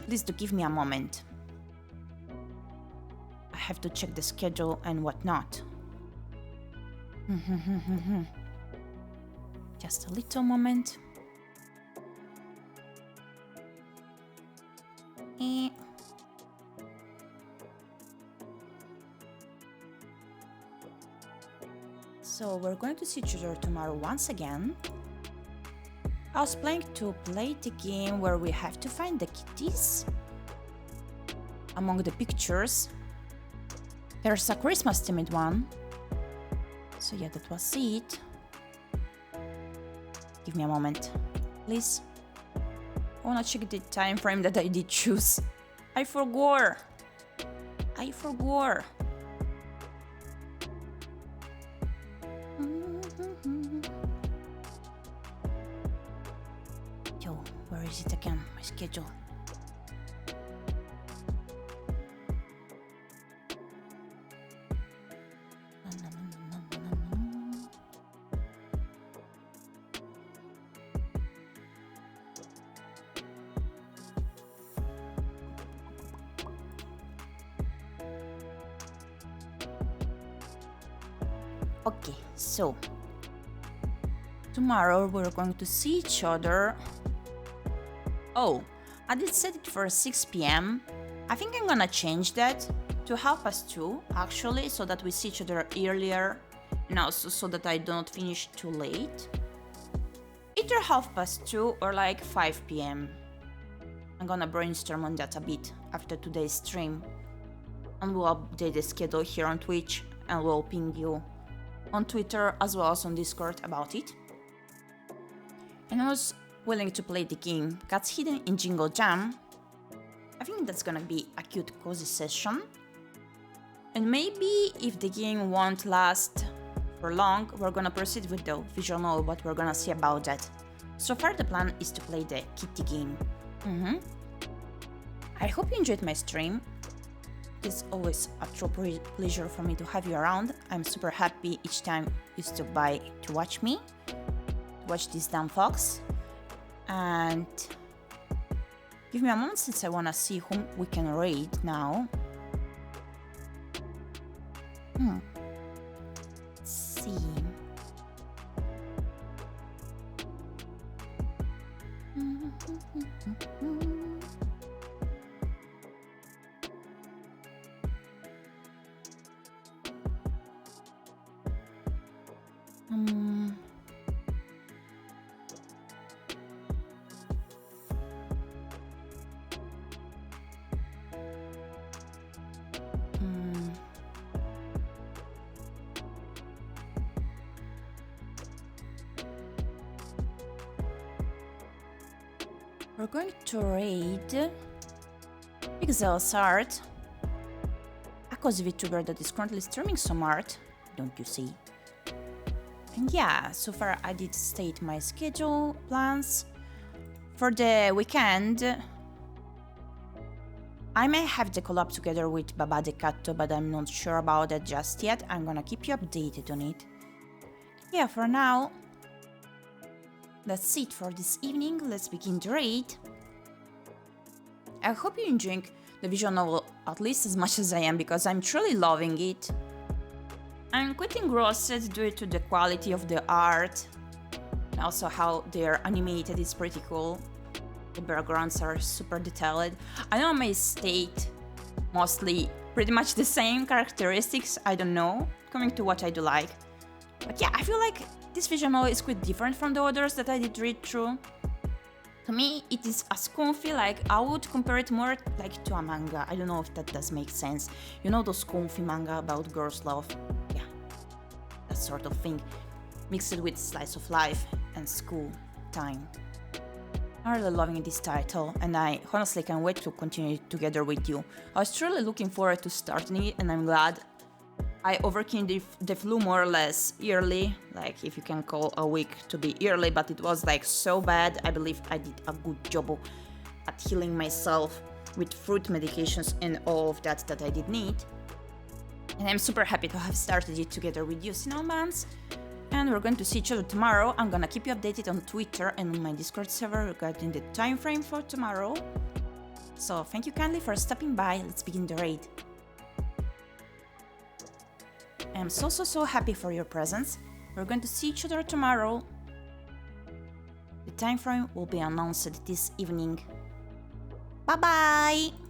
please do give me a moment. I have to check the schedule and whatnot. Just a little moment. So we're going to see each other tomorrow once again. I was planning to play the game where we have to find the kitties among the pictures. There's a Christmas themed one. So yeah, that was it. Give me a moment, please. I wanna check the time frame that I did choose. I forgot. Yo, where is it again? My schedule. Okay, so tomorrow we're going to see each other. Oh, I did set it for 6 p.m. I think I'm gonna change that to 2:30 actually, so that we see each other earlier and also so that I don't finish too late. Either 2:30 or like 5 p.m. I'm gonna brainstorm on that a bit after today's stream, and we'll update the schedule here on Twitch and we'll ping you on Twitter as well as on Discord about it. And I was willing to play the game Cats Hidden in Jingle Jam. I think that's gonna be a cute cozy session. And maybe if the game won't last for long, we're gonna proceed with the visual novel, but we're gonna see about that. So far the plan is to play the kitty game. I hope you enjoyed my stream. It's always a true pleasure for me to have you around. I'm super happy each time you stop by to watch me, watch this damn fox. And give me a moment since I wanna see whom we can raid now. Let's see. We're going to raid Pixel's art. cozy VTuber that is currently streaming some art, don't you see? And yeah, so far I did state my schedule plans. For the weekend, I may have the collab together with Baba the Catto, but I'm not sure about that just yet. I'm gonna keep you updated on it. Yeah, for now, that's it for this evening. Let's begin the raid. I hope you're enjoying the visual novel at least as much as I am, because I'm truly loving it. I'm quite engrossed due to the quality of the art, and also how they're animated is pretty cool. The backgrounds are super detailed. I know I may state mostly pretty much the same characteristics, I don't know, coming to what I do like. But yeah, I feel like this visual novel is quite different from the others that I did read through. To me, it is as comfy, like I would compare it more like to a manga. I don't know if that does make sense. You know those comfy manga about girls' love? Yeah, that sort of thing, mixed with slice of life and school time. I'm really loving this title, and I honestly can't wait to continue it together with you. I was truly looking forward to starting it, and I'm glad I overcame the flu more or less early, like if you can call a week to be early, but it was like so bad. I believe I did a good job at healing myself with fruit medications and all of that I did need. And I'm super happy to have started it together with you, Cinnamons. And we're going to see each other tomorrow. I'm gonna keep you updated on Twitter and on my Discord server regarding the time frame for tomorrow. So thank you kindly for stopping by. Let's begin the raid. I'm so happy for your presence. We're going to see each other tomorrow. The time frame will be announced this evening. Bye bye!